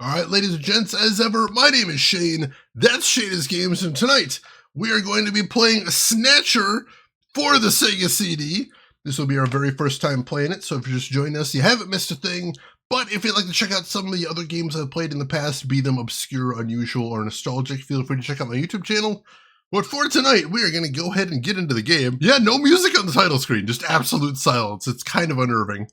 Alright, ladies and gents, as ever, my name is Shane, that's Shane's Games, and tonight we are going to be playing Snatcher for the Sega CD. This will be our very first time playing it, so if you're just joining us, you haven't missed a thing. But if you'd like to check out some of the other games I've played in the past, be them obscure, unusual, or nostalgic, feel free to check out my YouTube channel. But for tonight, we are going to go ahead and get into the game. Yeah, no music on the title screen, just absolute silence. It's kind of unnerving.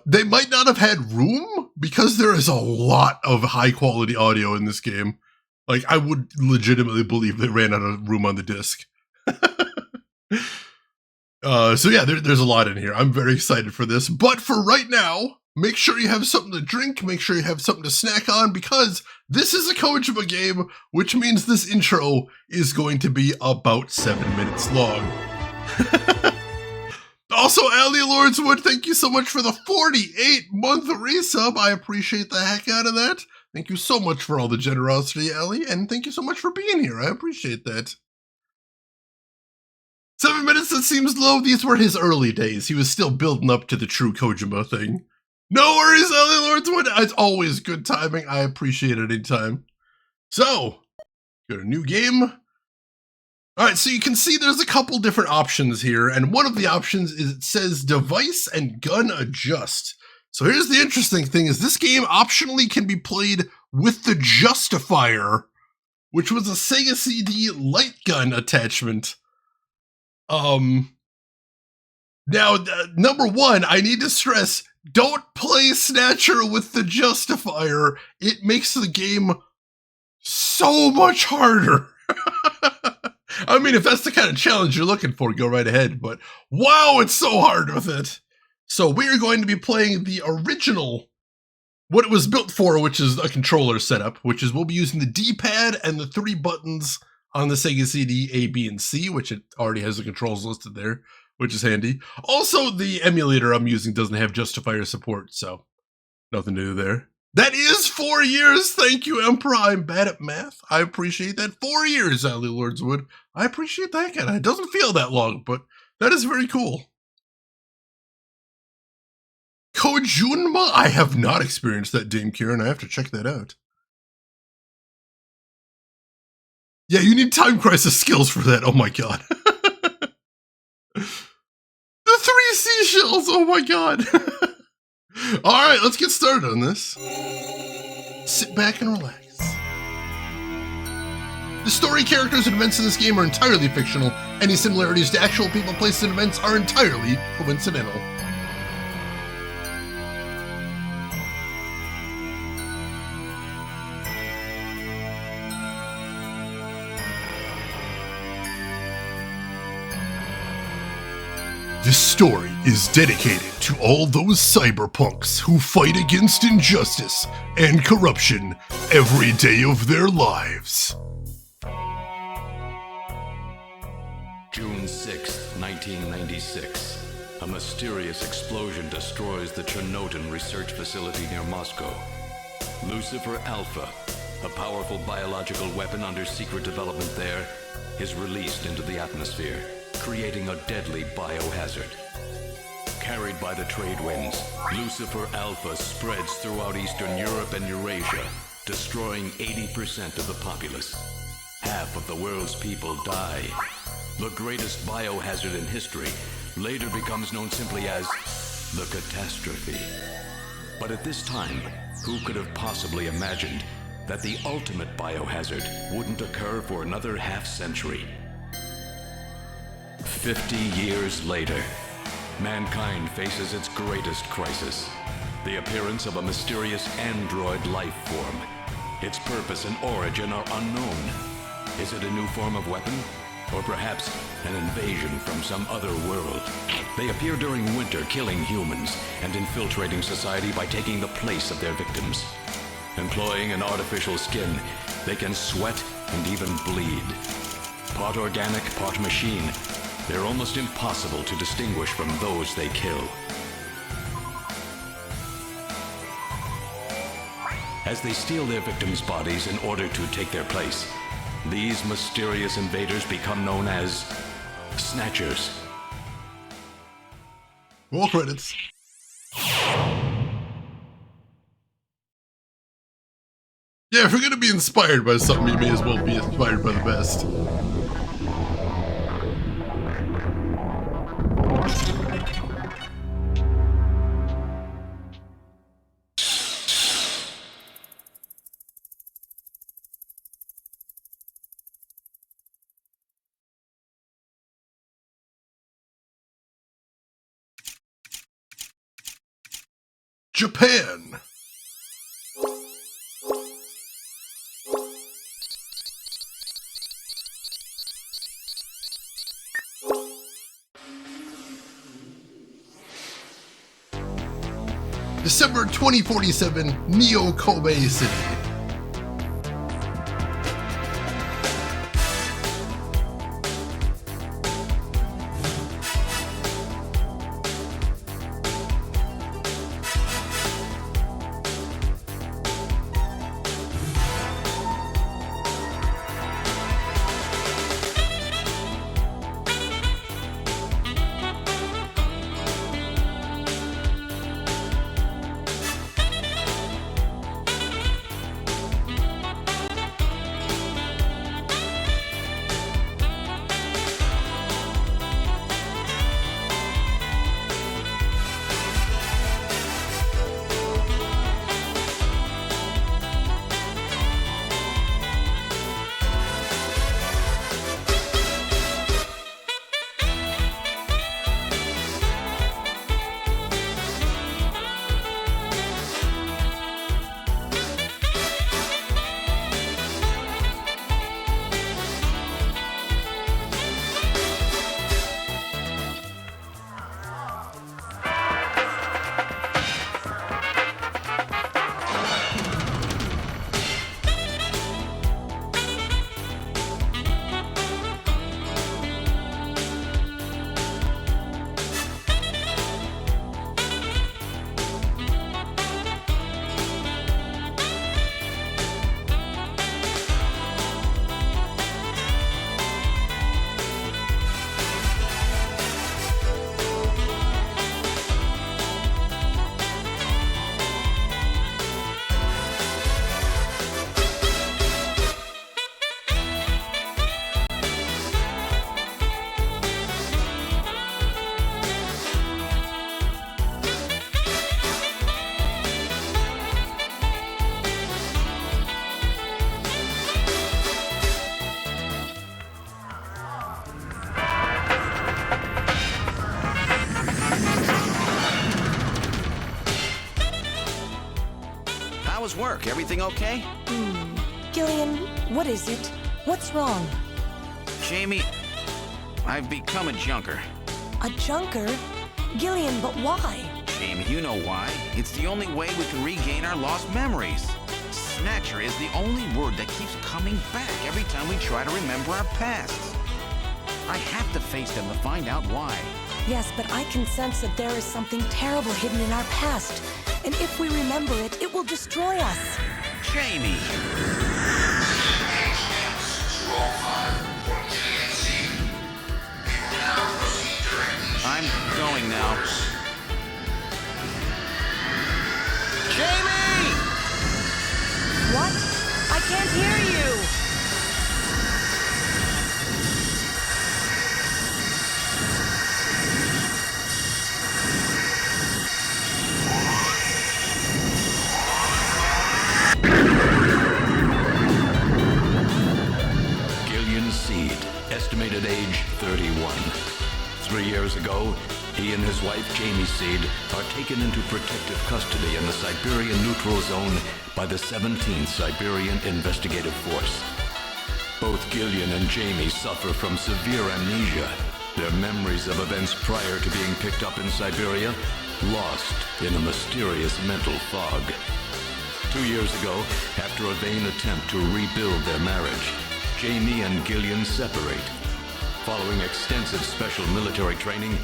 They might not have had room because there is a lot of high quality audio in this game. Like, I would legitimately believe they ran out of room on the disc. So yeah, there's a lot in here. I'm very excited for this. But for right now, make sure you have something to drink, make sure you have something to snack on, because this is a Kojima game, which means this intro is going to be about 7 minutes long. Also, Allie Lordswood, thank you so much for the 48-month resub. I appreciate the heck out of that. Thank you so much for all the generosity, Allie, and thank you so much for being here. I appreciate that. 7 minutes, that seems low. These were his early days. He was still building up to the true Kojima thing. No worries, Allie Lordswood. It's always good timing. I appreciate it anytime. So, got a new game. Alright, so you can see there's a couple different options here, and one of the options is it says device and gun adjust. So here's the interesting thing, is this game optionally can be played with the Justifier, which was a Sega CD light gun attachment. Now, number one, I need to stress, don't play Snatcher with the Justifier. It makes the game so much harder. I mean, if that's the kind of challenge you're looking for, go right ahead. But wow, it's so hard with it. So we are going to be playing the original, what it was built for, which is a controller setup, which is we'll be using the D-pad and the 3 buttons on the Sega CD, A, B, and C, which it already has the controls listed there, which is handy. Also, the emulator I'm using doesn't have Justifier support, so nothing to do there. That is 4 years. Thank you, Emperor. I'm bad at math. I appreciate that. 4 years, Allie Lordswood. I appreciate that. It doesn't feel that long, but that is very cool. Kojunma? I have not experienced that, Dame Kieran. I have to check that out. Yeah, you need Time Crisis skills for that. Oh my god. The 3 seashells. Oh my god. Alright, let's get started on this. Sit back and relax. The story, characters, and events in this game are entirely fictional. Any similarities to actual people, places, and events are entirely coincidental. This story is dedicated to all those cyberpunks who fight against injustice and corruption every day of their lives. June 6, 1996. A mysterious explosion destroys the Chernobyl research facility near Moscow. Lucifer Alpha, a powerful biological weapon under secret development there, is released into the atmosphere, creating a deadly biohazard. Carried by the trade winds, Lucifer Alpha spreads throughout Eastern Europe and Eurasia, destroying 80% of the populace. Half of the world's people die. The greatest biohazard in history later becomes known simply as the catastrophe. But at this time, who could have possibly imagined that the ultimate biohazard wouldn't occur for another half-century? 50 years later, mankind faces its greatest crisis, the appearance of a mysterious android life form. Its purpose and origin are unknown. Is it a new form of weapon? Or perhaps an invasion from some other world? They appear during winter, killing humans and infiltrating society by taking the place of their victims. Employing an artificial skin, they can sweat and even bleed. Part organic, part machine, they're almost impossible to distinguish from those they kill. As they steal their victims' bodies in order to take their place, these mysterious invaders become known as Snatchers. Roll credits. Yeah, if you're gonna be inspired by something, you may as well be inspired by the best. Japan. December 2047, Neo Kobe City. How was work? Everything okay? Gillian, what is it? What's wrong? Jamie, I've become a junker. A junker? Gillian, but why? Jamie, you know why. It's the only way we can regain our lost memories. Snatcher is the only word that keeps coming back every time we try to remember our pasts. I have to face them to find out why. Yes, but I can sense that there is something terrible hidden in our past. And if we remember it, it will destroy us. Jamie! I'm going now. Jamie! What? I can't hear you! Estimated age 31. 3 years ago, he and his wife Jamie Seed are taken into protective custody in the Siberian Neutral Zone by the 17th Siberian Investigative Force. Both Gillian and Jamie suffer from severe amnesia. Their memories of events prior to being picked up in Siberia lost in a mysterious mental fog. 2 years ago, after a vain attempt to rebuild their marriage, Jamie and Gillian separate. Following extensive special military training,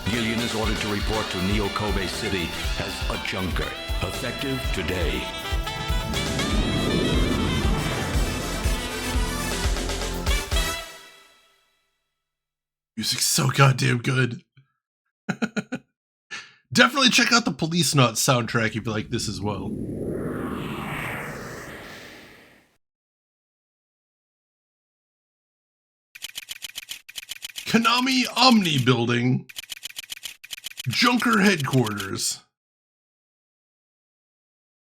Gillian is ordered to report to Neo Kobe City as a junker, effective today. Music's so goddamn good. Definitely check out the Police Knot soundtrack if you like this as well. Konami Omni Building, Junker Headquarters.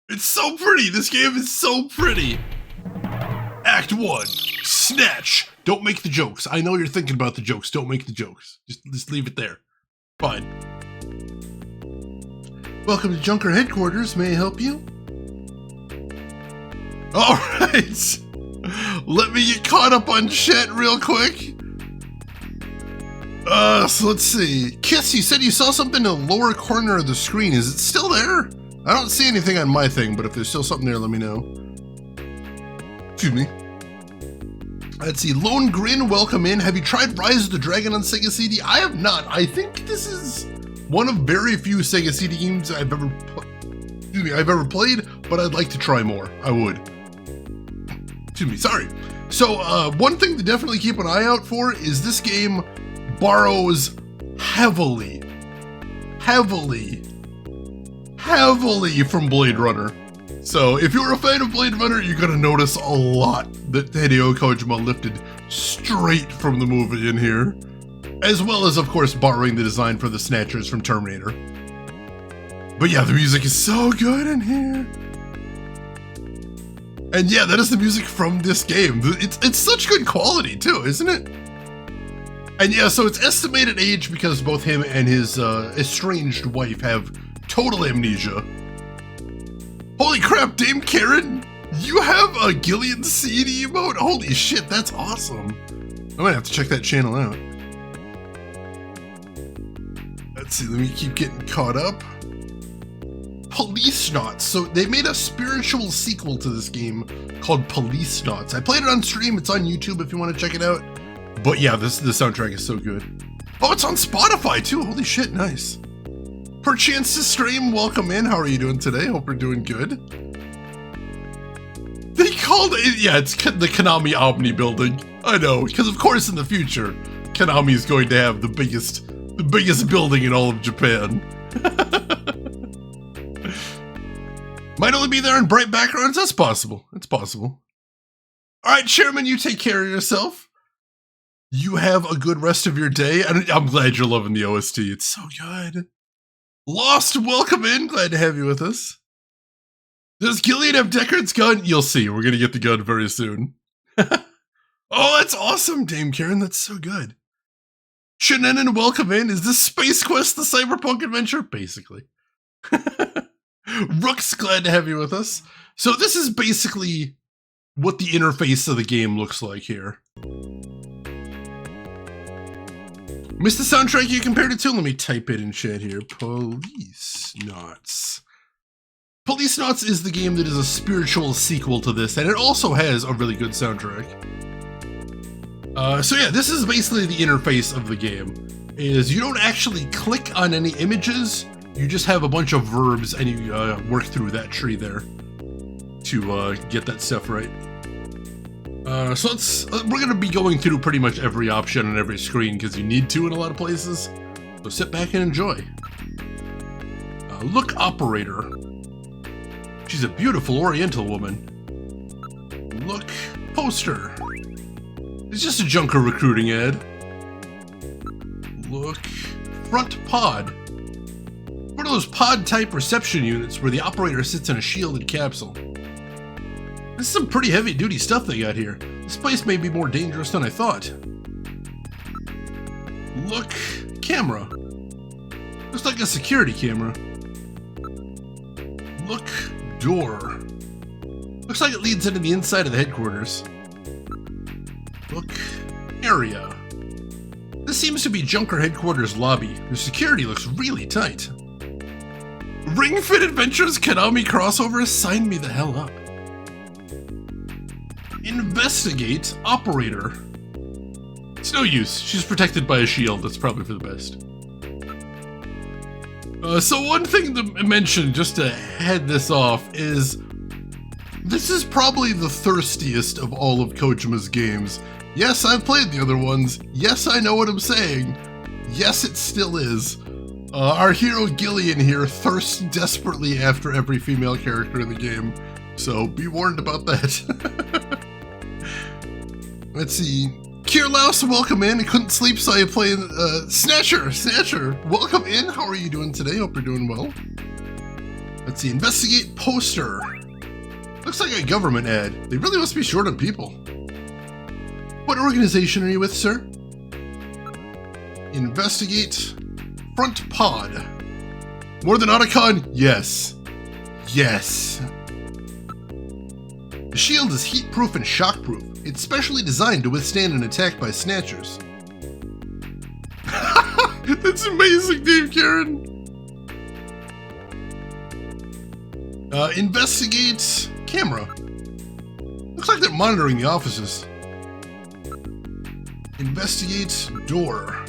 It's so pretty. This game is so pretty. Act 1, Snatch. Don't make the jokes. I know you're thinking about the jokes. Don't make the jokes. Just leave it there. Fine. Welcome to Junker Headquarters. May I help you? All right. Let me get caught up on shit real quick. So let's see. Kiss, you said you saw something in the lower corner of the screen. Is it still there? I don't see anything on my thing, but if there's still something there, let me know. Excuse me. Let's see. Lone Grin, welcome in. Have you tried Rise of the Dragon on Sega CD? I have not. I think this is one of very few Sega CD games I've ever played, but I'd like to try more. I would. Excuse me. Sorry. So one thing to definitely keep an eye out for is this game borrows heavily from Blade Runner. So if you're a fan of Blade Runner, you're gonna notice a lot that Hideo Kojima lifted straight from the movie in here, as well as, of course, borrowing the design for the Snatchers from Terminator. But yeah, the music is so good in here. And yeah, that is the music from this game. It's such good quality too, isn't it? And yeah, so it's estimated age because both him and his estranged wife have total amnesia. Holy crap, Dame Karen! You have a Gillian CD emote? Holy shit, that's awesome. I'm gonna have to check that channel out. Let's see, let me keep getting caught up. Policenauts. So they made a spiritual sequel to this game called Policenauts. I played it on stream. It's on YouTube if you want to check it out. But yeah, the soundtrack is so good. Oh, it's on Spotify too. Holy shit, nice. Perchance to stream, welcome in. How are you doing today? Hope you're doing good. They called it, yeah, it's the Konami Omni Building. I know, because of course in the future, Konami is going to have the biggest building in all of Japan. Might only be there in bright backgrounds. That's possible. It's possible. All right, Chairman, you take care of yourself. You have a good rest of your day, and I'm glad you're loving the OST. It's so good. Lost, welcome in. Glad to have you with us. Does Gillian have Deckard's gun? You'll see. We're going to get the gun very soon. Oh, that's awesome, Dame Karen. That's so good. Shannon, welcome in. Is this Space Quest the cyberpunk adventure? Basically. Rook's glad to have you with us. So this is basically what the interface of the game looks like here. Missed the soundtrack you compared it to? Let me type it in chat here. Policenauts. Policenauts is the game that is a spiritual sequel to this, and it also has a really good soundtrack. So yeah, this is basically the interface of the game. Is you don't actually click on any images, you just have a bunch of verbs and you work through that tree there to get that stuff right. So we're going to be going through pretty much every option on every screen because you need to in a lot of places. So sit back and enjoy. Look Operator. She's a beautiful Oriental woman. Look Poster. It's just a Junker recruiting ad. Look Front Pod. One of those pod-type reception units where the operator sits in a shielded capsule. This is some pretty heavy-duty stuff they got here. This place may be more dangerous than I thought. Look, camera. Looks like a security camera. Look, door. Looks like it leads into the inside of the headquarters. Look, area. This seems to be Junker headquarters lobby. The security looks really tight. Ring Fit Adventures Konami crossover? Sign me the hell up. Investigate Operator. It's no use. She's protected by a shield. That's probably for the best. So one thing to mention, just to head this off, is this is probably the thirstiest of all of Kojima's games. Yes, I've played the other ones. Yes, I know what I'm saying. Yes, it still is. Our hero Gillian here thirsts desperately after every female character in the game, so be warned about that. Let's see. Kirlaus, welcome in. I couldn't sleep, so I played Snatcher. Snatcher, welcome in. How are you doing today? Hope you're doing well. Let's see. Investigate poster. Looks like a government ad. They really must be short on people. What organization are you with, sir? Investigate front pod. More than Otacon? Yes. Yes. The shield is heat-proof and shock-proof. It's specially designed to withstand an attack by Snatchers. That's amazing, Dave Karen. Investigate camera. Looks like they're monitoring the offices. Investigate door.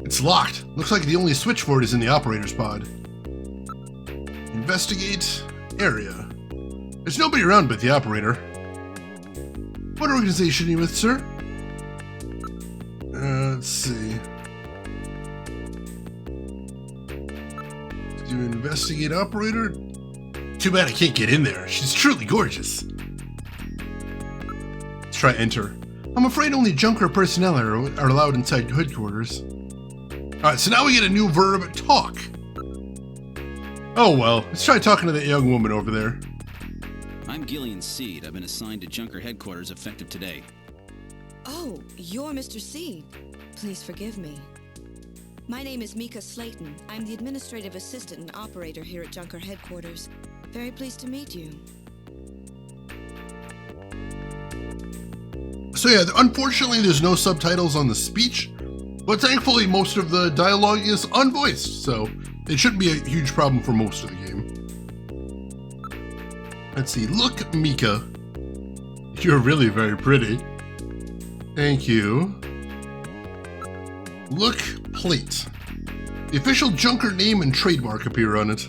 It's locked. Looks like the only switch for it is in the operator's pod. Investigate area. There's nobody around but the operator. What organization are you with, sir? Let's see. Do investigate operator? Too bad I can't get in there. She's truly gorgeous. Let's try enter. I'm afraid only Junker personnel are allowed inside headquarters. Alright, so now we get a new verb, talk. Oh well, let's try talking to that young woman over there. I'm Gillian Seed. I've been assigned to Junker headquarters effective today. Oh, you're Mr. Seed. Please forgive me. My name is Mika Slayton. I'm the administrative assistant and operator here at Junker headquarters. Very pleased to meet you. So yeah, unfortunately there's no subtitles on the speech, but thankfully most of the dialogue is unvoiced, so it shouldn't be a huge problem for most of the game. Let's see, look, Mika. You're really very pretty. Thank you. Look, plate. The official Junker name and trademark appear on it.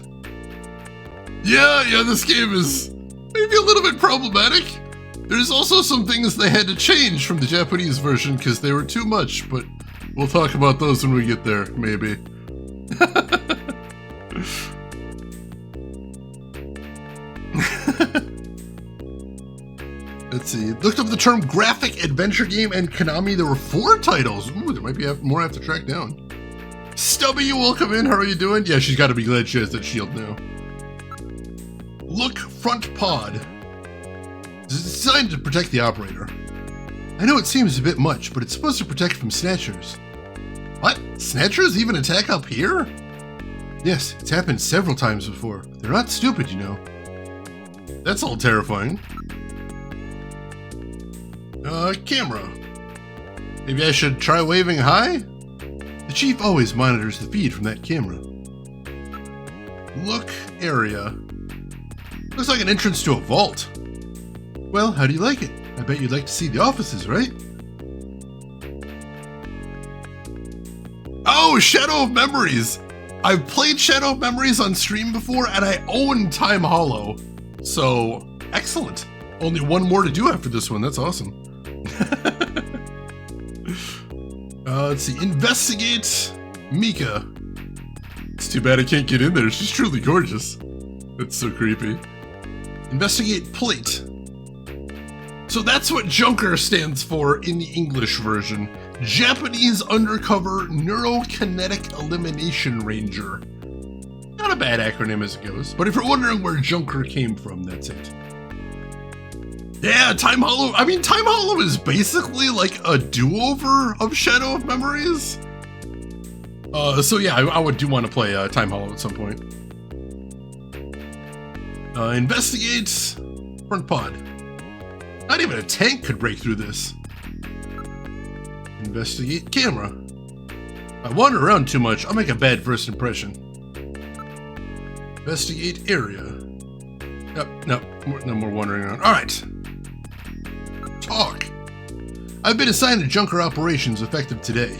Yeah, this game is maybe a little bit problematic. There's also some things they had to change from the Japanese version because they were too much, but we'll talk about those when we get there, maybe. Let's see. Looked up the term graphic adventure game and Konami. There were 4 titles. Ooh, there might be more I have to track down. Stubby, welcome in. How are you doing? Yeah, she's got to be glad she has that shield now. Look, front pod. It's designed to protect the operator. I know it seems a bit much, but it's supposed to protect from Snatchers. What? Snatchers even attack up here? Yes, it's happened several times before. They're not stupid, you know. That's all terrifying. Camera. Maybe I should try waving hi? The chief always monitors the feed from that camera. Look, area. Looks like an entrance to a vault. Well, how do you like it? I bet you'd like to see the offices, right? Oh, Shadow of Memories! I've played Shadow of Memories on stream before, and I own Time Hollow. So, excellent. Only one more to do after this one. That's awesome. Let's see. Investigate Mika. It's too bad I can't get in there. She's truly gorgeous. That's so creepy. Investigate plate. So that's what Junker stands for in the English version. Japanese Undercover Neurokinetic Elimination Ranger. Not a bad acronym as it goes, but if you're wondering where Junker came from, that's it. Yeah, Time Hollow. I mean, Time Hollow is basically like a do-over of Shadow of Memories. So yeah, I do want to play Time Hollow at some point. Investigate front pod. Not even a tank could break through this. Investigate camera. If I wander around too much, I'll make a bad first impression. Investigate area. No more wandering around. All right. Talk. I've been assigned to Junker operations effective today.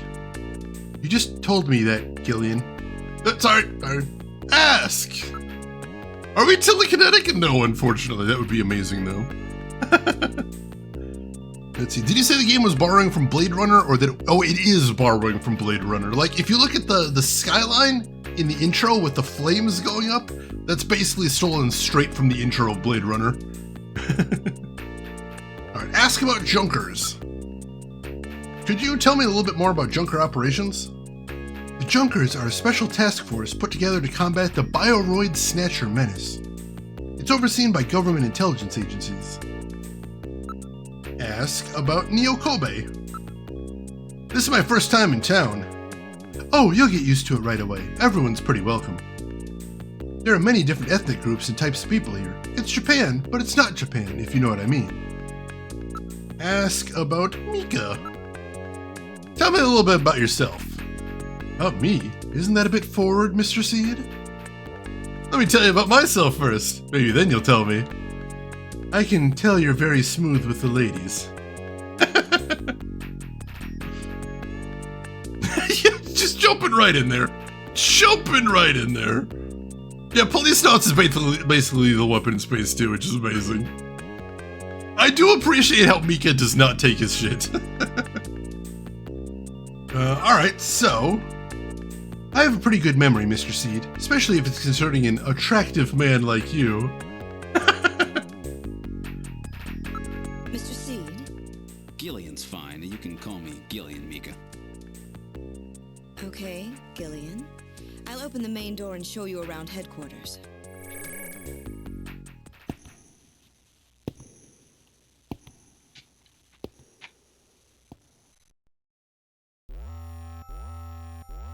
You just told me that, Gillian. Sorry. Ask. Are we telekinetic? No, unfortunately. That would be amazing, though. Let's see. Did you say the game was borrowing from Blade Runner, or that? Oh, it is borrowing from Blade Runner. Like, if you look at the skyline in the intro with the flames going up, that's basically stolen straight from the intro of Blade Runner. All right. Ask about Junkers. Could you tell me a little bit more about Junker operations? The Junkers are a special task force put together to combat the Bioroid Snatcher menace. It's overseen by government intelligence agencies. Ask about Neo Kobe. This is my first time in town. Oh, you'll get used to it right away. Everyone's pretty welcome. There are many different ethnic groups and types of people here. It's Japan, but it's not Japan, if you know what I mean. Ask about Mika. Tell me a little bit about yourself. About me? Isn't that a bit forward, Mr. Seed? Let me tell you about myself first. Maybe then you'll tell me. I can tell you're very smooth with the ladies. Just jumping right in there. Jumping right in there. Yeah, police knots is basically the weapon in space too, which is amazing. I do appreciate how Mika does not take his shit. Alright, so... I have a pretty good memory, Mr. Seed, especially if it's concerning an attractive man like you. Mr. Seed? Gillian's fine. You can call me Gillian, Mika. Okay, Gillian. I'll open the main door and show you around headquarters.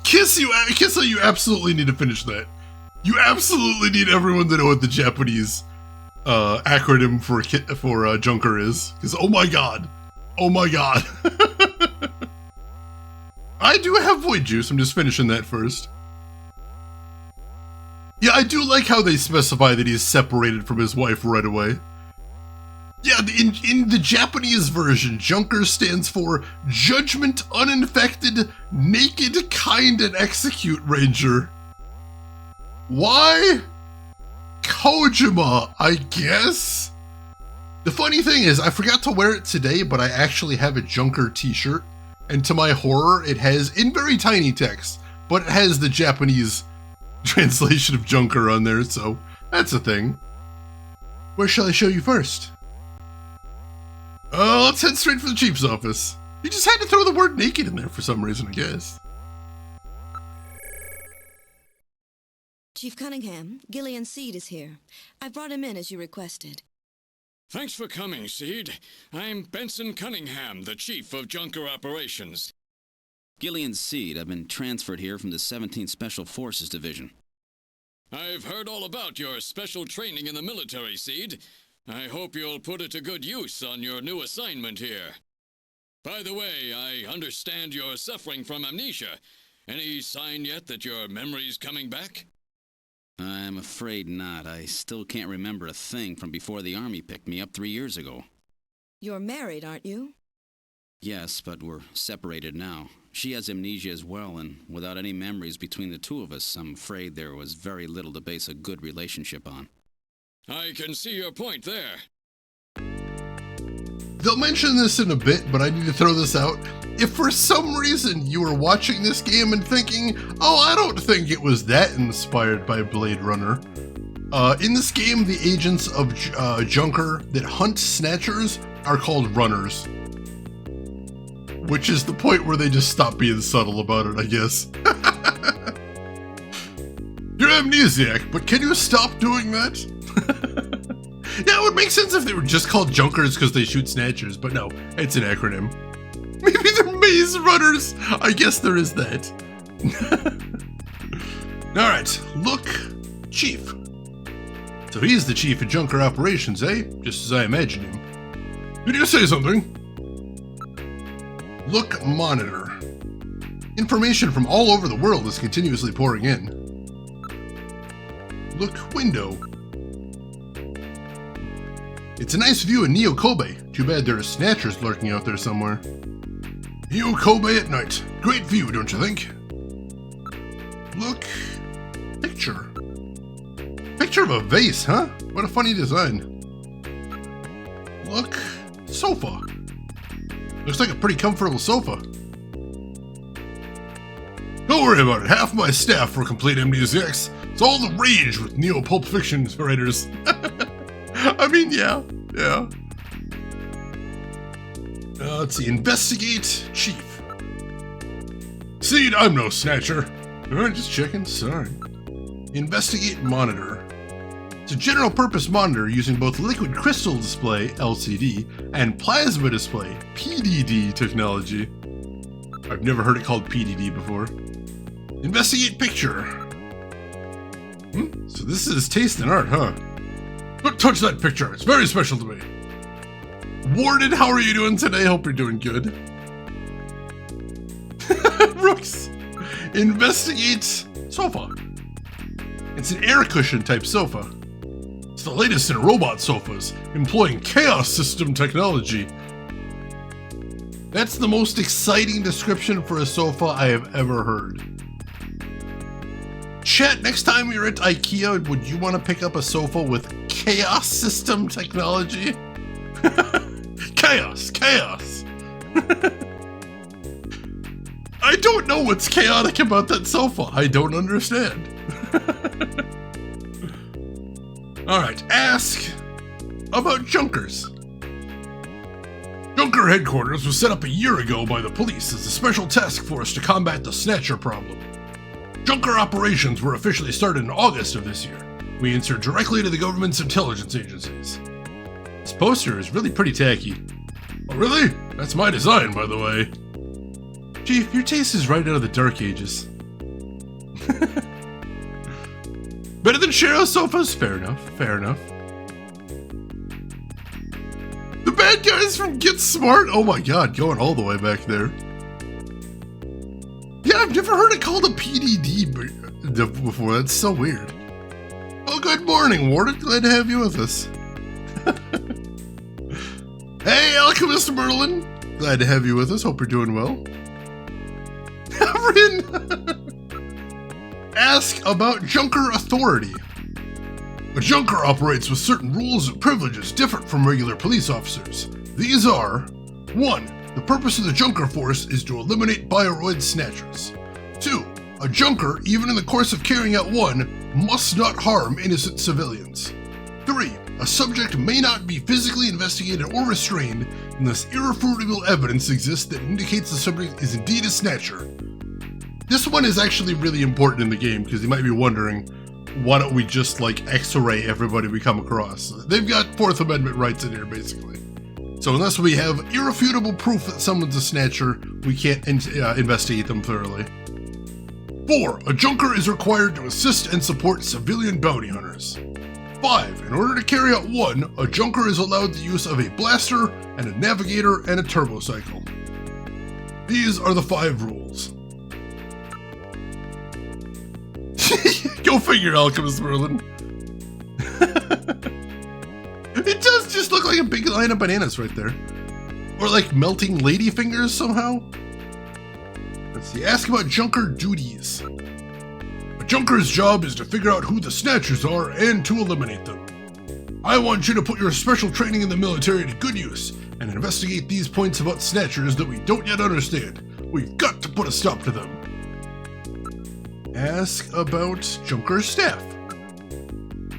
Kissa, you absolutely need to finish that. You absolutely need everyone to know what the Japanese acronym for Junker is. Because, oh my god. I do have Void Juice, I'm just finishing that first. Yeah, I do like how they specify that he's separated from his wife right away. Yeah, in the Japanese version, Junker stands for Judgment Uninfected, Naked, Kind, and Execute Ranger. Why? Kojima, I guess? The funny thing is, I forgot to wear it today, but I actually have a Junker t-shirt, and to my horror, it has, in very tiny text, but it has the Japanese translation of Junker on there, so that's a thing. Where shall I show you first? Let's head straight for the chief's office. You just had to throw the word naked in there for some reason, I guess. Chief Cunningham, Gillian Seed is here. I brought him in as you requested. Thanks for coming, Seed. I'm Benson Cunningham, the Chief of Junker Operations. Gillian Seed. I've been transferred here from the 17th Special Forces Division. I've heard all about your special training in the military, Seed. I hope you'll put it to good use on your new assignment here. By the way, I understand you're suffering from amnesia. Any sign yet that your memory's coming back? I'm afraid not. I still can't remember a thing from before the Army picked me up 3 years ago. You're married, aren't you? Yes, but we're separated now. She has amnesia as well, and without any memories between the two of us, I'm afraid there was very little to base a good relationship on. I can see your point there. They'll mention this in a bit, but I need to throw this out. If for some reason you were watching this game and thinking, oh, I don't think it was that inspired by Blade Runner. In this game, the agents of Junker that hunt Snatchers are called Runners. Which is the point where they just stop being subtle about it, I guess. You're amnesiac, but can you stop doing that? Yeah, it would make sense if they were just called Junkers because they shoot Snatchers, but no, it's an acronym. Maybe they're Maze Runners. I guess there is that. Alright, look, Chief. So he's the Chief of Junker Operations, eh? Just as I imagined him. Did you say something? Look, Monitor. Information from all over the world is continuously pouring in. Look, Window. It's a nice view of Neo Kobe. Too bad there are Snatchers lurking out there somewhere. Neo Kobe at night. Great view, don't you think? Look. Picture. Picture of a vase, huh? What a funny design. Look. Sofa. Looks like a pretty comfortable sofa. Don't worry about it. Half my staff were complete amnesiacs. It's all the rage with neo-pulp fiction writers. I mean, yeah. Let's see. Investigate Chief. Seed, I'm no snatcher. Alright, just checking. Sorry. Investigate Monitor. It's a general purpose monitor using both liquid crystal display, LCD, and plasma display, PDD technology. I've never heard it called PDD before. Investigate Picture. So this is taste and art, huh? Don't touch that picture. It's very special to me. Warden, how are you doing today? Hope you're doing good. Brooks. Investigate Sofa. It's an air cushion type sofa. It's the latest in robot sofas, employing chaos system technology. That's the most exciting description for a sofa I have ever heard. Chat, next time you're at IKEA, would you want to pick up a sofa with chaos system technology? Chaos. I don't know what's chaotic about that sofa. I don't understand. Alright, ask about Junkers. Junker headquarters was set up a year ago by the police as a special task force to combat the Snatcher problem. Junker operations were officially started in August of this year. We answer directly to the government's intelligence agencies. This poster is really pretty tacky. Oh really? That's my design, by the way. Chief, your taste is right out of the Dark Ages. Better than Sheriff's sofas? Fair enough. The bad guys from Get Smart? Oh my god, going all the way back there. Yeah, I've never heard it called a PDD before. That's so weird. Well, good morning, Warden. Glad to have you with us. Hey, Alchemist Merlin. Glad to have you with us. Hope you're doing well. Ask about Junker authority. A Junker operates with certain rules and privileges different from regular police officers. These are: 1. The purpose of the Junker force is to eliminate Bioroid Snatchers. 2. A Junker, even in the course of carrying out one, must not harm innocent civilians. 3. A subject may not be physically investigated or restrained unless irrefutable evidence exists that indicates the subject is indeed a Snatcher. This one is actually really important in the game because you might be wondering, why don't we just like X-ray everybody we come across? They've got 4th Amendment rights in here basically. So unless we have irrefutable proof that someone's a Snatcher, we can't investigate them thoroughly. 4. A Junker is required to assist and support civilian bounty hunters. 5. In order to carry out one, a Junker is allowed the use of a blaster and a navigator and a turbocycle. These are the 5 rules. Go figure, Alchemist Merlin. It does just look like a big line of bananas right there. Or like melting lady fingers somehow. Let's see, ask about Junker duties. A Junker's job is to figure out who the Snatchers are and to eliminate them. I want you to put your special training in the military to good use and investigate these points about Snatchers that we don't yet understand. We've got to put a stop to them. Ask about Junker staff.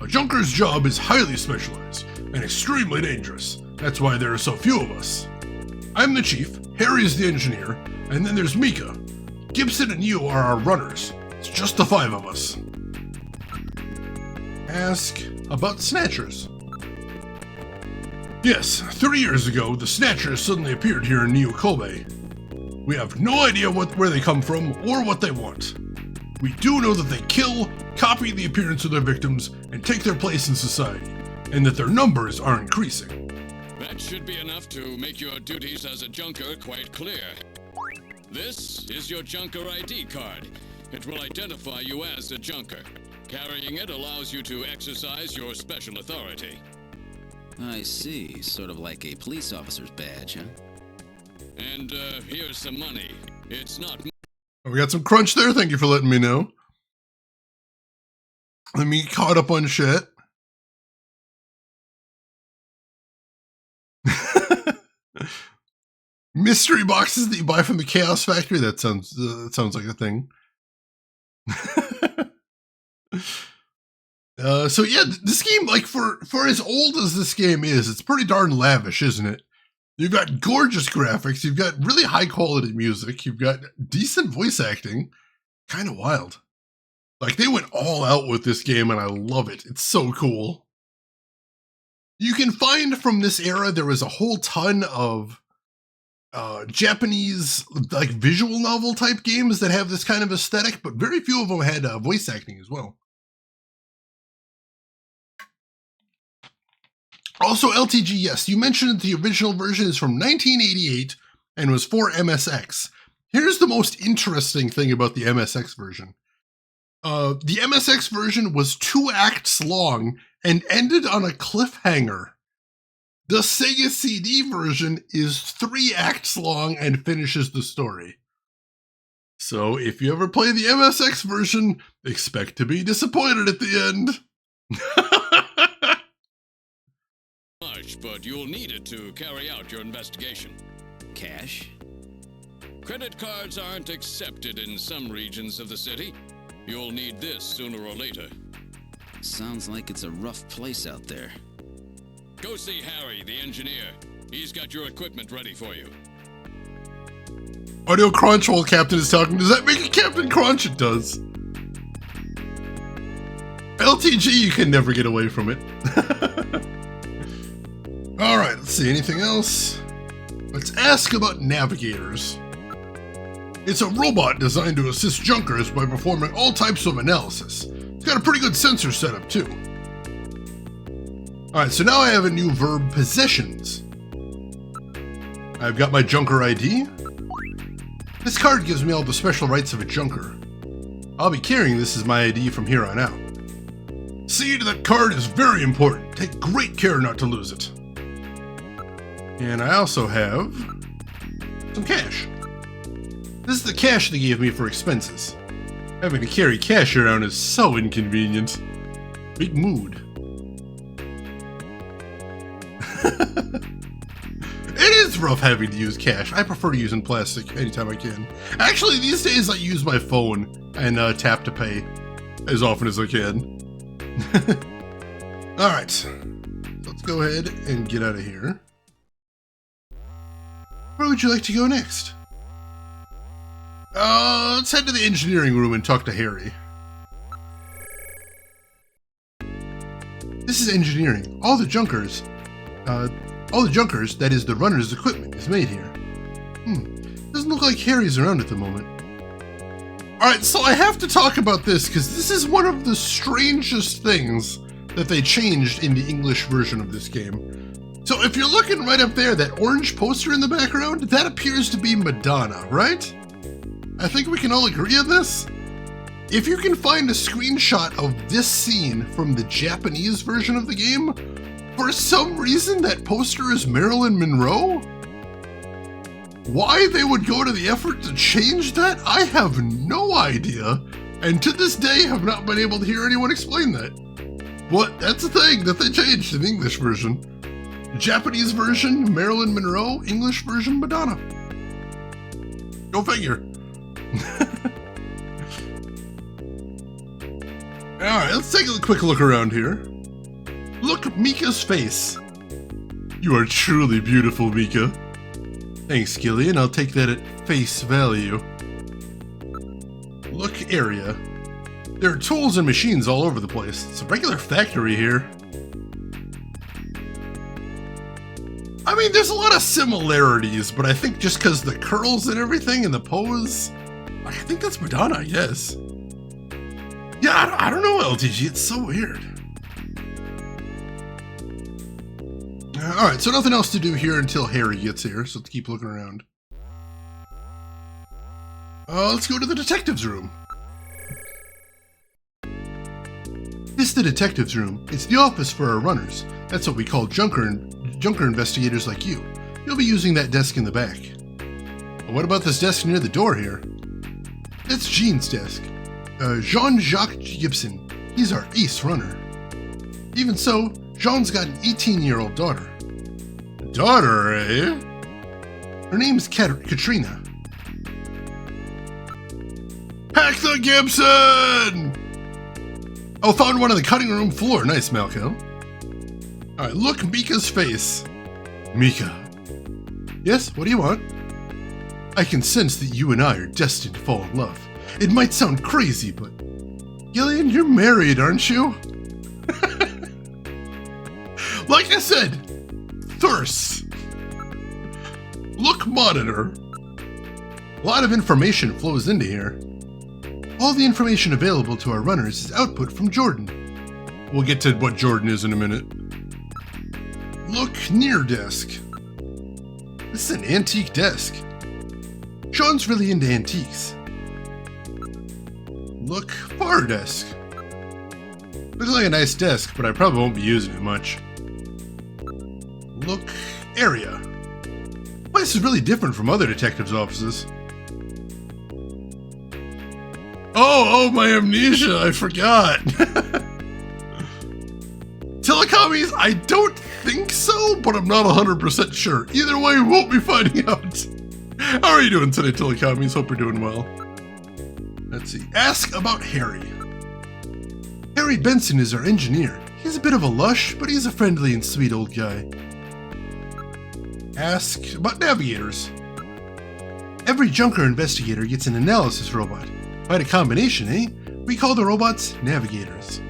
A Junker's job is highly specialized and extremely dangerous. That's why there are so few of us. I'm the chief, Harry's the engineer, and then there's Mika. Gibson and you are our runners. It's just the 5 of us. Ask about Snatchers. Yes, 3 years ago, the Snatchers suddenly appeared here in New Kobe. We have no idea where they come from or what they want. We do know that they kill, copy the appearance of their victims, and take their place in society, and that their numbers are increasing. That should be enough to make your duties as a Junker quite clear. This is your Junker ID card. It will identify you as a Junker. Carrying it allows you to exercise your special authority. I see. Sort of like a police officer's badge, huh? And here's some money. It's not... We got some crunch there. Thank you for letting me know. Let me get caught up on shit. Mystery boxes that you buy from the Chaos Factory. That sounds like a thing. So yeah, this game, like for as old as this game is, it's pretty darn lavish, isn't it? You've got gorgeous graphics. You've got really high quality music. You've got decent voice acting. Kind of wild. Like, they went all out with this game, and I love it. It's so cool. You can find from this era, there was a whole ton of Japanese, like, visual novel type games that have this kind of aesthetic, but very few of them had voice acting as well. Also, LTG, yes, you mentioned that the original version is from 1988 and was for MSX. Here's the most interesting thing about the MSX version. The MSX version was 2 acts long and ended on a cliffhanger. The Sega CD version is 3 acts long and finishes the story. So if you ever play the MSX version, expect to be disappointed at the end. But you'll need it to carry out your investigation. Cash? Credit cards aren't accepted in some regions of the city. You'll need this sooner or later. Sounds like it's a rough place out there. Go see Harry, the engineer. He's got your equipment ready for you. Audio Crunch while Captain is talking. Does that make it Captain Crunch? It does. LTG, you can never get away from it. Alright, let's see. Anything else? Let's ask about navigators. It's a robot designed to assist junkers by performing all types of analysis. It's got a pretty good sensor setup, too. Alright, so now I have a new verb, possessions. I've got my junker ID. This card gives me all the special rights of a junker. I'll be carrying this as my ID from here on out. See, that card is very important. Take great care not to lose it. And I also have some cash. This is the cash they gave me for expenses. Having to carry cash around is so inconvenient. Big mood. It is rough having to use cash. I prefer using plastic anytime I can. Actually, these days I use my phone and tap to pay as often as I can. Alright, let's go ahead and get out of here. Where would you like to go next? Let's head to the engineering room and talk to Harry. This is engineering. All the junkers, that is the runner's equipment, is made here. Doesn't look like Harry's around at the moment. Alright, so I have to talk about this because this is one of the strangest things that they changed in the English version of this game. So if you're looking right up there, that orange poster in the background, that appears to be Madonna, right? I think we can all agree on this. If you can find a screenshot of this scene from the Japanese version of the game, for some reason that poster is Marilyn Monroe? Why they would go to the effort to change that, I have no idea, and to this day have not been able to hear anyone explain that. But that's the thing that they changed in the English version. Japanese version, Marilyn Monroe. English version, Madonna. Go figure. Alright, let's take a quick look around here. Look at Mika's face. You are truly beautiful, Mika. Thanks, Gillian. I'll take that at face value. Look area. There are tools and machines all over the place. It's a regular factory here. I mean, there's a lot of similarities, but I think just because the curls and everything and the pose, I think that's Madonna, yes. Yeah, I don't know, LTG. It's so weird. Alright, so nothing else to do here until Harry gets here, so let's keep looking around. Let's go to the detective's room. This is the detective's room. It's the office for our runners. That's what we call junker investigators like you. You'll be using that desk in the back. But what about this desk near the door here? That's Jean's desk. Jean-Jacques Gibson. He's our ace runner. Even so, Jean's got an 18-year-old daughter. Daughter, eh? Her name's Katrina. Hack the Gibson! Oh, found one on the cutting room floor. Nice, Malco. Alright, look Mika's face. Mika, Yes, what do you want? I can sense that you and I are destined to fall in love. It might sound crazy, but... Gillian, you're married, aren't you? Like I said, thirst. Look monitor. A lot of information flows into here. All the information available to our runners is output from Jordan. We'll get to what Jordan is in a minute. Look near desk. This is an antique desk. Sean's really into antiques. Look far desk. Looks like a nice desk, but I probably won't be using it much. Look area. Place is really different from other detectives' offices. Oh, my amnesia, I forgot. Telecommies, I don't think so, but I'm not 100% sure. Either way, we won't be finding out. How are you doing today, Telecommies? Hope you're doing well. Let's see. Ask about Harry. Harry Benson is our engineer. He's a bit of a lush, but he's a friendly and sweet old guy. Ask about navigators. Every junker investigator gets an analysis robot. Quite a combination, eh? We call the robots navigators.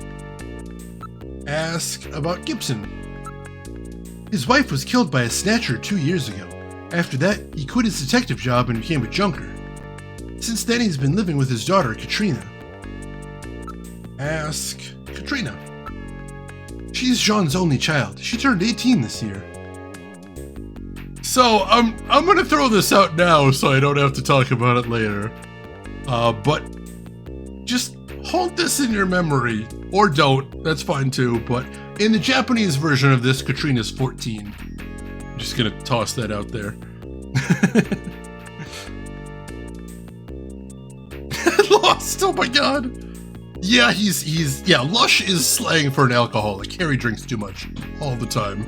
Ask about Gibson. His wife was killed by a Snatcher 2 years ago. After that, he quit his detective job and became a junker. Since then, he's been living with his daughter, Katrina. Ask Katrina. She's Jean's only child. She turned 18 this year. So, I'm gonna throw this out now so I don't have to talk about it later. But just hold this in your memory. Or don't, that's fine too, but in the Japanese version of this, Katrina's 14. I'm just gonna toss that out there. Lost, oh my god. Yeah, yeah, lush is slang for an alcoholic. Harry drinks too much all the time.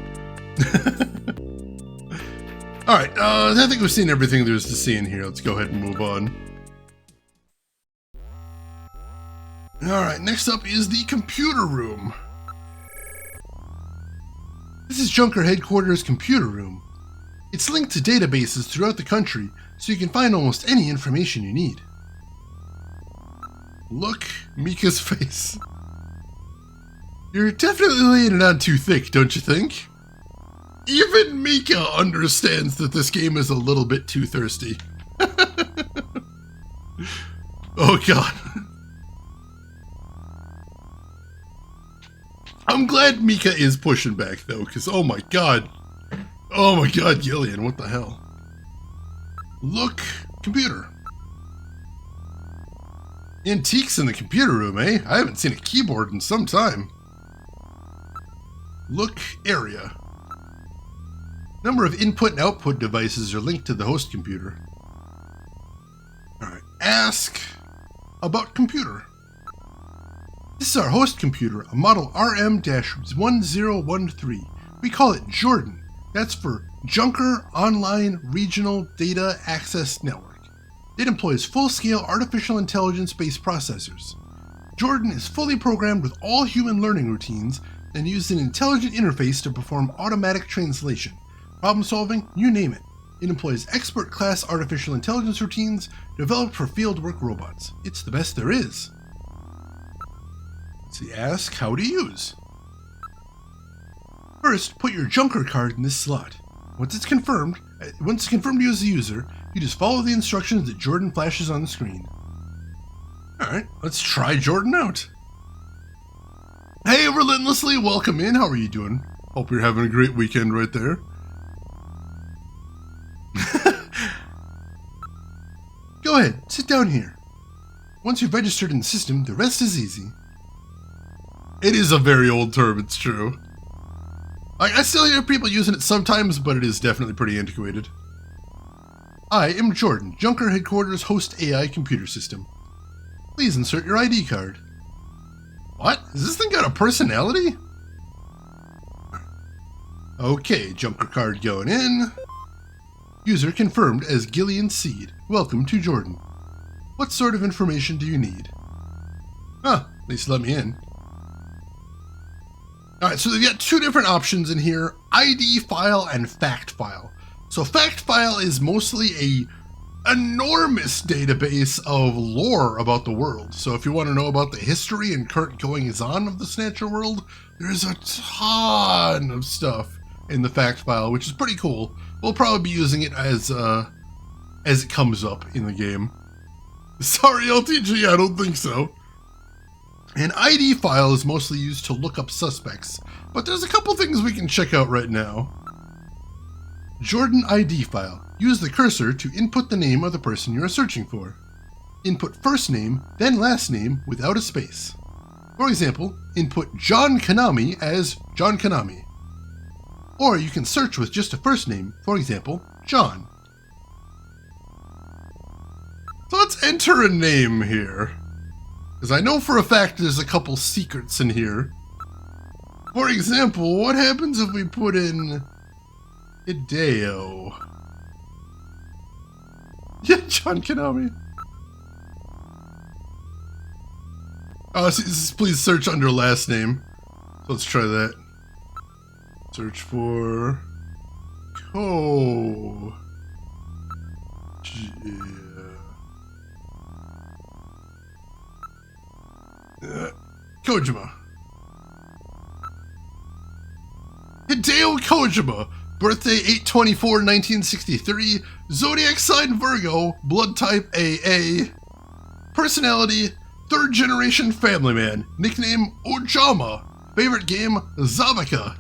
Alright, I think we've seen everything there's to see in here. Let's go ahead and move on. Alright, next up is the computer room. This is Junker Headquarters' computer room. It's linked to databases throughout the country, so you can find almost any information you need. Look, Mika's face. You're definitely laying it on too thick, don't you think? Even Mika understands that this game is a little bit too thirsty. Oh god. I'm glad Mika is pushing back though, because oh my god, Gillian, what the hell? Look, computer. Antiques in the computer room, eh? I haven't seen a keyboard in some time. Look, area. Number of input and output devices are linked to the host computer. Alright, ask about computer. This is our host computer, a model RM-1013. We call it Jordan. That's for Junker Online Regional Data Access Network. It employs full-scale artificial intelligence-based processors. Jordan is fully programmed with all human learning routines and uses an intelligent interface to perform automatic translation, problem solving, you name it. It employs expert-class artificial intelligence routines developed for fieldwork robots. It's the best there is. Let's see, ask how to use. First, put your Junker card in this slot. Once it's confirmed you as a user, you just follow the instructions that Jordan flashes on the screen. Alright, let's try Jordan out. Hey, Relentlessly, welcome in. How are you doing? Hope you're having a great weekend right there. Go ahead, sit down here. Once you've registered in the system, the rest is easy. It is a very old term, it's true. I still hear people using it sometimes, but it is definitely pretty antiquated. I am Jordan, Junker Headquarters Host AI Computer System. Please insert your ID card. What? Has this thing got a personality? Okay, Junker card going in. User confirmed as Gillian Seed. Welcome to Jordan. What sort of information do you need? At least let me in. Alright, so they've got two different options in here, ID file and fact file. So fact file is mostly a enormous database of lore about the world. So if you want to know about the history and current goings-on of the Snatcher world, there's a ton of stuff in the fact file, which is pretty cool. We'll probably be using it as it comes up in the game. Sorry, LTG, I don't think so. An ID file is mostly used to look up suspects, but there's a couple things we can check out right now. Jordan ID file. Use the cursor to input the name of the person you are searching for. Input first name, then last name without a space. For example, input John Konami as John Konami. Or you can search with just a first name, for example, John. So let's enter a name here, because I know for a fact there's a couple secrets in here. For example, what happens if we put in Hideo? Yeah, John Konami. Oh, please search under last name. So let's try that. Search for Kojima. Hideo Kojima. Birthday 8/24/1963. Zodiac sign Virgo. Blood type AA. Personality third generation family man. Nickname Ojama. Favorite game Zabaka.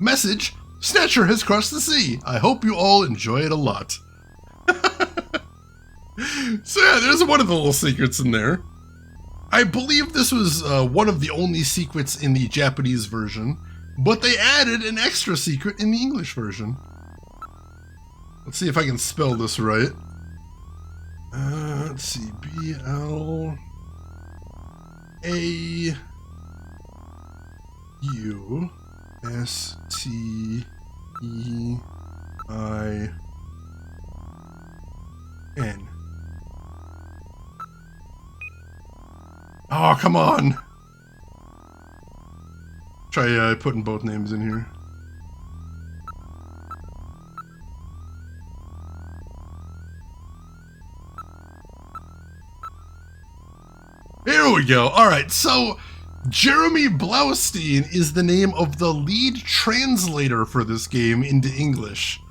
Message: Snatcher has crossed the sea. I hope you all enjoy it a lot. So yeah, there's one of the little secrets in there. I believe this was one of the only secrets in the Japanese version, but they added an extra secret in the English version. Let's see if I can spell this right. Let's see, Blaustein. Oh, come on! Try putting both names in here. Here we go. Alright, so Jeremy Blaustein is the name of the lead translator for this game into English.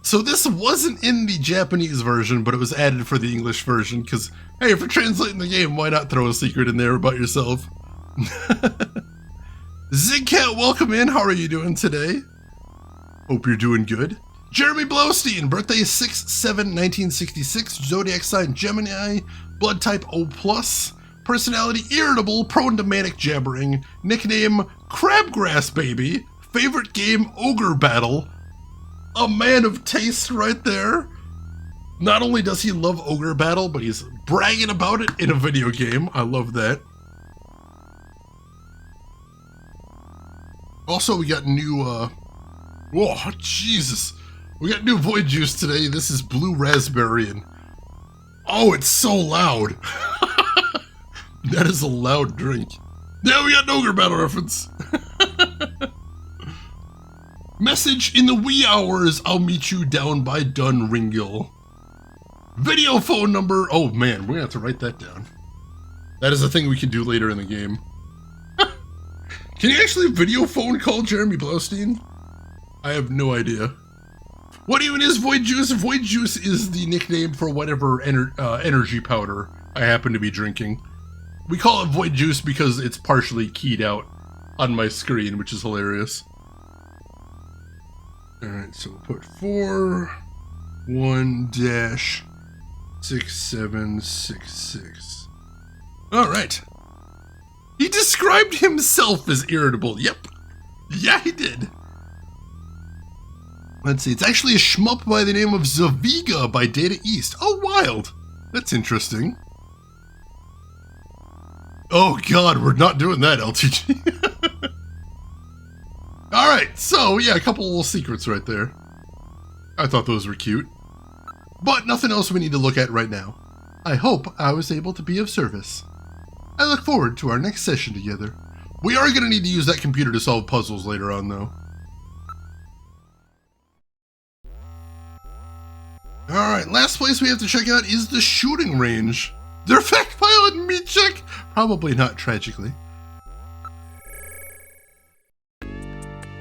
So this wasn't in the Japanese version, but it was added for the English version, because, hey, if you're translating the game, why not throw a secret in there about yourself? Zigcat, welcome in. How are you doing today? Hope you're doing good. Jeremy Blaustein, birthday 6/7/1966, zodiac sign Gemini, blood type O+, personality irritable, prone to manic jabbering, nickname Crabgrass Baby, favorite game Ogre Battle. A man of taste right there. Not only does he love Ogre Battle, but he's bragging about it in a video game. I love that. Also, we got new, whoa, Jesus. We got new Void Juice today. This is Blue Raspberry, and oh, it's so loud. That is a loud drink. Yeah, we got an Ogre Battle reference. Message: in the wee hours, I'll meet you down by Dunringill. Video phone number. Oh man, we're gonna have to write that down. That is a thing we can do later in the game. Can you actually video phone call Jeremy Blaustein? I have no idea. What even is Void Juice? Void Juice is the nickname for whatever energy powder I happen to be drinking. We call it Void Juice because it's partially keyed out on my screen, which is hilarious. Alright, so we'll put 41-6766. Alright. He described himself as irritable. Yep. Yeah, he did. Let's see. It's actually a shmup by the name of Zaviga by Data East. Oh, wild. That's interesting. Oh, God. We're not doing that, LTG. Alright, so yeah, a couple little secrets right there. I thought those were cute. But nothing else we need to look at right now. I hope I was able to be of service. I look forward to our next session together. We are going to need to use that computer to solve puzzles later on, though. Alright, last place we have to check out is the shooting range. Their fact pilot meat check? Probably not, tragically.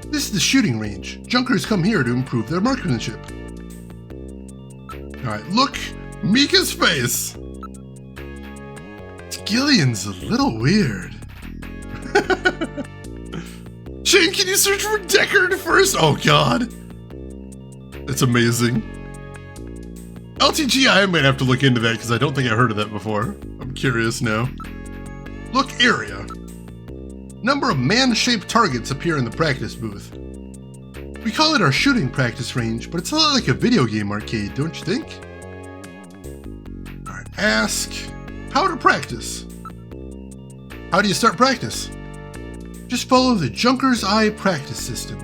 This is the shooting range. Junkers come here to improve their marksmanship. Alright, look! Mika's face! Gillian's a little weird. Shane, can you search for Deckard first? Oh god! That's amazing. LTG, I might have to look into that because I don't think I heard of that before. I'm curious now. Look area. Number of man-shaped targets appear in the practice booth. We call it our shooting practice range, but it's a lot like a video game arcade, don't you think? Alright, ask how to practice. How do you start practice? Just follow the Junker's Eye practice system.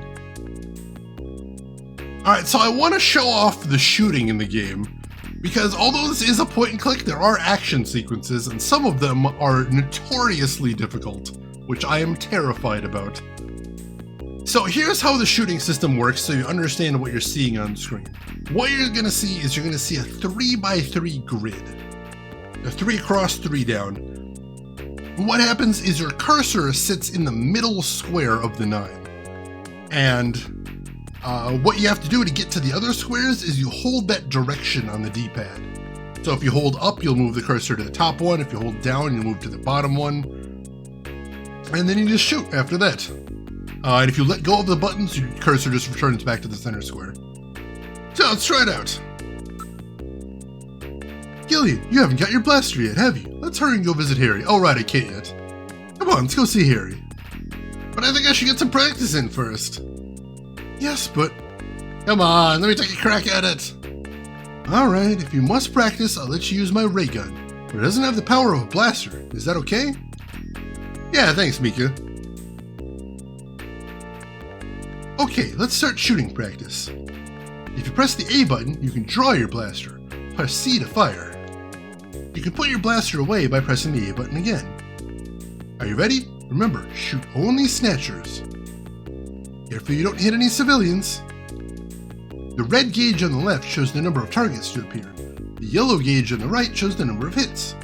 Alright, so I want to show off the shooting in the game, because although this is a point and click, there are action sequences, and some of them are notoriously difficult, which I am terrified about. So here's how the shooting system works so you understand what you're seeing on screen. What you're going to see is you're going to see a 3x3 grid. A 3 across, 3 down. And what happens is your cursor sits in the middle square of the 9. And what you have to do to get to the other squares is you hold that direction on the D-pad. So if you hold up, you'll move the cursor to the top one. If you hold down, you'll move to the bottom one. And then you just shoot after that. And if you let go of the buttons, your cursor just returns back to the center square. So let's try it out. Gillian, you haven't got your blaster yet, have you? Let's hurry and go visit Harry. Oh right, I can't yet. Come on, let's go see Harry. But I think I should get some practice in first. Yes, but... Come on, let me take a crack at it. Alright, if you must practice, I'll let you use my ray gun. But it doesn't have the power of a blaster. Is that okay? Yeah, thanks, Mika. Okay, let's start shooting practice. If you press the A button, you can draw your blaster. Press C to fire. You can put your blaster away by pressing the A button again. Are you ready? Remember, shoot only Snatchers. Careful you don't hit any civilians. The red gauge on the left shows the number of targets to appear. The yellow gauge on the right shows the number of hits.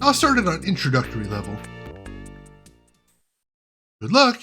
I'll start it on introductory level. Good luck!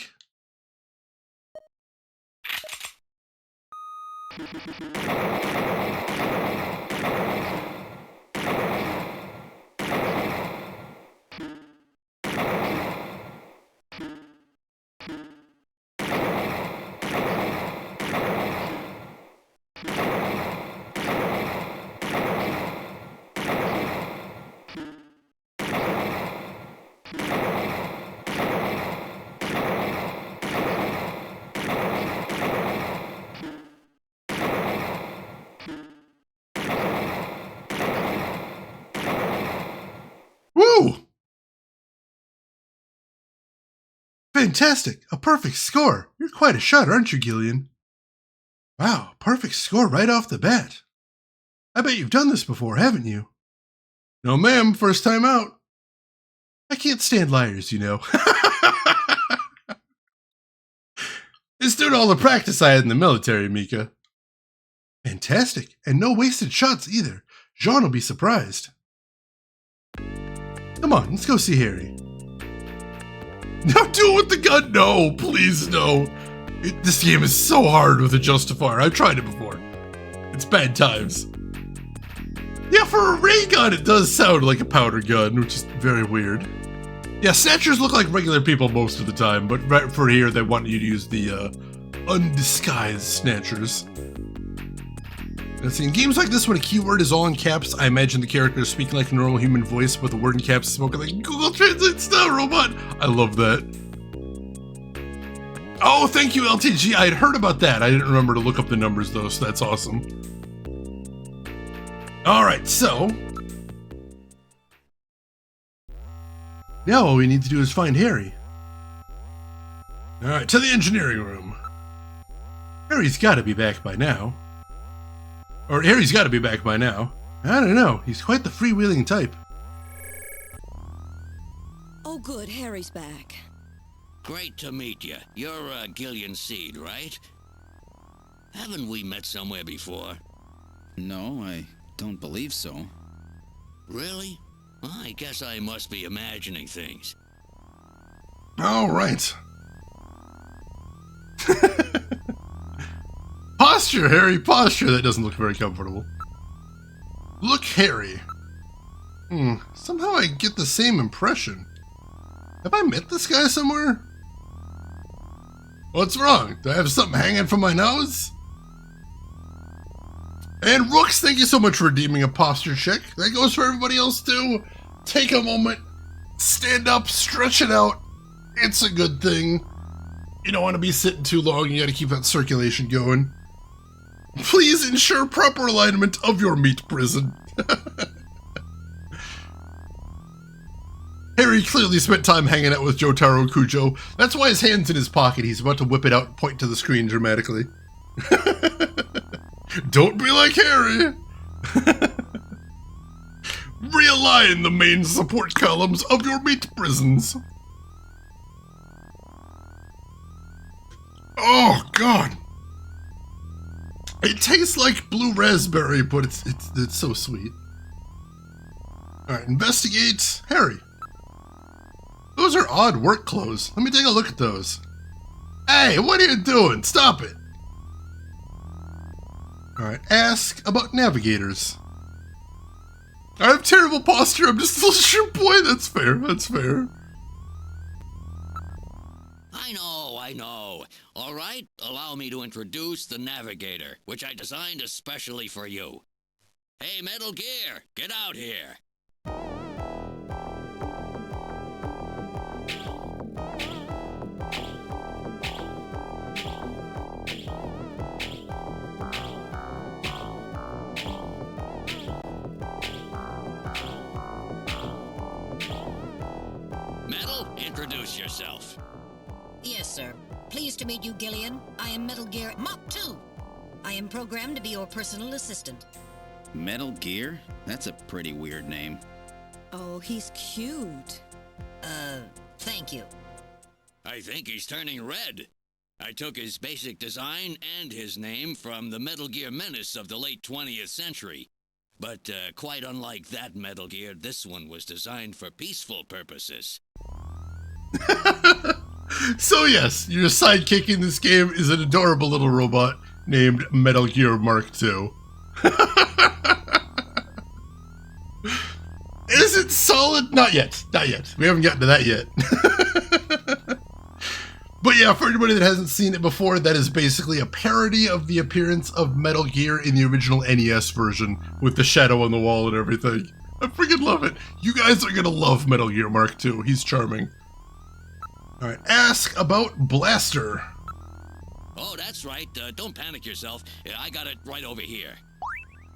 Woo! Fantastic! A perfect score! You're quite a shot, aren't you, Gillian? Wow, perfect score right off the bat. I bet you've done this before, haven't you? No, ma'am, first time out. I can't stand liars, you know. It's due to all the practice I had in the military, Mika. Fantastic, and no wasted shots either. Jean will be surprised. Come on, let's go see Harry. No, do it with the gun! No, please, no. This game is so hard with a justifier. I've tried it before. It's bad times. Yeah, for a ray gun, it does sound like a powder gun, which is very weird. Yeah, Snatchers look like regular people most of the time, but right for here, they want you to use the undisguised Snatchers. Let's see, in games like this, when a keyword is all in caps, I imagine the character is speaking like a normal human voice, but the word in caps is spoken like Google Translate style robot. I love that. Oh, thank you, LTG. I had heard about that. I didn't remember to look up the numbers, though, so that's awesome. Alright, so... now all we need to do is find Harry. Alright, to the engineering room. Harry's gotta be back by now. Or Harry's gotta be back by now. I don't know, he's quite the freewheeling type. Oh, good, Harry's back. Great to meet you. You're Gillian Seed, right? Haven't we met somewhere before? No, I don't believe so. Really? Well, I guess I must be imagining things. All right. Posture, Harry, posture. That doesn't look very comfortable. Look, Harry. Somehow I get the same impression. Have I met this guy somewhere? What's wrong? Do I have something hanging from my nose? And Rooks, thank you so much for redeeming a posture check. That goes for everybody else too. Take a moment, stand up, stretch it out. It's a good thing. You don't want to be sitting too long. You got to keep that circulation going. Please ensure proper alignment of your meat prison. Harry clearly spent time hanging out with Jotaro Kujo. That's why his hand's in his pocket. He's about to whip it out and point to the screen dramatically. Don't be like Harry. Realign the main support columns of your meat prisons. Oh, God. It tastes like blue raspberry, but it's so sweet. Alright, investigate Harry. Those are odd work clothes. Let me take a look at those. Hey, what are you doing? Stop it. Alright, ask about navigators. I have terrible posture. I'm just a little short boy. That's fair. That's fair. I know. All right, allow me to introduce the Navigator, which I designed especially for you. Hey, Metal Gear, get out here. Metal, introduce yourself. Yes, sir. Pleased to meet you, Gillian. I am Metal Gear Mach 2. I am programmed to be your personal assistant. Metal Gear? That's a pretty weird name. Oh, he's cute. Thank you. I think he's turning red. I took his basic design and his name from the Metal Gear menace of the late 20th century. But quite unlike that Metal Gear, this one was designed for peaceful purposes. So yes, your sidekick in this game is an adorable little robot named Metal Gear Mark II. Is it solid? Not yet. Not yet. We haven't gotten to that yet. But yeah, for anybody that hasn't seen it before, that is basically a parody of the appearance of Metal Gear in the original NES version with the shadow on the wall and everything. I freaking love it. You guys are gonna love Metal Gear Mark II. He's charming. Alright, ask about Blaster. Oh, that's right. Don't panic yourself. I got it right over here.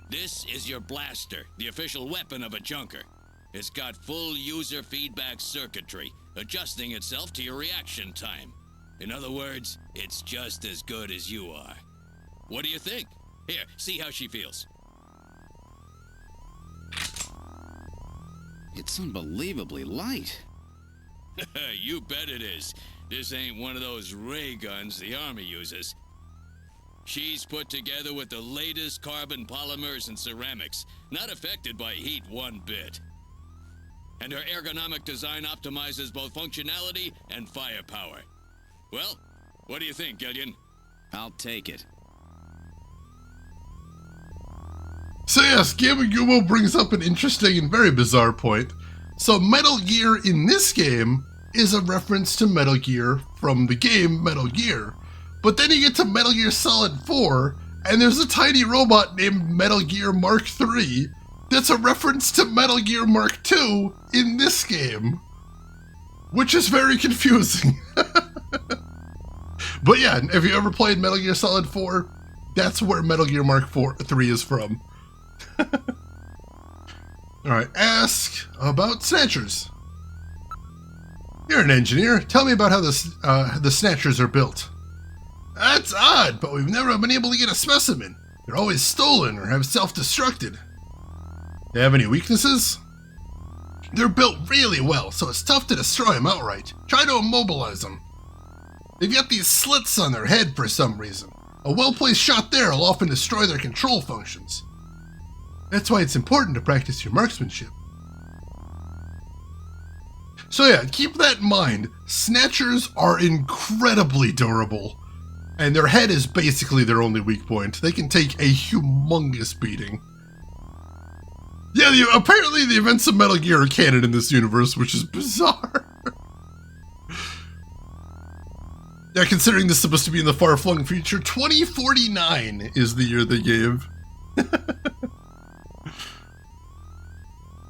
This is your blaster, the official weapon of a junker. It's got full user feedback circuitry, adjusting itself to your reaction time. In other words, it's just as good as you are. What do you think? Here, see how she feels. It's unbelievably light. You bet it is. This ain't one of those ray guns the Army uses. She's put together with the latest carbon polymers and ceramics, not affected by heat one bit. And her ergonomic design optimizes both functionality and firepower. Well, what do you think, Gillian? I'll take it. So yes, Gamagumo brings up an interesting and very bizarre point. So Metal Gear in this game is a reference to Metal Gear from the game Metal Gear. But then you get to Metal Gear Solid 4, and there's a tiny robot named Metal Gear Mark III that's a reference to Metal Gear Mark II in this game. Which is very confusing. But yeah, if you ever played Metal Gear Solid 4, that's where Metal Gear Mark 3 is from. Alright, ask about Snatchers. You're an engineer. Tell me about how the Snatchers are built. That's odd, but we've never been able to get a specimen. They're always stolen or have self-destructed. They have any weaknesses? They're built really well, so it's tough to destroy them outright. Try to immobilize them. They've got these slits on their head for some reason. A well-placed shot there will often destroy their control functions. That's why it's important to practice your marksmanship. So yeah, keep that in mind. Snatchers are incredibly durable, and their head is basically their only weak point. They can take a humongous beating. Yeah, apparently the events of Metal Gear are canon in this universe, which is bizarre. Yeah, considering this is supposed to be in the far-flung future, 2049 is the year they gave.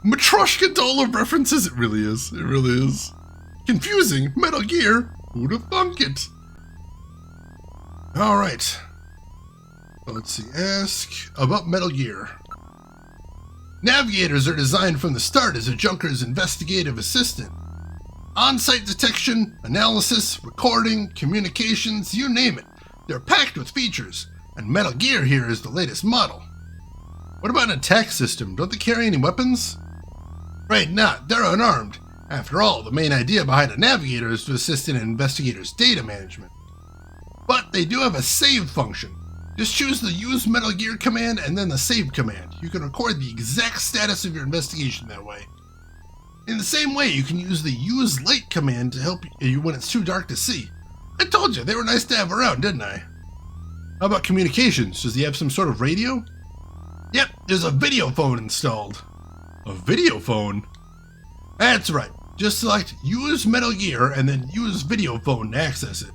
Matryoshka doll of references, it really is. It really is. Confusing. Metal Gear. Who'd have thunk it? Alright. Let's see. Ask about Metal Gear. Navigators are designed from the start as a Junker's investigative assistant. On-site detection, analysis, recording, communications, you name it. They're packed with features, and Metal Gear here is the latest model. What about an attack system? Don't they carry any weapons? Right, not. They're unarmed. After all, the main idea behind a navigator is to assist in an investigator's data management. But they do have a save function. Just choose the Use Metal Gear command and then the Save command. You can record the exact status of your investigation that way. In the same way, you can use the Use Light command to help you when it's too dark to see. I told you, they were nice to have around, didn't I? How about communications? Does he have some sort of radio? Yep, there's a video phone installed. A video phone? That's right. Just select Use Metal Gear and then use Video Phone to access it.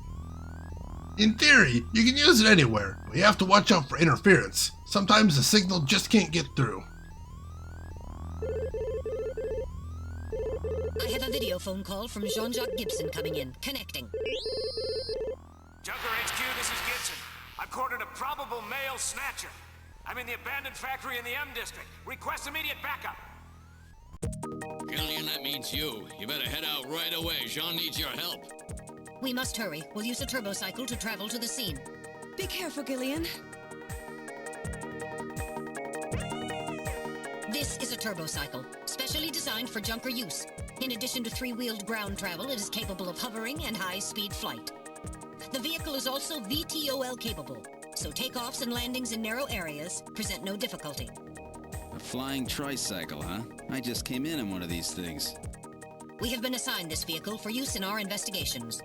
In theory, you can use it anywhere, but you have to watch out for interference. Sometimes the signal just can't get through. I have a video phone call from Jean-Jacques Gibson coming in. Connecting. Junker HQ, this is Gibson. I've cornered a probable male snatcher. I'm in the abandoned factory in the M District. Request immediate backup. Gillian, that means you. You better head out right away. Jean needs your help. We must hurry. We'll use a turbocycle to travel to the scene. Be careful, Gillian. This is a turbocycle, specially designed for Junker use. In addition to three-wheeled ground travel, it is capable of hovering and high-speed flight. The vehicle is also VTOL capable, so takeoffs and landings in narrow areas present no difficulty. A flying tricycle, huh? I just came in one of these things. We have been assigned this vehicle for use in our investigations.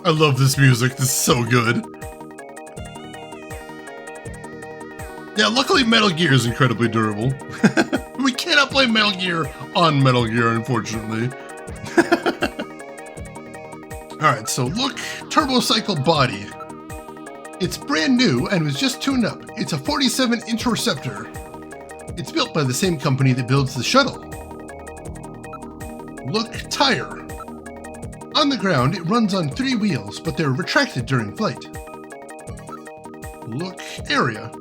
I love this music. This is so good. Yeah, luckily Metal Gear is incredibly durable. We cannot play Metal Gear on Metal Gear, unfortunately. Alright, so look, turbocycle body. It's brand new and was just tuned up. It's a 47 Interceptor. It's built by the same company that builds the shuttle. Look, tire. On the ground, it runs on 3 wheels, but they're retracted during flight. Look, area.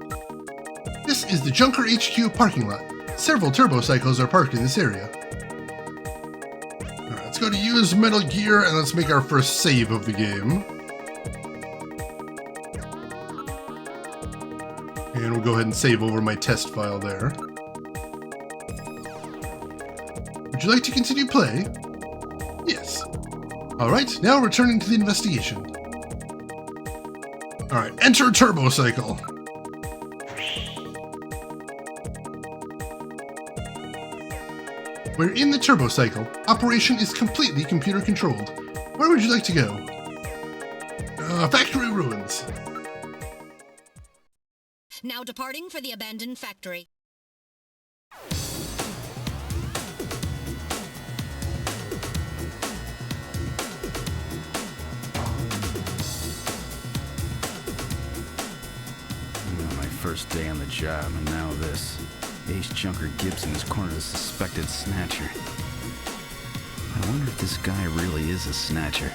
This is the Junker HQ parking lot. Several turbocycles are parked in this area. Alright, let's go to Use Metal Gear and let's make our first save of the game. And we'll go ahead and save over my test file there. Would you like to continue play? Yes. Alright, now returning to the investigation. Alright, enter turbocycle. We're in the turbocycle. Operation is completely computer controlled. Where would you like to go? Factory ruins. Now departing for the abandoned factory. My first day on the job, and now this. Ace Junker Gibson has cornered a suspected snatcher. I wonder if this guy really is a snatcher.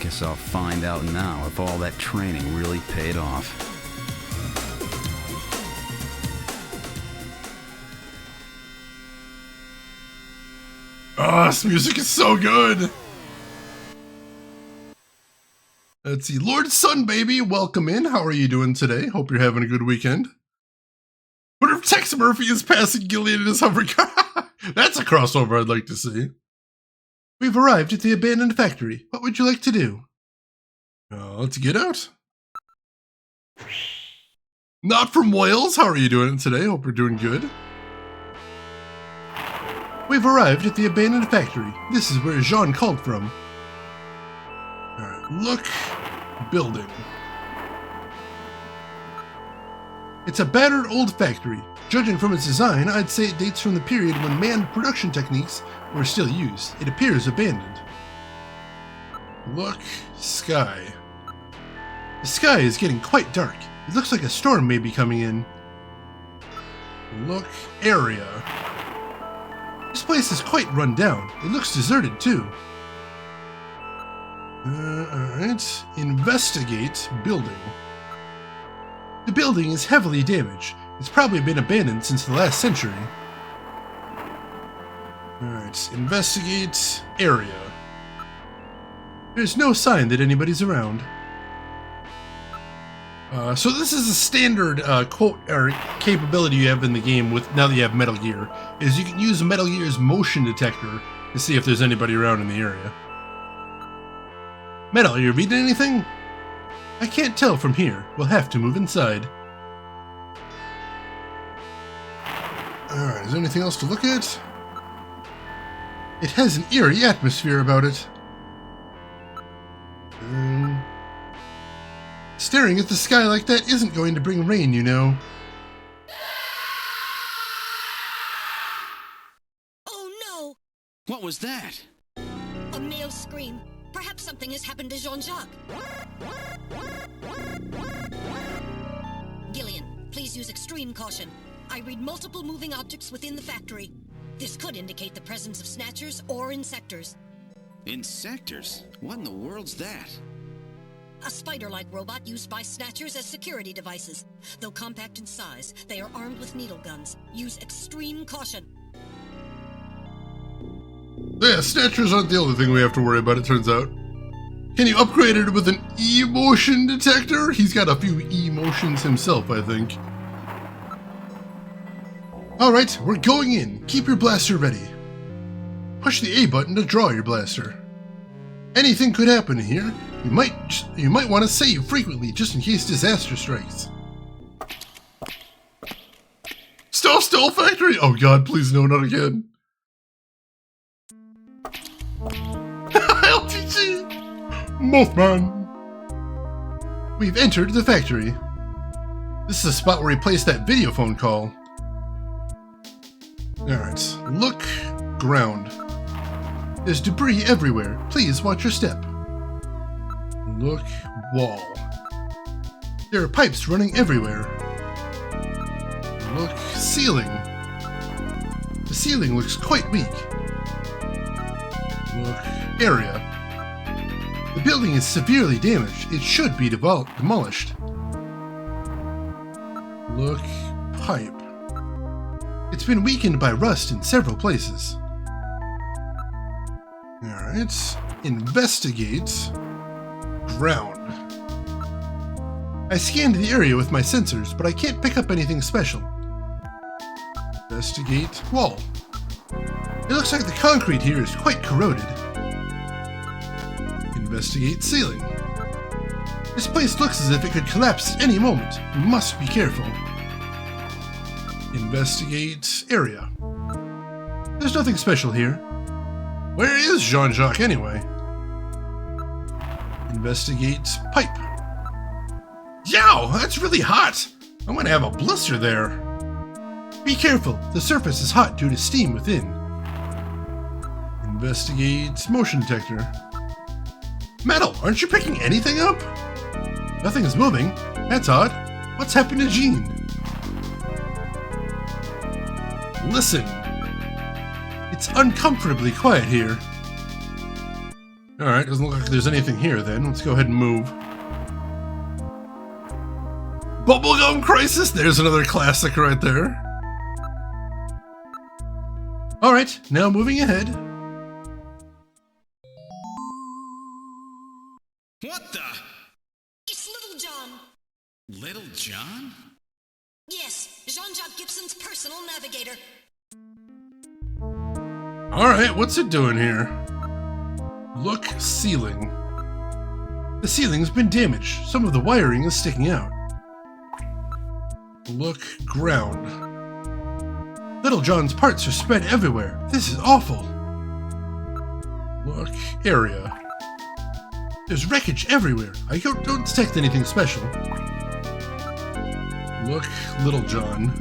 Guess I'll find out now if all that training really paid off. Oh, this music is so good! Let's see. Lord Sunbaby, welcome in. How are you doing today? Hope you're having a good weekend. What if Tex Murphy is passing Gillian in his hovering car? That's a crossover I'd like to see. We've arrived at the abandoned factory. What would you like to do? Let's get out. Not from Wales. How are you doing today? Hope you're doing good. We've arrived at the abandoned factory. This is where Jean called from. Alright, look. Building. It's a battered old factory. Judging from its design, I'd say it dates from the period when manned production techniques were still used. It appears abandoned. Look. Sky. The sky is getting quite dark. It looks like a storm may be coming in. Look. Area. This place is quite run down. It looks deserted too. Alright. Investigate building. The building is heavily damaged. It's probably been abandoned since the last century. Alright. Investigate area. There's no sign that anybody's around. So this is a standard quote or capability you have in the game with now that you have Metal Gear, is you can use Metal Gear's motion detector to see if there's anybody around in the area. Metal, are you reading anything? I can't tell from here. We'll have to move inside. Alright, is there anything else to look at? It has an eerie atmosphere about it. Staring at the sky like that isn't going to bring rain, you know. Oh no! What was that? A male scream. Perhaps something has happened to Jean-Jacques. Gillian, please use extreme caution. I read multiple moving objects within the factory. This could indicate the presence of Snatchers or Insectors. Insectors? What in the world's that? A spider-like robot used by Snatchers as security devices. Though compact in size, they are armed with needle guns. Use extreme caution. Yeah, Snatchers aren't the only thing we have to worry about, it turns out. Can you upgrade it with an emotion detector? He's got a few emotions himself, I think. Alright, we're going in. Keep your blaster ready. Push the A button to draw your blaster. Anything could happen here. You might want to save frequently just in case disaster strikes. Still factory? Oh god, please no, not again. LTG! Mothman! We've entered the factory. This is the spot where we placed that video phone call. Alright, look, ground. There's debris everywhere. Please watch your step. Look, wall. There are pipes running everywhere. Look, ceiling. The ceiling looks quite weak. Look, area. The building is severely damaged. It should be demolished. Look, pipe. It's been weakened by rust in several places. Alright, investigate. Ground. I scanned the area with my sensors, but I can't pick up anything special. Investigate wall. It looks like the concrete here is quite corroded. Investigate ceiling. This place looks as if it could collapse at any moment. We must be careful. Investigate area. There's nothing special here. Where is Jean-Jacques anyway? Investigate pipe. Yow, that's really hot. I'm gonna have a blister there. Be careful, the surface is hot due to steam within. Investigate motion detector. Metal, aren't you picking anything up? Nothing is moving. That's odd. What's happened to Jean? Listen. It's uncomfortably quiet here. Alright, doesn't look like there's anything here then. Let's go ahead and move. Bubblegum Crisis! There's another classic right there. Alright, now moving ahead. What the? It's Little John. Little John? Yes, Jean-Jacques Gibson's personal navigator. Alright, what's it doing here? Look, ceiling. The ceiling's been damaged. Some of the wiring is sticking out. Look ground. Little John's parts are spread everywhere. This is awful. Look area. There's wreckage everywhere. I don't detect anything special. Look Little John.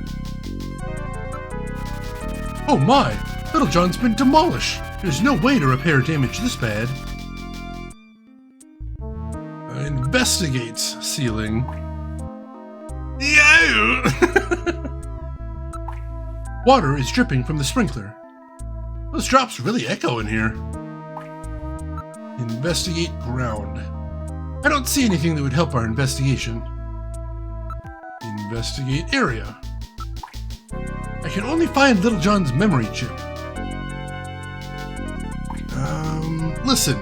Oh my! Little John's been demolished. There's no way to repair damage this bad. Investigate ceiling. Yeah! Water is dripping from the sprinkler. Those drops really echo in here. Investigate ground. I don't see anything that would help our investigation. Investigate area. I can only find Little John's memory chip. Listen.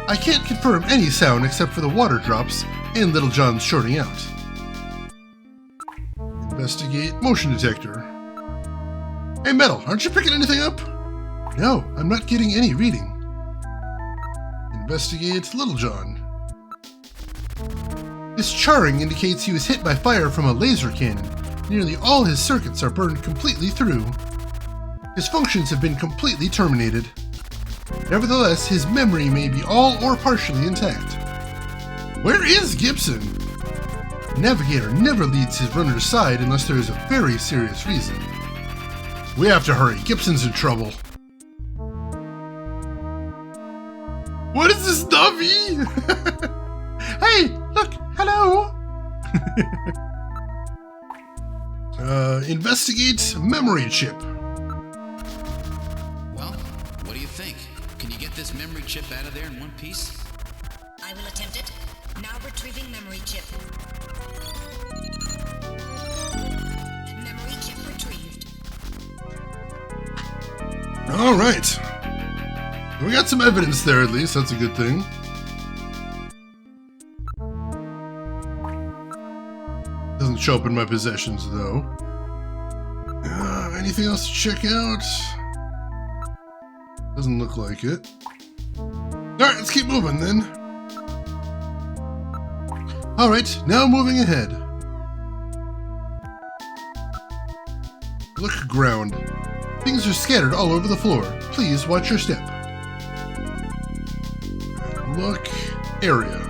I can't confirm any sound except for the water drops and Little John's shorting out. Investigate motion detector. Hey Metal, aren't you picking anything up? No, I'm not getting any reading. Investigate Little John. This charring indicates he was hit by fire from a laser cannon. Nearly all his circuits are burned completely through. His functions have been completely terminated. Nevertheless, his memory may be all or partially intact. Where is Gibson? The navigator never leads his runner's side unless there is a very serious reason. We have to hurry. Gibson's in trouble. What is this, Nubby? Hey, look, hello. Investigate memory chip. Well, what do you think? Can you get this memory chip out of there in one piece? I will attempt it. Now retrieving memory chip. Memory chip retrieved. All right. We got some evidence there, at least. That's a good thing. Doesn't show up in my possessions, though. Anything else to check out? Doesn't look like it. Alright, let's keep moving, then. Alright, now moving ahead. Look ground. Things are scattered all over the floor. Please watch your step. Look area.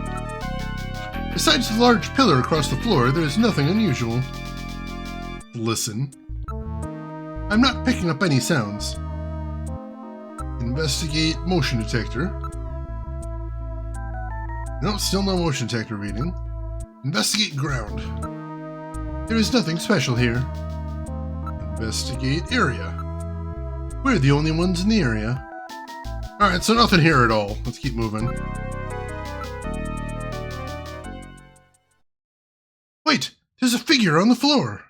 Besides the large pillar across the floor, there is nothing unusual. Listen. I'm not picking up any sounds. Investigate motion detector. No, still no motion detector reading. Investigate ground. There is nothing special here. Investigate area. We're the only ones in the area. Alright, so nothing here at all. Let's keep moving. Wait! There's a figure on the floor!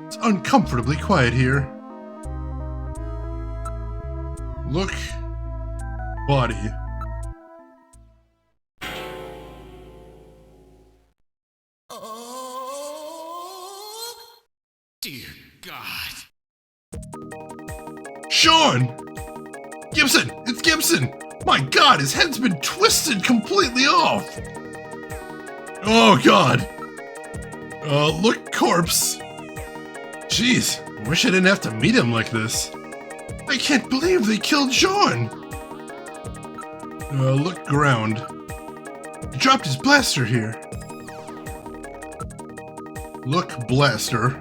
It's uncomfortably quiet here. Look. Body. Dear God. Sean! Gibson! It's Gibson! My God, his head's been twisted completely off! Oh God! Look, corpse! Jeez, I wish I didn't have to meet him like this. I can't believe they killed Sean! Look ground. He dropped his blaster here. Look blaster.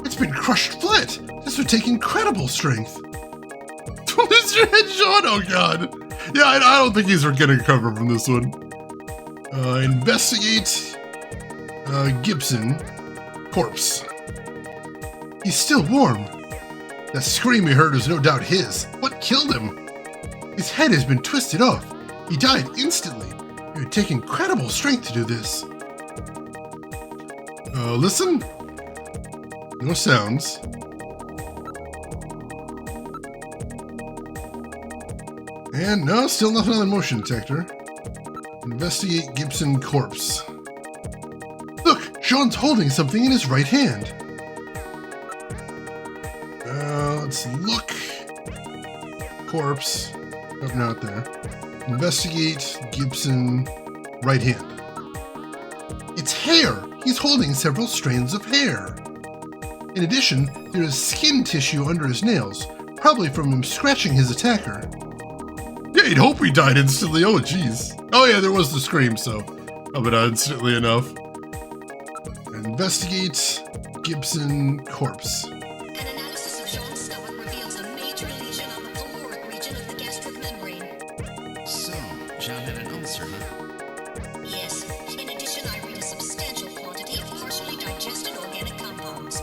It's been crushed flat! This would take incredible strength! To lose your head, Sean! Oh God! Yeah, I don't think he's getting cover from this one. Investigate... Gibson. Corpse. He's still warm. That scream we heard was no doubt his. What killed him? His head has been twisted off. He died instantly. It would take incredible strength to do this. Listen? No sounds. And no, still nothing on the motion detector. Investigate Gibson corpse. Look, Sean's holding something in his right hand. Let's look. Corpse. Oh, not there. Investigate Gibson right hand. It's hair! He's holding several strands of hair. In addition, there is skin tissue under his nails, probably from him scratching his attacker. Yeah, you'd hope he died instantly. Oh, jeez. Oh, yeah, there was the scream, so but instantly enough. Investigate Gibson corpse. An analysis of Jean's stomach reveals a major lesion on the caloric region of the gastric membrane. So, John had an ulcer, huh? Yes. In addition, I read a substantial quantity of partially digested organic compounds.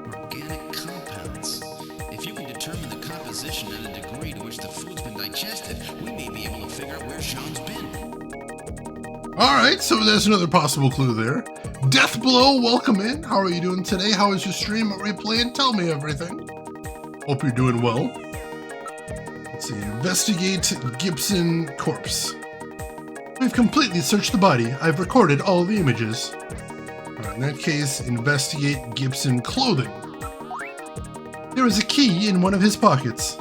Organic compounds. If you can determine the composition and the degree to which the food's been digested, we may be able to figure out where Jean's been. Alright, so there's another possible clue there. Death Blow, welcome in. How are you doing today? How was your stream? What were you playing? Tell me everything. Hope you're doing well. Let's see, investigate Gibson corpse. We've completely searched the body. I've recorded all the images. Alright, in that case, investigate Gibson clothing. There is a key in one of his pockets.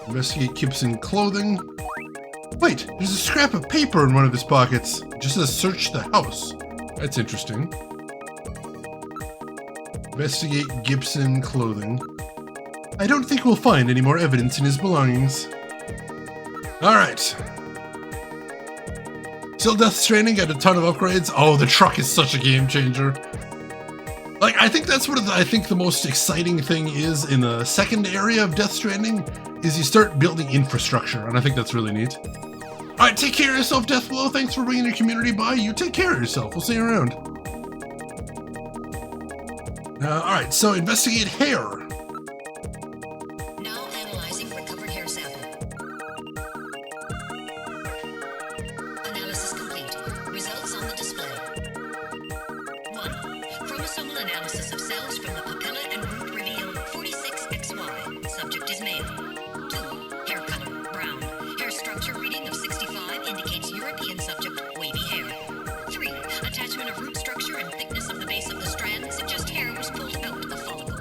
Investigate Gibson clothing. Wait, there's a scrap of paper in one of his pockets. It just says search the house. That's interesting. Investigate Gibson clothing. I don't think we'll find any more evidence in his belongings. Alright. Still Death Stranding got a ton of upgrades. Oh, the truck is such a game changer. Like, I think that's what the most exciting thing is in the second area of Death Stranding, is you start building infrastructure, and I think that's really neat. Alright, take care of yourself, Deathblow. Thanks for bringing your community by. You take care of yourself. We'll see you around. Alright, so investigate hair. Now analyzing recovered hair sample. Analysis complete. Results on the display. 1. Chromosomal analysis of cells from the papilla and root reveal 46XY. Subject is male. 2. Hair color, brown. Hair structure reading of 65 indicates European subject, wavy hair. 3. Attachment of root structure and thickness of the base of the strand suggest hair was pulled out of follicle.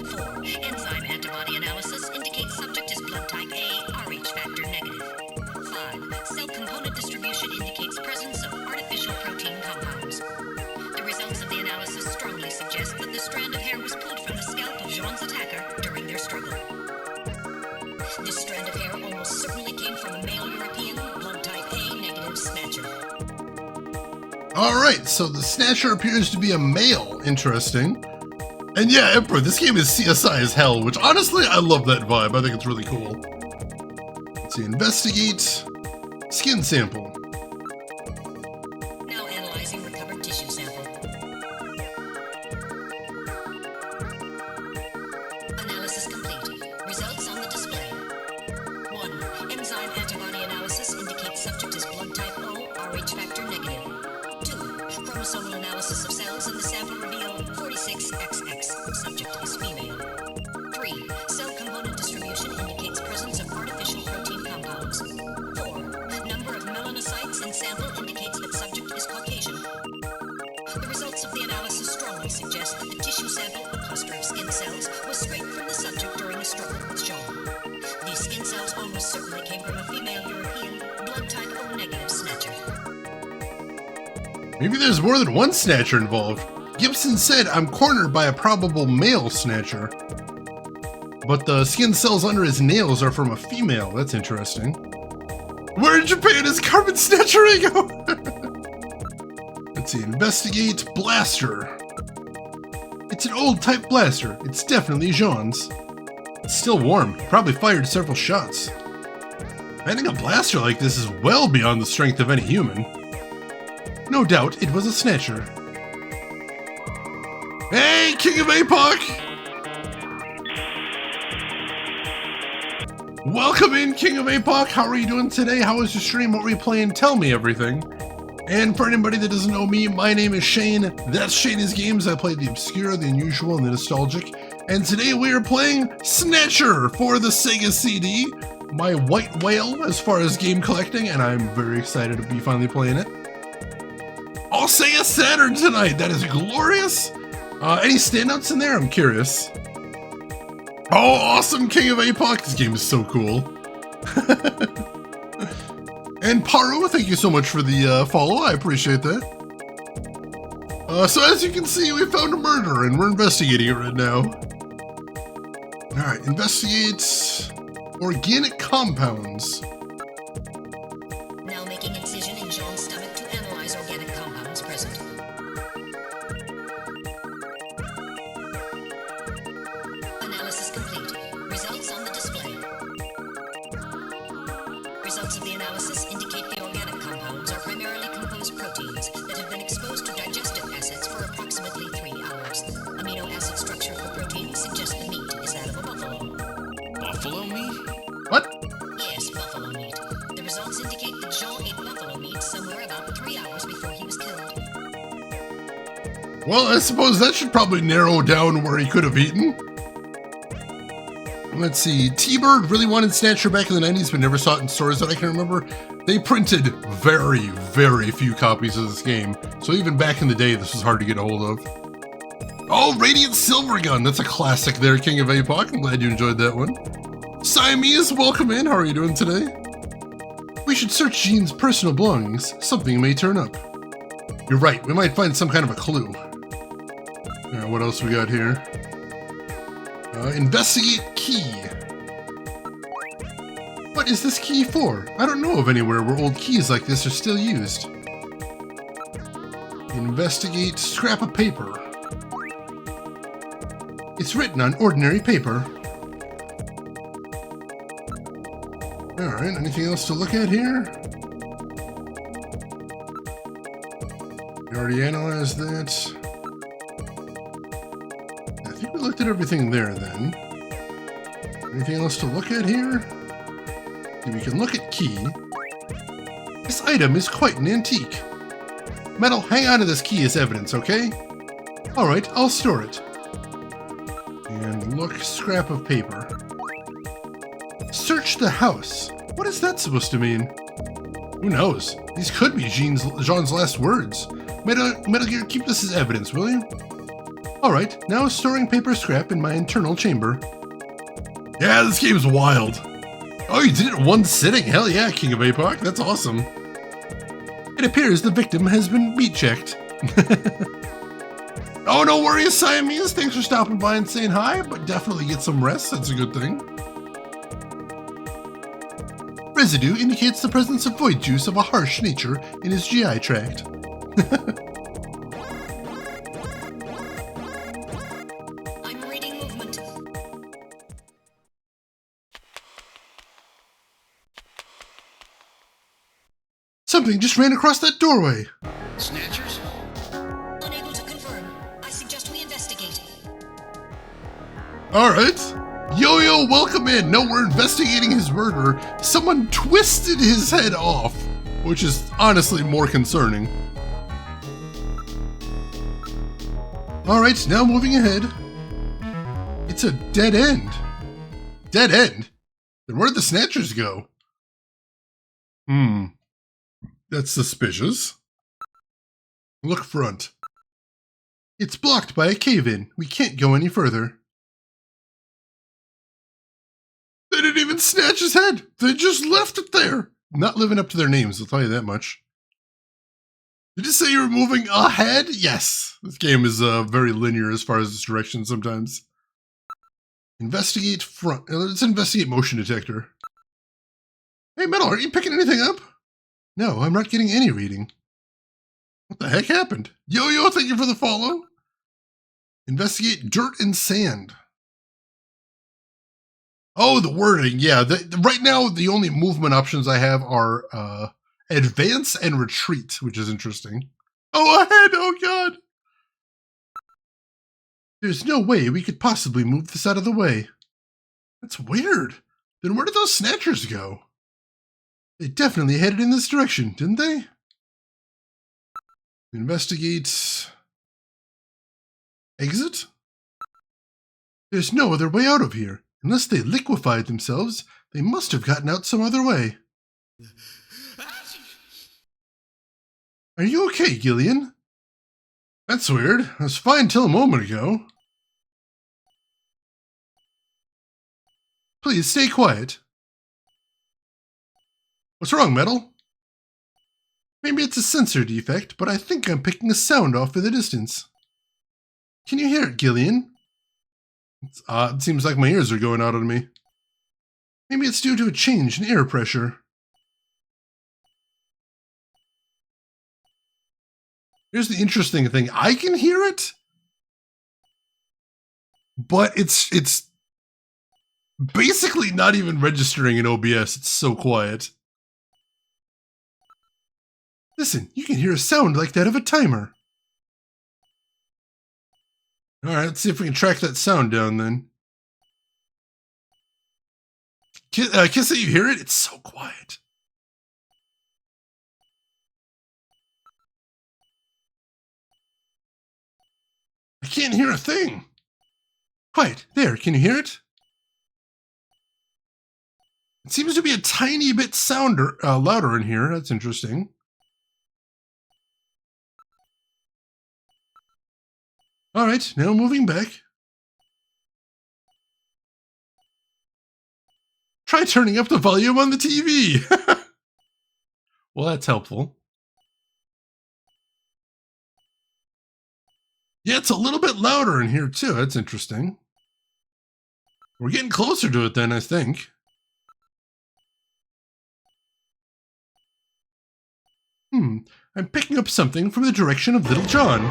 4. Enzyme antibody analysis indicates subject is blood type A, Rh factor negative. 5. Cell component distribution indicates presence of artificial protein compounds. The results of the analysis strongly suggest that the strand of hair was pulled from the scalp of Jean's attacker during their struggle. This strand of hair almost certainly came from a male European, blood type A negative Snatcher. Alright, so the Snatcher appears to be a male. Interesting. And yeah, Emperor, this game is CSI as hell, which honestly, I love that vibe. I think it's really cool. Let's see, investigate skin sample. Now analyzing recovered tissue sample. Analysis complete. Results on the display. 1. Enzyme antibody analysis indicates subject is blood type O, Rh factor negative. 2. Chromosomal analysis of cells in the sample reveal 46XX. Subject is female. 3. Cell component distribution indicates presence of artificial protein compounds. 4. Number of melanocytes in sample indicates that subject is Caucasian. The results of the analysis strongly suggest that the tissue sample, a cluster of skin cells, was scraped from the subject during a struggle with Jean. These skin cells almost certainly came from a female European, blood type O negative Snatcher. Maybe there's more than one Snatcher involved. Gibson said, I'm cornered by a probable male Snatcher. But the skin cells under his nails are from a female. That's interesting. Where in Japan is Carbon Snatcher go? Let's see, investigate blaster. It's an old type blaster. It's definitely Jean's. It's still warm. He probably fired several shots. Finding a blaster like this is well beyond the strength of any human. No doubt it was a Snatcher. Hey, King of APOC! Welcome in, King of APOC. How are you doing today? How was your stream? What were you playing? Tell me everything. And for anybody that doesn't know me, my name is Shane. That's Shane's Games. I play the obscure, the unusual, and the nostalgic. And today we are playing Snatcher for the Sega CD. My white whale as far as game collecting, and I'm very excited to be finally playing it. All Sega Saturn tonight. That is glorious. Any standouts in there? I'm curious. Oh, awesome, King of APOC. This game is so cool. And Paro, thank you so much for the follow. I appreciate that. So as you can see, we found a murder and we're investigating it right now. Alright, investigate organic compounds. Now making incision in John's stomach to analyze organic compounds present. Analysis complete. Results on the display. Results of the analysis indicate the organic compounds are primarily composed proteins that have been exposed to digestive acids for approximately 3 hours. Amino acid structure of the protein suggests the meat is that of a buffalo. Buffalo meat? What? Yes, buffalo meat. The results indicate that Jean ate buffalo meat somewhere about 3 hours before he was killed. Well, I suppose that should probably narrow down where he could have eaten. Let's see. T-Bird really wanted Snatcher back in the 90s, but never saw it in stores that I can remember. They printed very, very few copies of this game, so even back in the day, this was hard to get a hold of. Oh, Radiant Silver Gun. That's a classic there, King of APOC. I'm glad you enjoyed that one. Siamese, welcome in. How are you doing today? We should search Jean's personal belongings. Something may turn up. You're right. We might find some kind of a clue. What else we got here? Investigate key. What is this key for? I don't know of anywhere where old keys like this are still used. Investigate scrap of paper. It's written on ordinary paper. Alright, anything else to look at here? We already analyzed that. I think we looked at everything there then. Anything else to look at here? We can look at key. This item is quite an antique. Metal, hang on to this key as evidence, okay? Alright, I'll store it. And look, scrap of paper. Search the house. What is that supposed to mean? Who knows? These could be Jean's last words. Metal Gear, keep this as evidence, will you? Alright, now storing paper scrap in my internal chamber. Yeah, this game's wild. Oh, you did it in one sitting? Hell yeah, King of APOC. That's awesome. It appears the victim has been meat checked. Oh, no worries, Siamese. Thanks for stopping by and saying hi, but definitely get some rest. That's a good thing. Residue indicates the presence of void juice of a harsh nature in his GI tract. I'm reading movement. Something just ran across that doorway. Snatchers? Unable to confirm. I suggest we investigate. Alright. Yo-Yo, welcome in. No, we're investigating his murder. Someone twisted his head off, which is honestly more concerning. Alright, now moving ahead. It's a dead end. Dead end? Then where'd the Snatchers go? That's suspicious. Look front. It's blocked by a cave-in. We can't go any further. They didn't even snatch his head. They just left it there. Not living up to their names, I'll tell you that much. Did you say you were moving ahead? Yes. This game is very linear as far as its direction sometimes. Investigate front. Let's investigate motion detector. Hey, Metal, aren't you picking anything up? No, I'm not getting any reading. What the heck happened? Yo-Yo, thank you for the follow. Investigate dirt and sand. Oh, the wording. Yeah, right now the only movement options I have are advance and retreat, which is interesting. Oh, ahead! Oh, God! There's no way we could possibly move this out of the way. That's weird. Then where did those Snatchers go? They definitely headed in this direction, didn't they? Investigate. Exit? There's no other way out of here. Unless they liquefied themselves, they must have gotten out some other way. Are you okay, Gillian? That's weird. I was fine till a moment ago. Please stay quiet. What's wrong, Metal? Maybe it's a sensor defect, but I think I'm picking a sound off in the distance. Can you hear it, Gillian? It's odd. It seems like my ears are going out on me. Maybe it's due to a change in air pressure. Here's the interesting thing. I can hear it, but it's basically not even registering in OBS. It's so quiet. Listen, you can hear a sound like that of a timer. Alright, let's see if we can track that sound down then. Kiss that you hear it? It's so quiet. I can't hear a thing. Quiet. There, can you hear it? It seems to be a tiny bit louder in here. That's interesting. Alright, now moving back. Try turning up the volume on the TV. Well, that's helpful. Yeah, it's a little bit louder in here too. That's interesting. We're getting closer to it then, I think. I'm picking up something from the direction of Little John.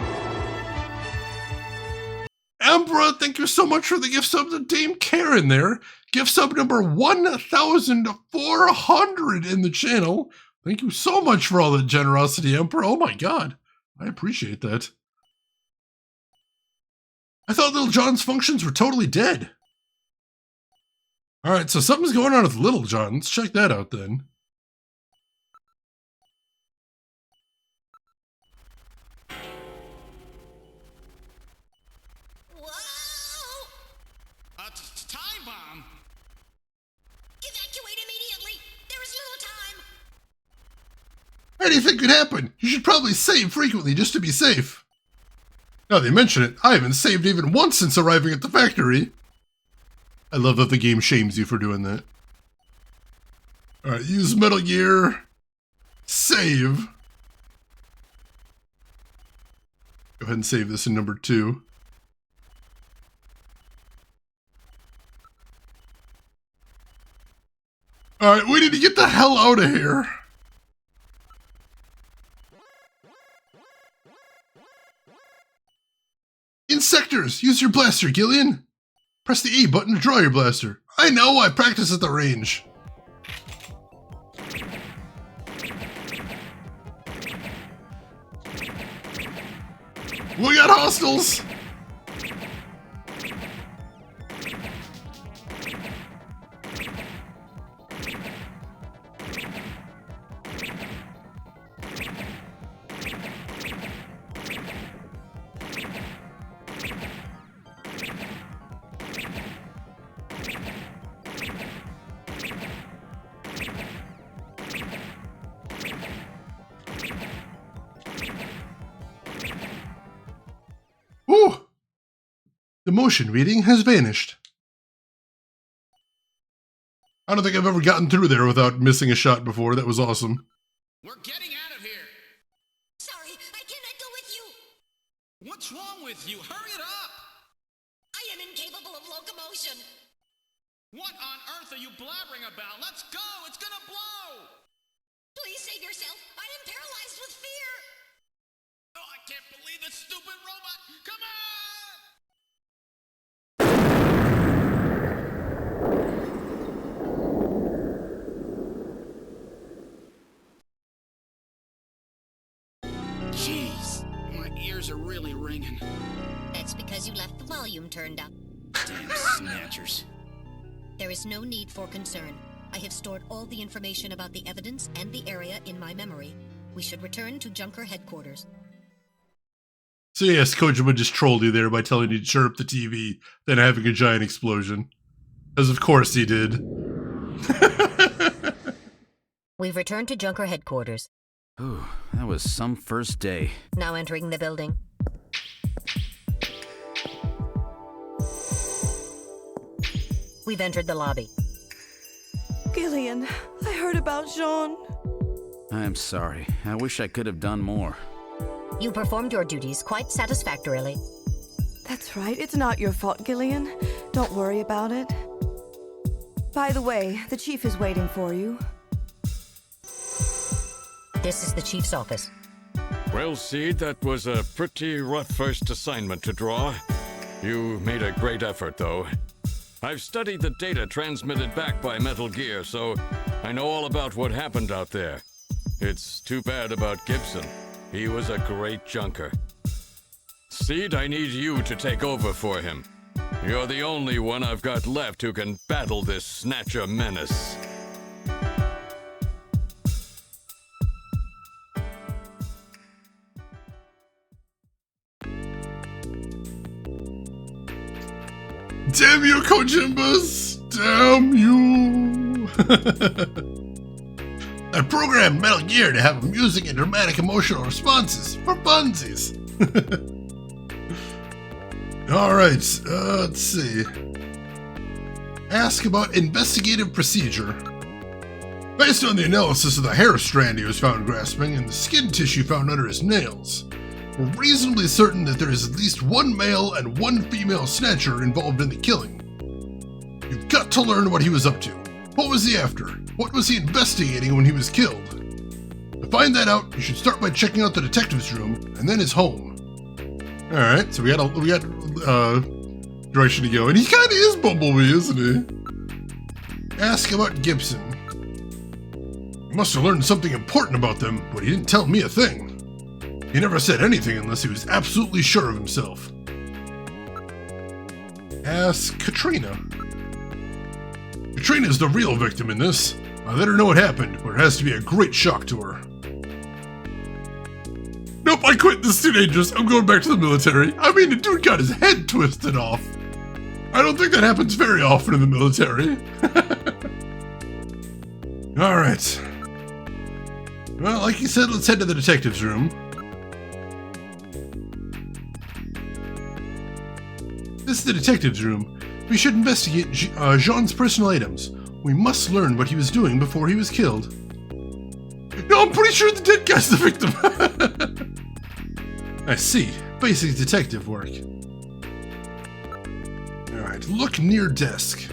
Ambra, thank you so much for the gift sub to Dame Karen there. Gift sub number 1,400 in the channel. Thank you so much for all the generosity, Emperor. Oh my god. I appreciate that. I thought Little John's functions were totally dead. Alright, so something's going on with Little John. Let's check that out then. Time bomb? Evacuate immediately! There is little time! Anything could happen. You should probably save frequently just to be safe. Now they mention it, I haven't saved even once since arriving at the factory. I love that the game shames you for doing that. Alright, use Metal Gear. Save. Go ahead and save this in number 2. Alright, we need to get the hell out of here. In sectors, use your blaster, Gillian. Press the E button to draw your blaster. I know, I practice at the range. We got hostiles! Whew! The motion reading has vanished. I don't think I've ever gotten through there without missing a shot before. That was awesome. We're getting out of here! Sorry, I cannot go with you! What's wrong with you? Hurry it up! I am incapable of locomotion! What on earth are you blabbering about? Let's go! It's gonna blow! Please save yourself! I am paralyzed with fear! Oh, I can't believe this stupid robot! Come on! Jeez, my ears are really ringing. That's because you left the volume turned up. Damn snatchers. There is no need for concern. I have stored all the information about the evidence and the area in my memory. We should return to Junker headquarters. So yes, Kojima just trolled you there by telling you to turn up the TV, then having a giant explosion. As of course he did. We've returned to Junker headquarters. Ooh, that was some first day. Now entering the building. We've entered the lobby. Gillian, I heard about Jean. I'm sorry. I wish I could have done more. You performed your duties quite satisfactorily. That's right. It's not your fault, Gillian. Don't worry about it. By the way, the chief is waiting for you. This is the chief's office. Well, Seed, that was a pretty rough first assignment to draw. You made a great effort, though. I've studied the data transmitted back by Metal Gear, so I know all about what happened out there. It's too bad about Gibson. He was a great junker. Seed, I need you to take over for him. You're the only one I've got left who can battle this Snatcher menace. Damn you, Kojimbas! Damn you! I programmed Metal Gear to have amusing and dramatic emotional responses for funsies. Alright, let's see. Ask about investigative procedure. Based on the analysis of the hair strand he was found grasping and the skin tissue found under his nails, we're reasonably certain that there is at least one male and one female Snatcher involved in the killing. You've got to learn what he was up to. What was he after? What was he investigating when he was killed? To find that out, you should start by checking out the detective's room and then his home. Alright, so we got direction to go. And he kind of is Bumblebee, isn't he? Ask about Gibson. He must have learned something important about them, but he didn't tell me a thing. He never said anything unless he was absolutely sure of himself. Ask Katrina. Katrina's the real victim in this. I let her know what happened, but it has to be a great shock to her. Nope, I quit. This is too dangerous. I'm going back to the military. I mean, the dude got his head twisted off. I don't think that happens very often in the military. Alright. Well, like you said, let's head to the detective's room. This is the detective's room. We should investigate Jean's personal items. We must learn what he was doing before he was killed. No, I'm pretty sure the dead guy's the victim. I see. Basic detective work. Alright, look near desk.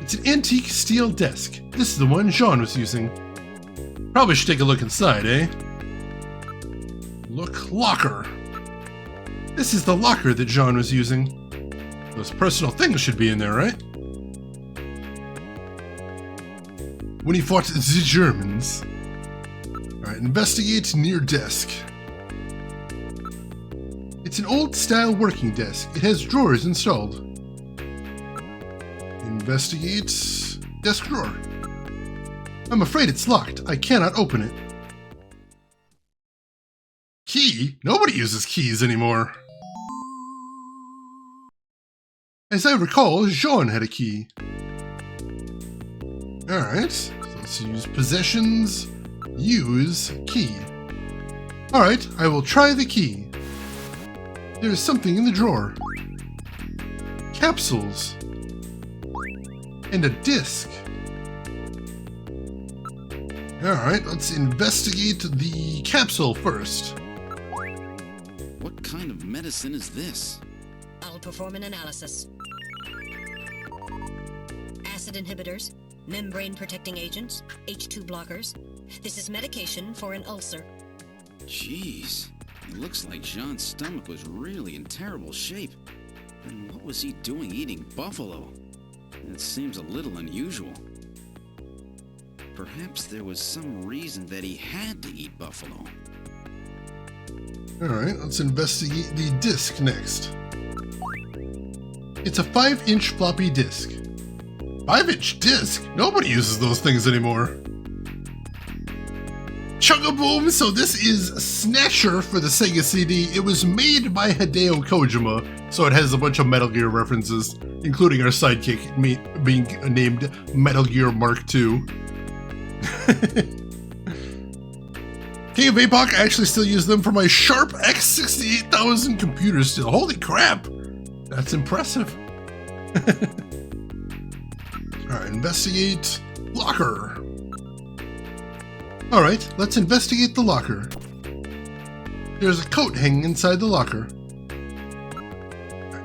It's an antique steel desk. This is the one Jean was using. Probably should take a look inside, eh? Look locker. This is the locker that Jean was using. Those personal things should be in there, right? When he fought the Germans. Alright, investigate near desk. It's an old-style working desk. It has drawers installed. Investigate desk drawer. I'm afraid it's locked. I cannot open it. Key? Nobody uses keys anymore. As I recall, Jean had a key. Alright, so let's use possessions, use key. Alright, I will try the key. There's something in the drawer. Capsules. And a disc. Alright, let's investigate the capsule first. What kind of medicine is this? I'll perform an analysis. Acid inhibitors, membrane protecting agents, H2 blockers. This is medication for an ulcer. Jeez, it looks like Jean's stomach was really in terrible shape. And what was he doing eating buffalo? It seems a little unusual. Perhaps there was some reason that he had to eat buffalo. Alright, let's investigate the disc next. It's a 5-inch floppy disk. 5-inch disc? Nobody uses those things anymore. Chugga-boom! So this is Snatcher for the Sega CD. It was made by Hideo Kojima, so it has a bunch of Metal Gear references, including our sidekick being named Metal Gear Mark II. King of APOC, I actually still use them for my Sharp X68000 computer still. Holy crap! That's impressive. Alright, investigate locker. Alright, let's investigate the locker. There's a coat hanging inside the locker.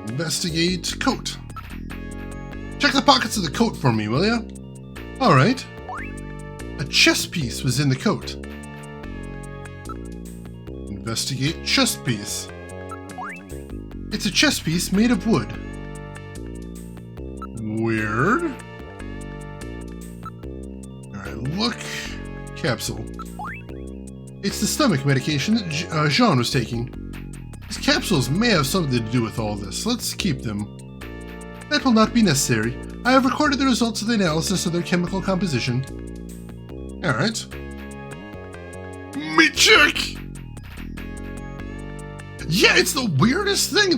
Investigate coat. Check the pockets of the coat for me, will ya? Alright. A chess piece was in the coat. Investigate chess piece. It's a chess piece made of wood. Weird. Alright, look. Capsule. It's the stomach medication that Jean was taking. These capsules may have something to do with all this. Let's keep them. That will not be necessary. I have recorded the results of the analysis of their chemical composition. Alright. Meat check! Yeah, it's the weirdest thing.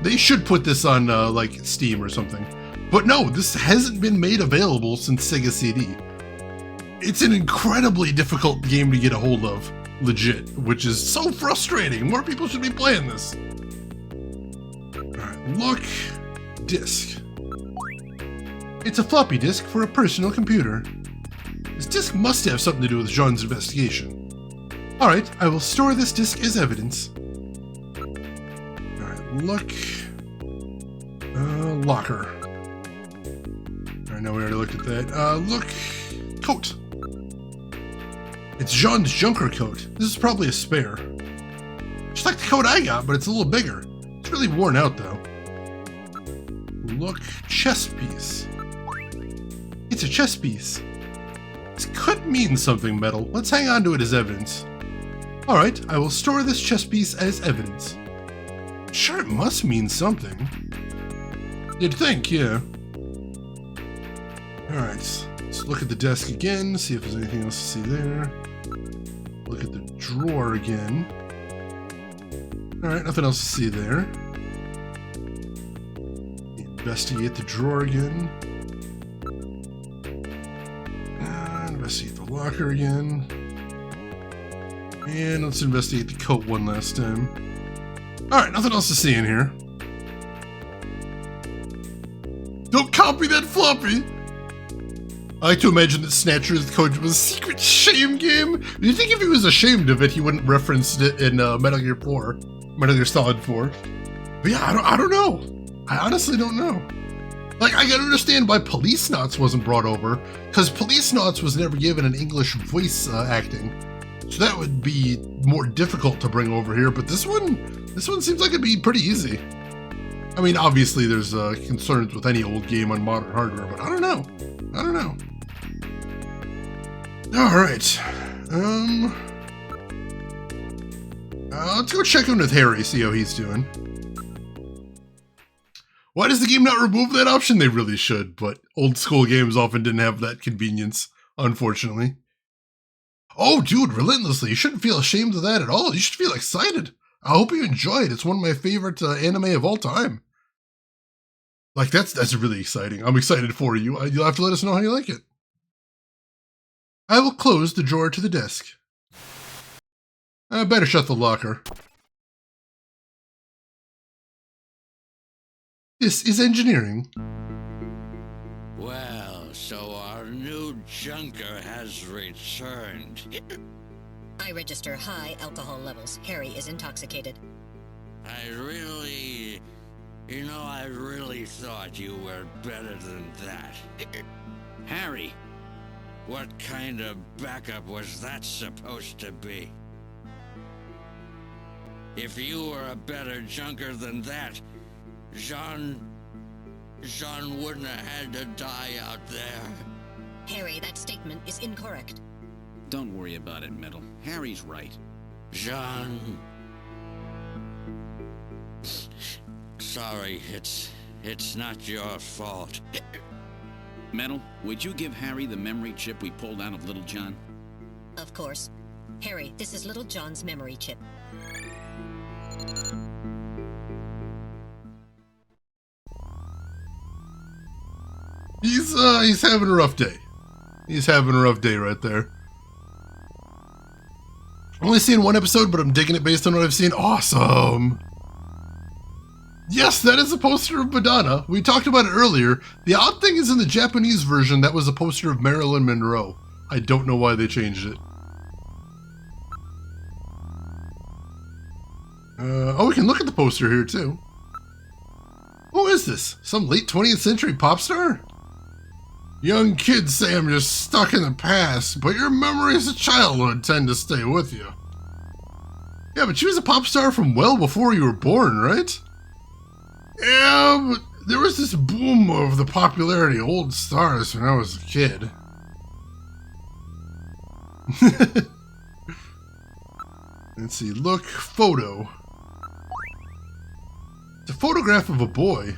They should put this on like Steam or something. But no, this hasn't been made available since Sega CD. It's an incredibly difficult game to get a hold of, legit, which is so frustrating. More people should be playing this. Alright, look. Disk. It's a floppy disk for a personal computer. This disk must have something to do with Jean's investigation. Alright, I will store this disk as evidence. Alright, look. Locker. Alright, now we already looked at that. Look. Coat. It's Jean's junker coat. This is probably a spare. Just like the coat I got, but it's a little bigger. It's really worn out, though. Look. Chess piece. It's a chess piece. This could mean something, Metal. Let's hang on to it as evidence. Alright, I will store this chess piece as evidence. Sure, it must mean something. You'd think, yeah. Alright, let's look at the desk again, see if there's anything else to see there. Look at the drawer again. Alright, nothing else to see there. Investigate the drawer again. Investigate the locker again. And let's investigate the coat one last time. Alright, nothing else to see in here. Don't copy that floppy! I like to imagine that Snatcher is the code was a secret shame game. Do you think if he was ashamed of it, he wouldn't reference it in Metal Gear 4? Metal Gear Solid 4? But yeah, I don't know. I honestly don't know. Like, I can understand why Police Knots wasn't brought over, because Police Knots was never given an English voice acting. So that would be more difficult to bring over here, but this one seems like it'd be pretty easy. I mean, obviously there's concerns with any old game on modern hardware, but I don't know. Alright. Let's go check in with Harry, see how he's doing. Why does the game not remove that option? They really should, but old school games often didn't have that convenience, unfortunately. Oh, dude, Relentlessly, you shouldn't feel ashamed of that at all. You should feel excited. I hope you enjoy it. It's one of my favorite anime of all time. Like, that's really exciting. I'm excited for you. You'll have to let us know how you like it. I will close the drawer to the desk. I better shut the locker. This is engineering. Well, so our new junker has returned. I register high alcohol levels. Harry is intoxicated. I really thought you were better than that. Harry! What kind of backup was that supposed to be? If you were a better junker than that, Jean wouldn't have had to die out there. Harry, that statement is incorrect. Don't worry about it, Metal. Harry's right. Jean... Sorry, it's not your fault. Metal, would you give Harry the memory chip we pulled out of Little John? Of course. Harry, this is Little John's memory chip. He's having a rough day. He's having a rough day right there. Only seen one episode, but I'm digging it based on what I've seen. Awesome! Yes, that is a poster of Madonna. We talked about it earlier. The odd thing is in the Japanese version, that was a poster of Marilyn Monroe. I don't know why they changed it. Oh, we can look at the poster here, too. Who is this? Some late 20th century pop star? Young kids say I'm just stuck in the past, but your memories of childhood tend to stay with you. Yeah, but she was a pop star from well before you were born, right? Yeah, but there was this boom of the popularity of old stars when I was a kid. Let's see, look, photo. It's a photograph of a boy.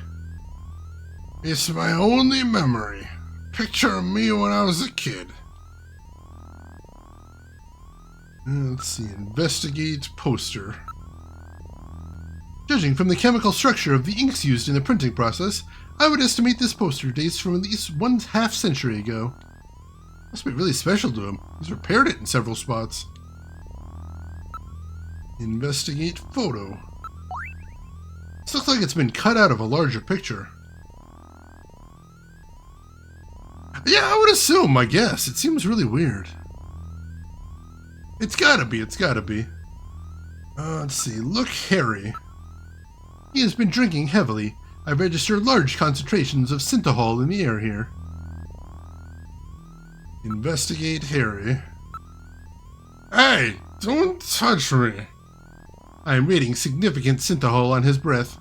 It's my only memory. Picture of me when I was a kid. Let's see, investigate poster. Judging from the chemical structure of the inks used in the printing process, I would estimate this poster dates from at least 1/2 century ago. Must be really special to him. He's repaired it in several spots. Investigate photo. This looks like it's been cut out of a larger picture. Yeah, I would assume, I guess. It seems really weird. It's gotta be. Let's see. Look, Harry. He has been drinking heavily. I registered large concentrations of synthahol in the air here. Investigate Harry. Hey, don't touch me. I am reading significant synthahol on his breath.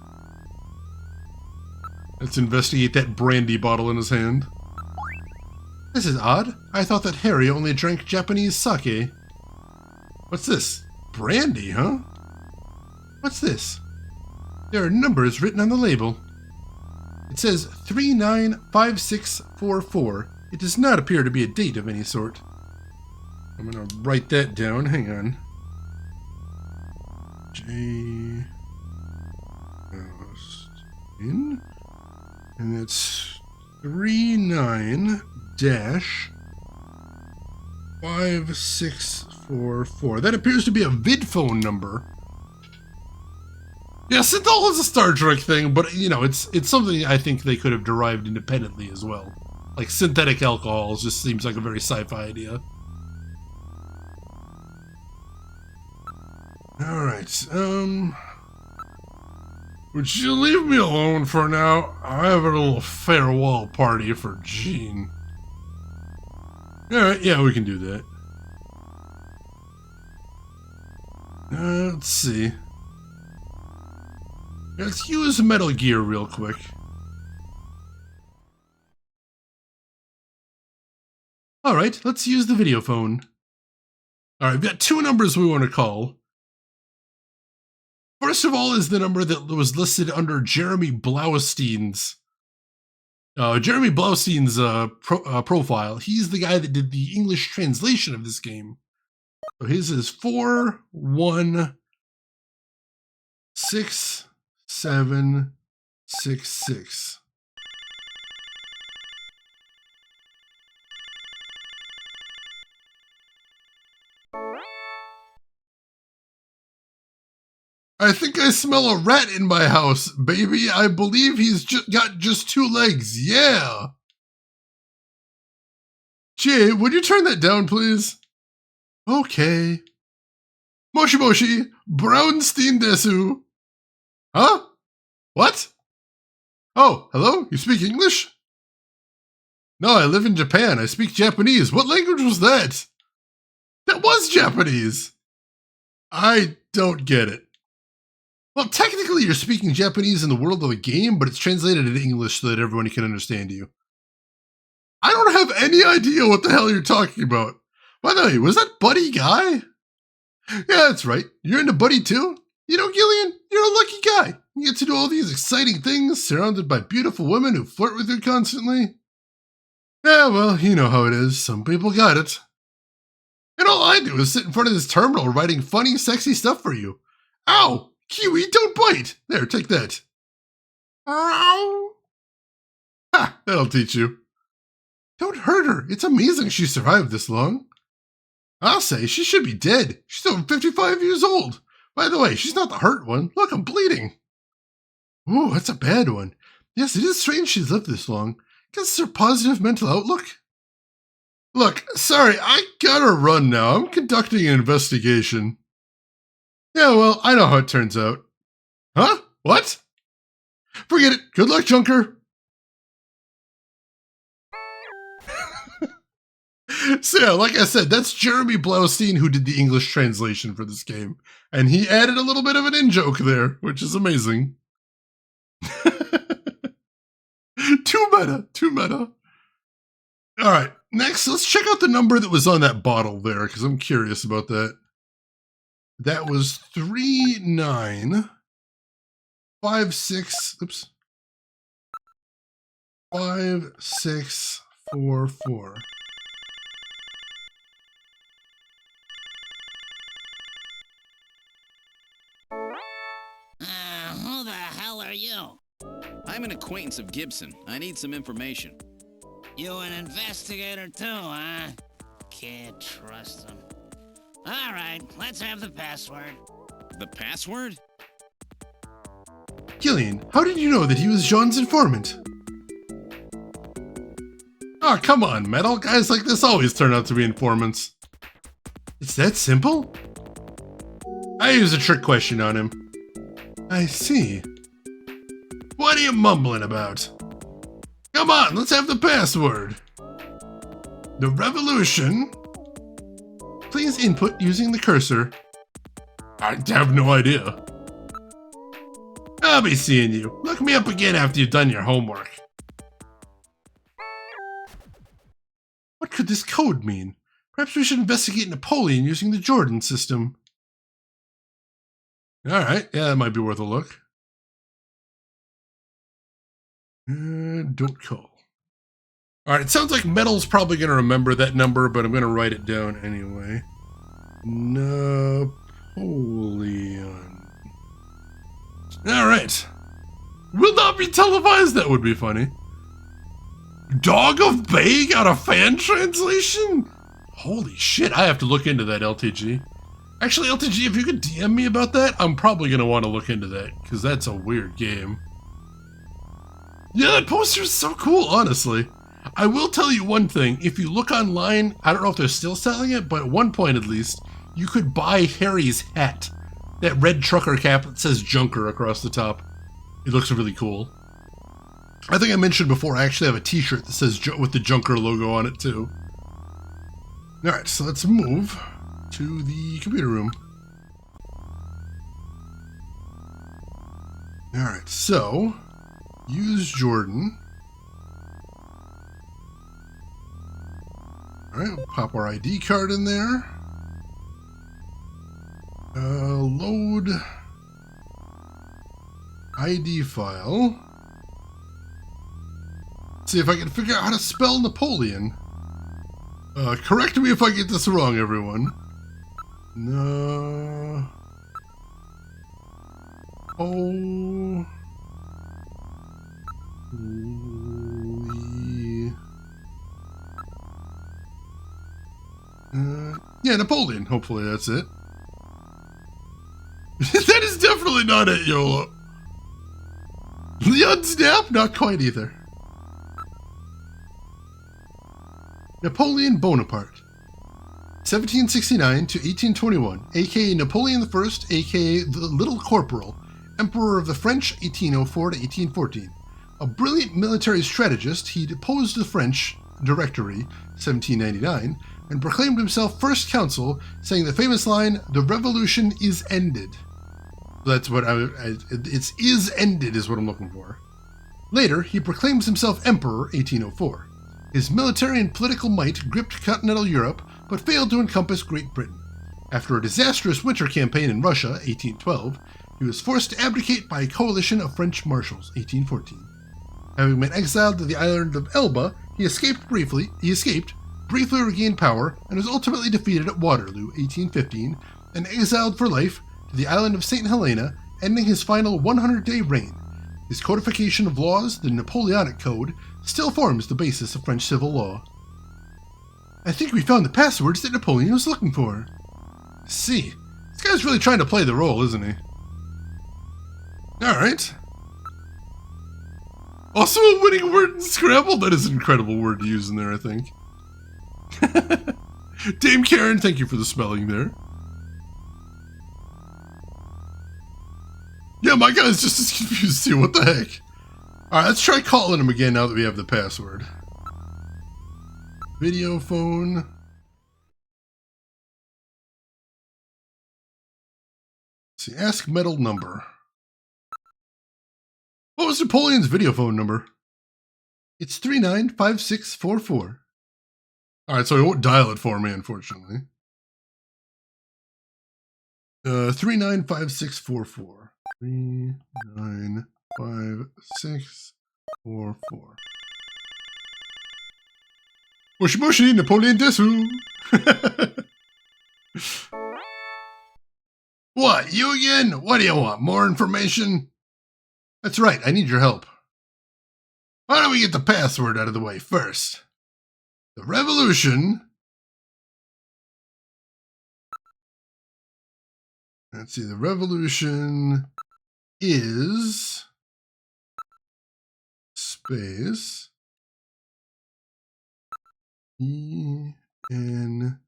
Let's investigate that brandy bottle in his hand. This is odd. I thought that Harry only drank Japanese sake. What's this? Brandy, huh? What's this? There are numbers written on the label. It says 395644. It does not appear to be a date of any sort. I'm gonna write that down. Hang on. J. Austin. And that's 39-5644. That appears to be a vid phone number. Yeah, synthol is a Star Trek thing, but you know, it's something I think they could have derived independently as well. Like synthetic alcohols just seems like a very sci-fi idea. Alright, would you leave me alone for now? I'm having a little farewell party for Jean. Alright, yeah, we can do that. Let's see. Let's use Metal Gear real quick. Alright, let's use the video phone. Alright, we've got two numbers we want to call. First of all is the number that was listed under Jeremy Blaustein's profile. He's the guy that did the English translation of this game. So his is 4166766. I think I smell a rat in my house, baby. I believe he's got just 2 legs. Yeah. Jay, would you turn that down, please? Okay. Moshi Moshi, Brownstein desu. Huh? What? Oh, hello? You speak English? No, I live in Japan. I speak Japanese. What language was that? That was Japanese. I don't get it. Well, technically you're speaking Japanese in the world of the game, but it's translated into English so that everyone can understand you. I don't have any idea what the hell you're talking about. By the way, was that Buddy Guy? Yeah, that's right. You're into Buddy too? You know, Gillian, you're a lucky guy. You get to do all these exciting things, surrounded by beautiful women who flirt with you constantly. Yeah, well, you know how it is. Some people got it. And all I do is sit in front of this terminal writing funny, sexy stuff for you. Ow! Kiwi, don't bite! There, take that. Ow! Ha! That'll teach you. Don't hurt her. It's amazing she survived this long. I'll say she should be dead. She's over 55 years old. By the way, she's not the hurt one. Look, I'm bleeding. Ooh, that's a bad one. Yes, it is strange she's lived this long. Guess it's her positive mental outlook. Look, sorry, I gotta run now. I'm conducting an investigation. Yeah, well, I know how it turns out. Huh? What? Forget it. Good luck, Junker. So yeah, like I said, that's Jeremy Blaustein who did the English translation for this game. And he added a little bit of an in-joke there, which is amazing. Too meta. All right, next, let's check out the number that was on that bottle there, because I'm curious about that. That was 3956, oops, 5644. Who the hell are you? I'm an acquaintance of Gibson. I need some information. You an investigator too, huh? Can't trust him. All right, let's have the password. The password? Gillian, how did you know that he was Jean's informant? Oh, come on, Metal. Guys like this always turn out to be informants. It's that simple? I used a trick question on him. I see. What are you mumbling about? Come on, let's have the password. The revolution. Please input using the cursor. I have no idea. I'll be seeing you. Look me up again after you've done your homework. What could this code mean? Perhaps we should investigate Napoleon using the Jordan system. Alright, yeah, that might be worth a look. Don't call. Alright, it sounds like Metal's probably going to remember that number, but I'm going to write it down anyway. Napoleon. Alright. Will not be televised, that would be funny. Dog of Bay got a fan translation? Holy shit, I have to look into that, LTG. Actually, LTG, if you could DM me about that, I'm probably going to want to look into that, because that's a weird game. Yeah, that poster's so cool, honestly. I will tell you one thing, if you look online, I don't know if they're still selling it, but at one point at least, you could buy Harry's hat. That red trucker cap that says Junker across the top. It looks really cool. I think I mentioned before, I actually have a t-shirt that says with the Junker logo on it too. Alright, so let's move to the computer room. Alright, so use Jordan. Alright, we'll pop our ID card in there. Load ID file. See if I can figure out how to spell Napoleon. Correct me if I get this wrong, everyone. No. Oh. Yeah, Napoleon. Hopefully that's it. That is definitely not it, YOLO. Leon Snap? Not quite either. Napoleon Bonaparte. 1769 to 1821, aka Napoleon I, aka the Little Corporal, Emperor of the French 1804 to 1814. A brilliant military strategist, he deposed the French Directory 1799 and proclaimed himself first consul, saying the famous line, "The revolution is ended." That's what it's "is ended" is what I'm looking for. Later, he proclaims himself Emperor 1804. His military and political might gripped continental Europe, but failed to encompass Great Britain. After a disastrous winter campaign in Russia, 1812, he was forced to abdicate by a coalition of French marshals, 1814. Having been exiled to the island of Elba, he escaped, briefly regained power, and was ultimately defeated at Waterloo, 1815, and exiled for life to the island of St. Helena, ending his final 100-day reign. His codification of laws, the Napoleonic Code, still forms the basis of French civil law. I think we found the passwords that Napoleon was looking for. See, this guy's really trying to play the role, isn't he? Alright. Also a winning word in Scrabble? That is an incredible word to use in there, I think. Dame Karen, thank you for the spelling there. Yeah, my guy's just as confused too. What the heck? Alright, let's try calling him again now that we have the password. Video phone. Let's see, ask metal number. What was Napoleon's video phone number? It's 395644. Alright, so he won't dial it for me, unfortunately. 395644. 395644. Moshi Moshi, Napoleon Desu. What, you again? What do you want? More information? That's right, I need your help. Why don't we get the password out of the way first? The revolution... Let's see, the revolution is... space... E-N-D-E-D.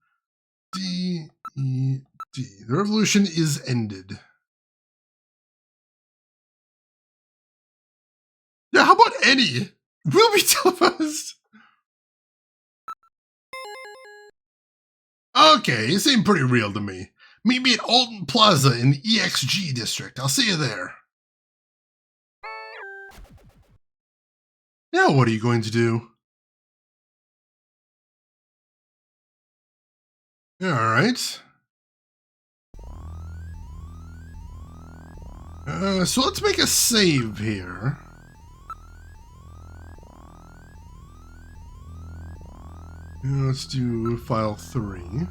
The revolution is ended. Yeah, how about any? Will be televised. Okay, you seem pretty real to me. Meet me at Alton Plaza in the EXG district. I'll see you there. Now what are you going to do? Alright. So let's make a save here. Let's do file 3.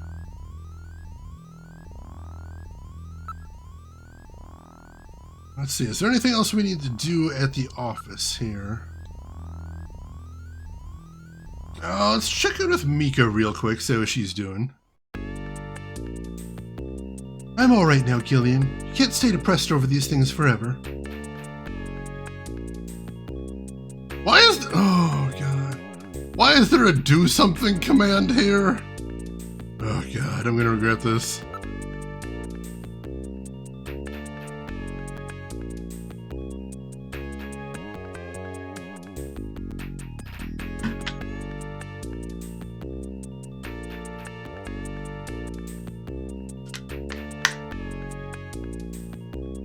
Let's see, is there anything else we need to do at the office here? Let's check in with Mika real quick, see what she's doing. I'm alright now, Gillian. You can't stay depressed over these things forever. Why is... oh, God. Why is there a do something command here? Oh, God, I'm gonna regret this.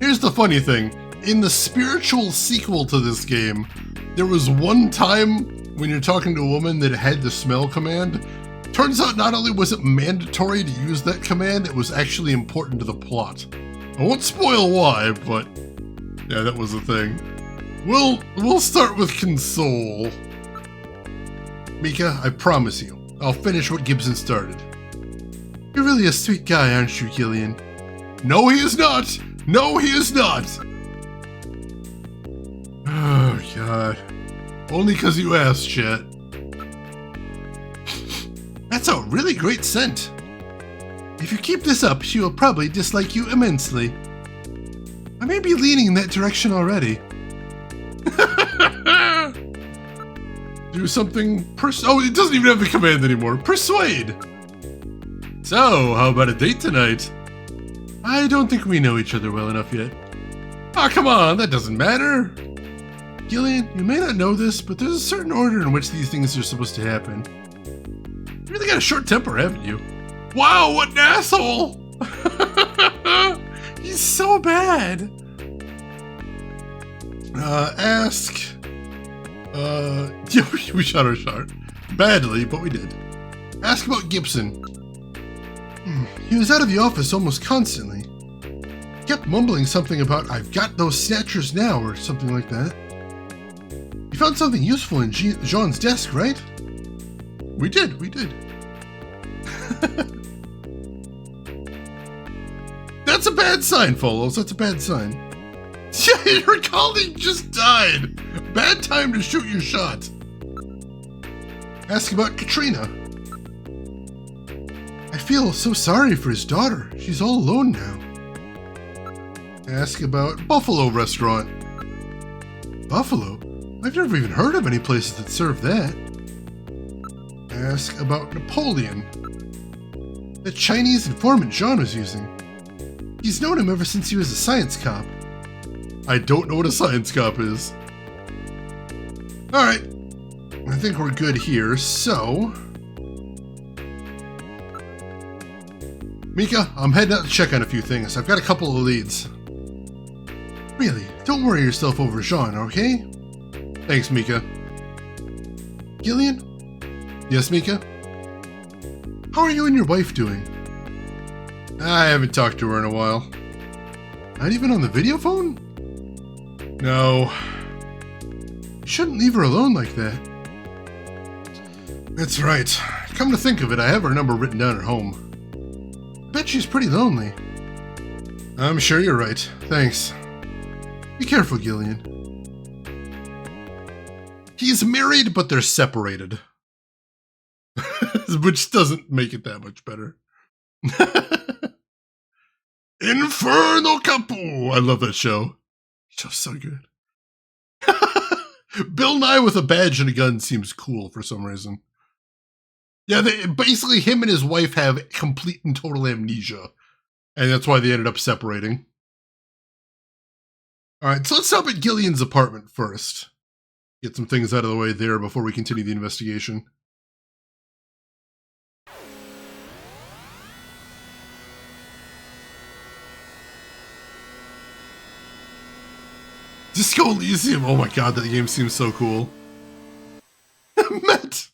Here's the funny thing. In the spiritual sequel to this game, there was one time when you're talking to a woman that had the smell command. Turns out not only was it mandatory to use that command, it was actually important to the plot. I won't spoil why, but yeah, that was the thing. We'll start with console. Mika, I promise you, I'll finish what Gibson started. You're really a sweet guy, aren't you, Gillian? No, he is not! No, he is not! Oh, God. Only because you asked, chat. That's a really great scent. If you keep this up, she will probably dislike you immensely. I may be leaning in that direction already. Do something oh, it doesn't even have the command anymore. Persuade! So, how about a date tonight? I don't think we know each other well enough yet. Ah, come on, that doesn't matter. Gillian, you may not know this, but there's a certain order in which these things are supposed to happen. You really got a short temper, haven't you? Wow, what an asshole! He's so bad. Ask. Yeah, we shot our shot. Badly, but we did. Ask about Gibson. He was out of the office almost constantly. He kept mumbling something about, I've got those snatchers now, or something like that. You found something useful in Jean's desk, right? We did. That's a bad sign, Folos. That's a bad sign. Yeah, your colleague just died. Bad time to shoot your shot. Ask about Katrina. I feel so sorry for his daughter. She's all alone now. Ask about Buffalo Restaurant. Buffalo? I've never even heard of any places that serve that. ask about Napoleon, the Chinese informant Jean was using. He's known him ever since he was a science cop. I don't know what a science cop is. Alright, I think we're good here, so... Mika, I'm heading out to check on a few things. I've got a couple of leads. Really, don't worry yourself over Jean, okay? Thanks, Mika. Gillian? Yes, Mika? How are you and your wife doing? I haven't talked to her in a while. Not even on the video phone? No. You shouldn't leave her alone like that. That's right. Come to think of it, I have her number written down at home. I bet she's pretty lonely. I'm sure you're right. Thanks. Be careful, Gillian. He's married, but they're separated. Which doesn't make it that much better. Inferno Capo! I love that show. Show's so good. Bill Nye with a badge and a gun seems cool for some reason. Yeah, basically him and his wife have complete and total amnesia. And that's why they ended up separating. Alright, so let's stop at Gillian's apartment first. Get some things out of the way there before we continue the investigation. Disco Elysium! Oh my god, that game seems so cool. Matt!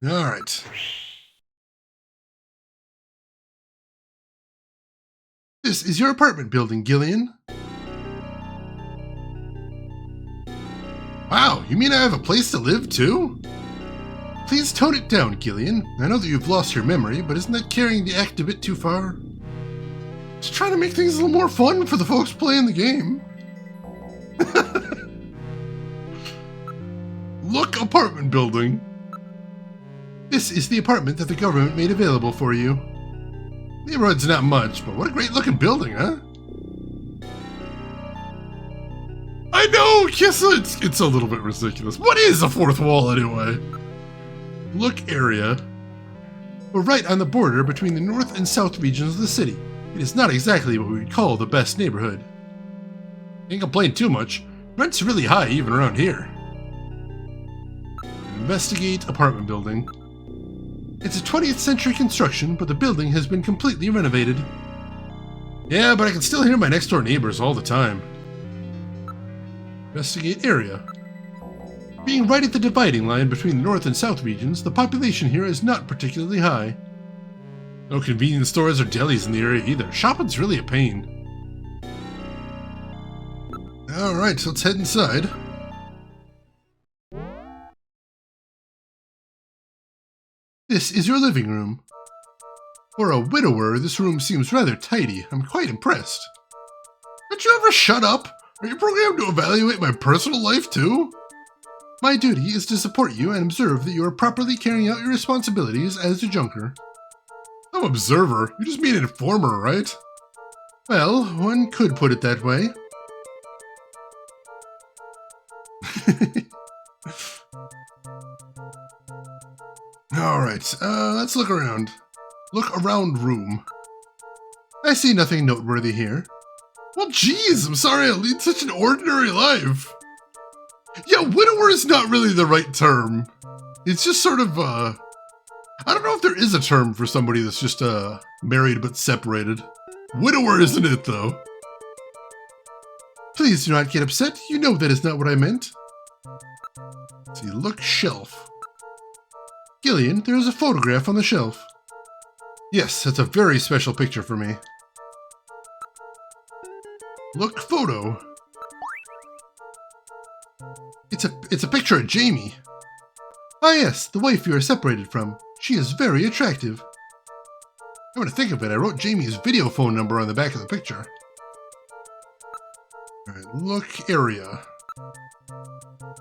Alright. This is your apartment building, Gillian. Wow, you mean I have a place to live too? Please tone it down, Gillian. I know that you've lost your memory, but isn't that carrying the act a bit too far? Just trying to make things a little more fun for the folks playing the game. Look, apartment building. This is the apartment that the government made available for you. The neighborhood's not much, but what a great looking building, huh? I know, Kissa, it's a little bit ridiculous. What is a fourth wall anyway? Look area. We're right on the border between the north and south regions of the city. It is not exactly what we would call the best neighborhood. Can't complain too much. Rent's really high even around here. Investigate apartment building. It's a 20th century construction, but the building has been completely renovated. Yeah, but I can still hear my next door neighbors all the time. Investigate area. Being right at the dividing line between the north and south regions, the population here is not particularly high. No convenience stores or delis in the area either. Shopping's really a pain. Alright, so let's head inside. This is your living room. For a widower, this room seems rather tidy. I'm quite impressed. Don't you ever shut up? Are you programmed to evaluate my personal life too? My duty is to support you and observe that you are properly carrying out your responsibilities as a junker. No observer, you just mean informer, right? Well, one could put it that way. Alright, let's look around. Look around room. I see nothing noteworthy here. Well, geez, I'm sorry I lead such an ordinary life. Yeah, widower is not really the right term. It's just sort of, I don't know if there is a term for somebody that's just, married but separated. Widower isn't it, though. Please do not get upset. You know that is not what I meant. Let's see, look shelf. Gillian, there is a photograph on the shelf. Yes, that's a very special picture for me. Look photo. It's a picture of Jamie. Ah yes, the wife you are separated from. She is very attractive. Come to think of it, I wrote Jamie's video phone number on the back of the picture. Alright, look area.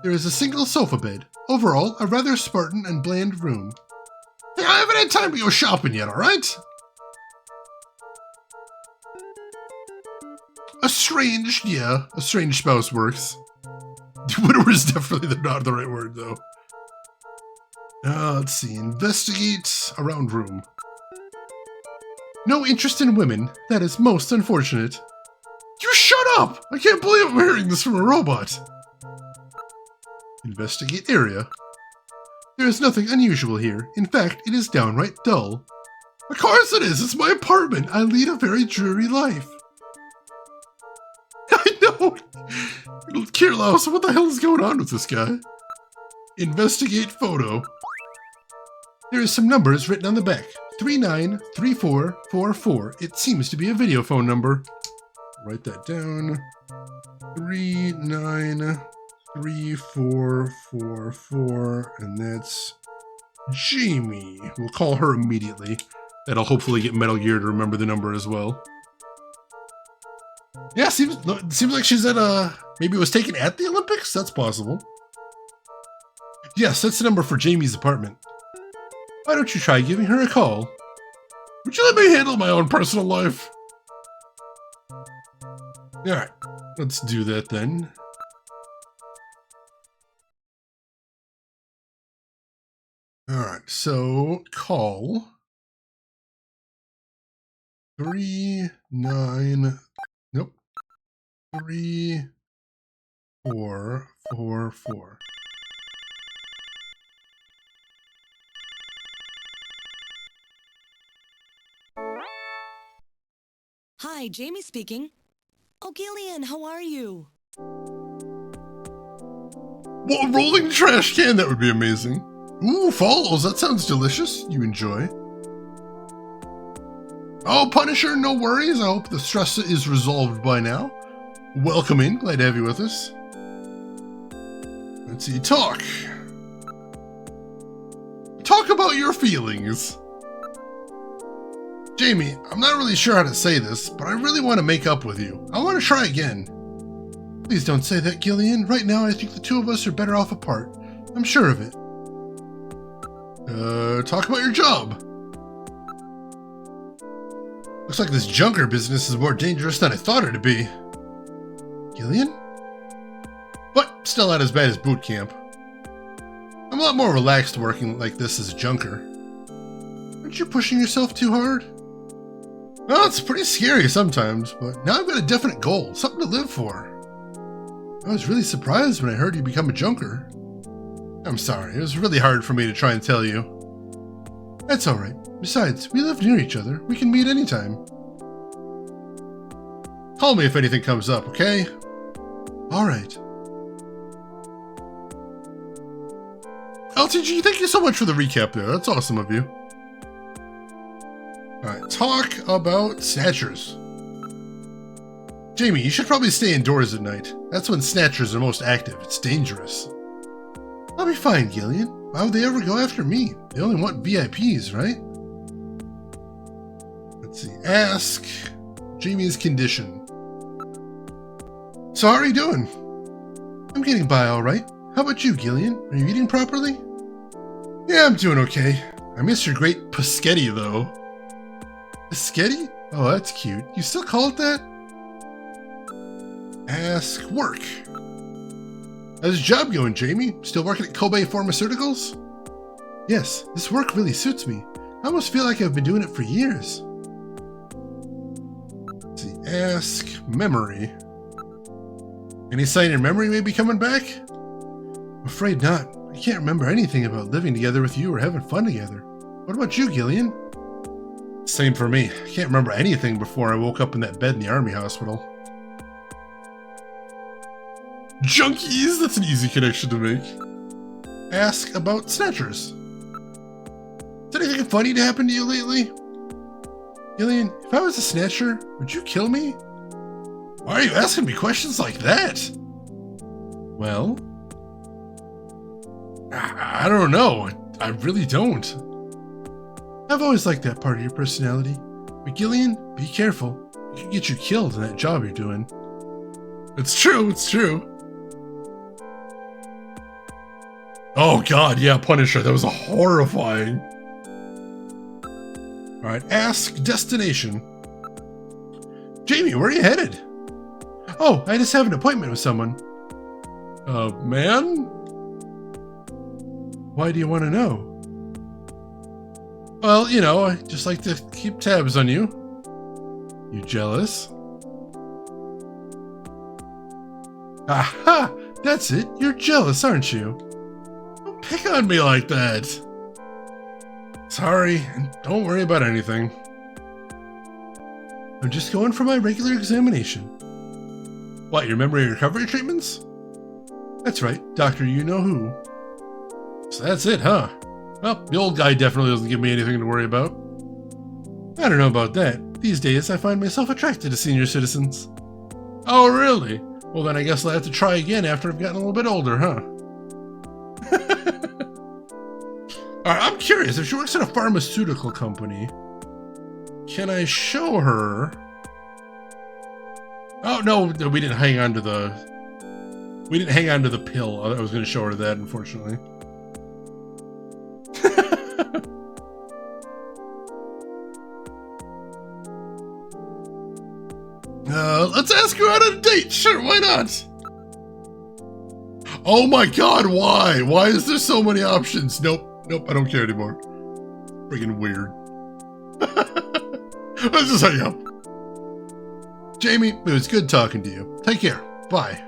There is a single sofa bed. Overall, a rather Spartan and bland room. Hey, I haven't had time to go shopping yet, alright? Estranged, yeah. Estranged spouse works. Widower is definitely not the right word, though. Let's see. Investigate around room. No interest in women. That is most unfortunate. You shut up! I can't believe I'm hearing this from a robot. Investigate area. There is nothing unusual here. In fact, it is downright dull. Of course it is. It's my apartment. I lead a very dreary life. I know. Kirlos, what the hell is going on with this guy? Investigate photo. There is some numbers written on the back. 393444. It seems to be a video phone number. Write that down. 393444, and that's Jamie. We'll call her immediately. That'll hopefully get Metal Gear to remember the number as well. Yeah, seems like she's at maybe it was taken at the Olympics? That's possible. Yes, that's the number for Jamie's apartment. Why don't you try giving her a call? Would you let me handle my own personal life? Alright, let's do that then. Alright, so call 3444. Hi, Jamie speaking. Oh, Gillian, how are you? Well, a rolling trash can, that would be amazing. Ooh, follows, that sounds delicious. You enjoy. Oh, Punisher, no worries. I hope the stress is resolved by now. Welcome in, glad to have you with us. Let's see, talk. Talk about your feelings. Jamie, I'm not really sure how to say this, but I really want to make up with you. I want to try again. Please don't say that, Gillian. Right now, I think the two of us are better off apart. I'm sure of it. Talk about your job. Looks like this junker business is more dangerous than I thought it to be. Gillian? But still not as bad as boot camp. I'm a lot more relaxed working like this as a junker. Aren't you pushing yourself too hard? Well, it's pretty scary sometimes, but now I've got a definite goal, something to live for. I was really surprised when I heard you become a junker. I'm sorry, it was really hard for me to try and tell you. That's alright. Besides, we live near each other. We can meet anytime. Call me if anything comes up, okay? Alright. LTG, thank you so much for the recap there. That's awesome of you. Alright, talk about Snatchers. Jamie, you should probably stay indoors at night. That's when Snatchers are most active. It's dangerous. I'll be fine, Gillian. Why would they ever go after me? They only want VIPs, right? Let's see. Ask Jamie's condition. So how are you doing? I'm getting by all right. How about you, Gillian? Are you eating properly? Yeah, I'm doing okay. I miss your great Paschetti, though. Paschetti? Oh, that's cute. You still call it that? Ask work. How's your job going, Jamie? Still working at Kobe Pharmaceuticals? Yes, this work really suits me. I almost feel like I've been doing it for years. Let's see. Ask memory. Any sign your memory may be coming back? I'm afraid not. I can't remember anything about living together with you or having fun together. What about you, Gillian? Same for me. I can't remember anything before I woke up in that bed in the army hospital. Junkies! That's an easy connection to make. Ask about Snatchers. Has anything funny to happen to you lately? Gillian, if I was a Snatcher, would you kill me? Why are you asking me questions like that? Well, I don't know. I really don't. I've always liked that part of your personality. But Gillian, be careful. It could get you killed in that job you're doing. It's true, it's true. Oh god, yeah, Punisher, that was horrifying. Alright, ask destination. Jamie, where are you headed? Oh, I just have an appointment with someone. Man? Why do you want to know? Well, you know, I just like to keep tabs on you. You jealous? Aha! That's it. You're jealous, aren't you? Don't pick on me like that. Sorry, and don't worry about anything. I'm just going for my regular examination. What, your memory recovery treatments? That's right, Dr. You-Know-Who. So that's it, huh? Well, the old guy definitely doesn't give me anything to worry about. I don't know about that. These days, I find myself attracted to senior citizens. Oh, really? Well, then I guess I'll have to try again after I've gotten a little bit older, huh? Alright, I'm curious. If she works at a pharmaceutical company, can I show her? Oh, no, we didn't hang on to the... We didn't hang on to the pill. I was going to show her that, unfortunately. Let's ask her out on a date. Sure, why not? Oh my god, why? Why is there so many options? Nope, I don't care anymore. Freaking weird. Let's just hang up. Jamie, it was good talking to you. Take care. Bye.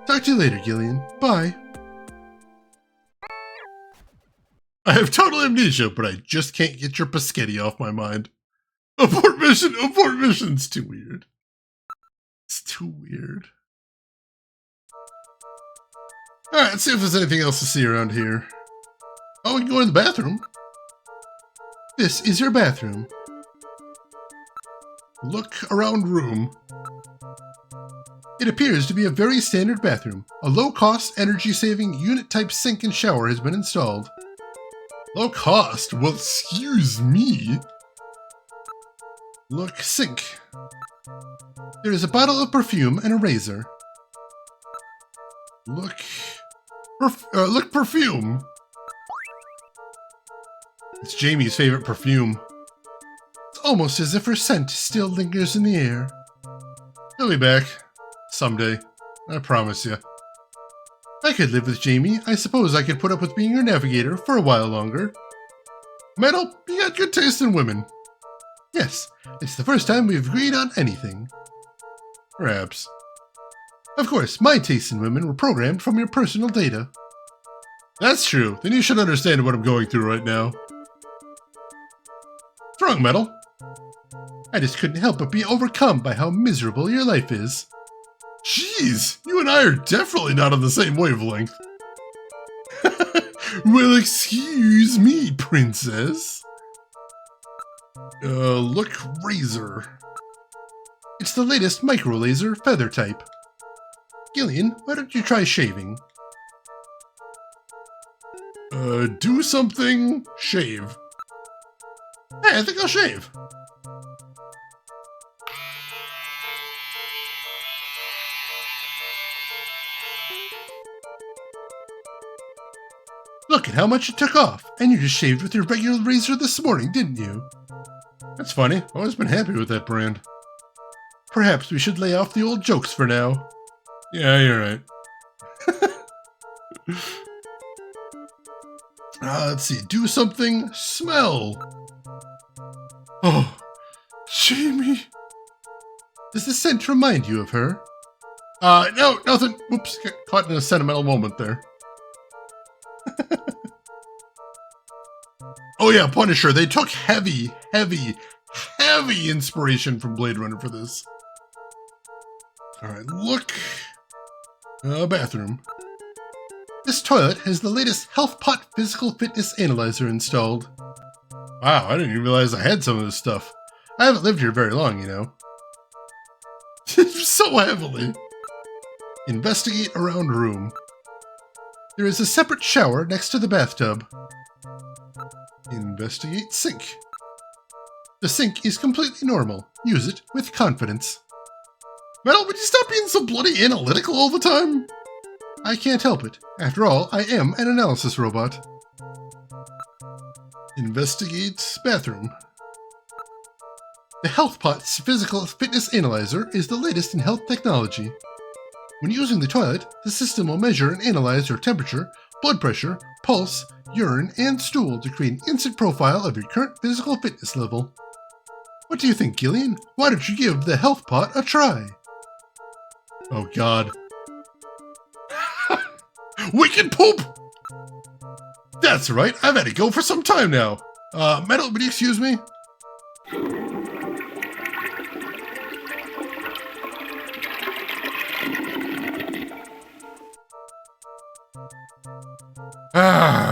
Talk to you later, Gillian. Bye. I have total amnesia, but I just can't get your Paschetti off my mind. Abort mission! Abort mission! It's too weird. It's too weird. Alright, let's see if there's anything else to see around here. Oh, we can go in the bathroom. This is your bathroom. Look around room. It appears to be a very standard bathroom. A low-cost, energy-saving, unit-type sink and shower has been installed. Low cost? Well, excuse me. Look, sink. There is a bottle of perfume and a razor. Look perfume. It's Jamie's favorite perfume. It's almost as if her scent still lingers in the air. He'll be back. Someday. I promise you. I could live with Jamie. I suppose I could put up with being your navigator for a while longer. Metal, you got good taste in women. Yes, it's the first time we've agreed on anything. Perhaps. Of course, my tastes in women were programmed from your personal data. That's true. Then you should understand what I'm going through right now. What's wrong, Metal? I just couldn't help but be overcome by how miserable your life is. Jeez, you and I are definitely not on the same wavelength. Well, excuse me, princess. Look, razor. It's the latest micro laser feather type. Gillian, why don't you try shaving? Do something, shave. Hey, I think I'll shave. Look at how much it took off, and you just shaved with your regular razor this morning, didn't you? That's funny. I've always been happy with that brand. Perhaps we should lay off the old jokes for now. Yeah, you're right. Let's see. Do something. Smell. Oh, Jamie. Does the scent remind you of her? No, nothing. Oops, got caught in a sentimental moment there. Oh yeah, Punisher. They took heavy inspiration from Blade Runner for this. Alright, look. Bathroom. This toilet has the latest HealthPot Physical Fitness Analyzer installed. Wow, I didn't even realize I had some of this stuff. I haven't lived here very long, you know. So heavily. Investigate around room. There is a separate shower next to the bathtub. Investigate sink. The sink is completely normal. Use it with confidence. Metal, would you stop being so bloody analytical all the time? I can't help it. After all, I am an analysis robot. Investigate bathroom. The HealthPot's Physical Fitness Analyzer is the latest in health technology. When using the toilet, the system will measure and analyze your temperature, blood pressure, pulse, urine, and stool to create an instant profile of your current physical fitness level. What do you think, Gillian? Why don't you give the health pot a try? Oh god. Wicked poop! That's right, I've had it go for some time now. Metal, would you excuse me?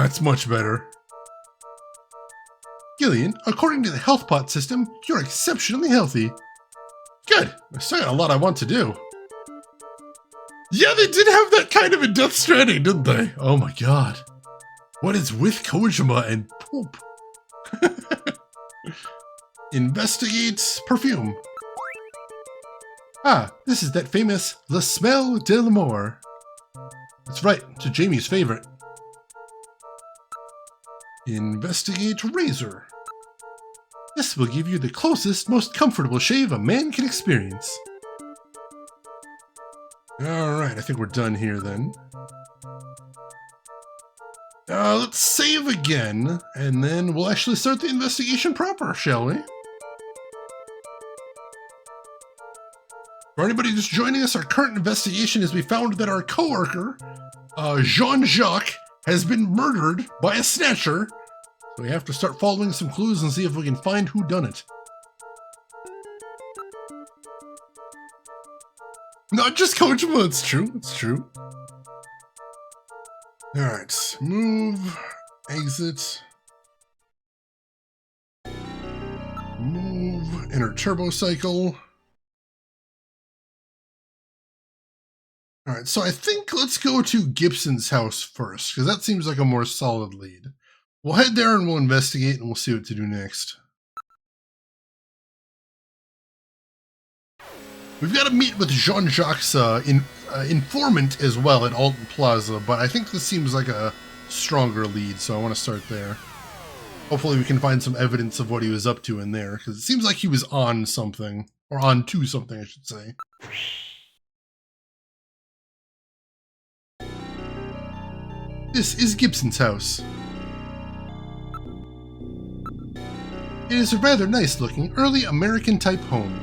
It's much better. Gillian, according to the health pot system, you're exceptionally healthy. Good. I still got a lot I want to do. Yeah, they did have that kind of in Death Stranding, didn't they? Oh my god. What is with Kojima and poop? Investigate perfume. Ah, this is that famous Le Smell de l'Amour. That's right, to Jamie's favorite. Investigate razor. This will give you the closest, most comfortable shave a man can experience. Alright, I think we're done here then. Let's save again, and then we'll actually start the investigation proper, shall we? For anybody just joining us, our current investigation is we found that our coworker, Jean-Jacques, has been murdered by a Snatcher. So we have to start following some clues and see if we can find who done it. Not just Kojima, it's true, it's true. Alright, move, exit. Move, enter turbo cycle. Alright, so I think let's go to Gibson's house first, because that seems like a more solid lead. We'll head there and we'll investigate and we'll see what to do next. We've got to meet with Jean-Jacques' informant as well at Alton Plaza, but I think this seems like a stronger lead, so I want to start there. Hopefully we can find some evidence of what he was up to in there, because it seems like he was on something, or on to something, I should say. This is Gibson's house. It is a rather nice-looking, early American-type home.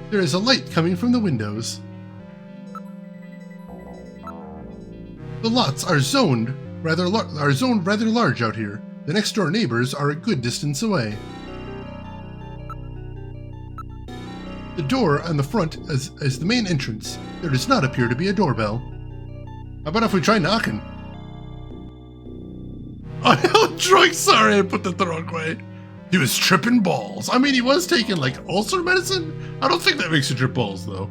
There is a light coming from the windows. The lots are zoned rather large out here. The next-door neighbors are a good distance away. The door on the front is the main entrance. There does not appear to be a doorbell. How about if we try knocking? Oh, hell, drunk. Sorry, I put that the wrong way. He was tripping balls. I mean, he was taking, like, ulcer medicine? I don't think that makes you trip balls, though.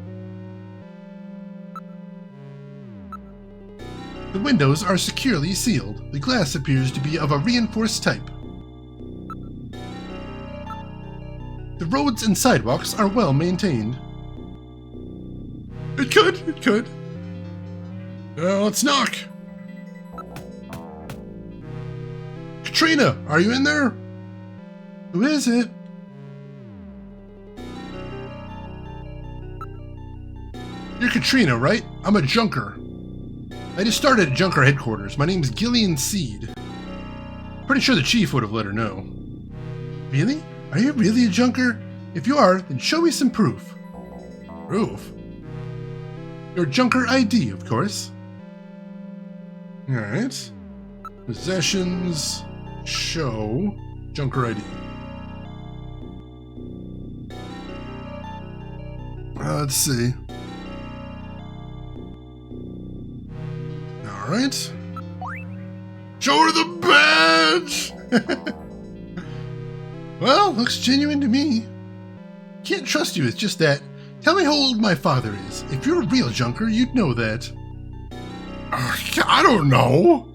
The windows are securely sealed. The glass appears to be of a reinforced type. The roads and sidewalks are well maintained. It could. Let's knock. Katrina, are you in there? Who is it? You're Katrina, right? I'm a junker. I just started at Junker headquarters. My name's Gillian Seed. Pretty sure the chief would have let her know. Really? Are you really a junker? If you are, then show me some proof. Proof? Your junker ID, of course. Alright. Possessions. Show. Junker ID. Let's see. Alright. Show her the badge! Well, looks genuine to me. Can't trust you, it's just that. Tell me how old my father is. If you're a real junker, you'd know that. I don't know.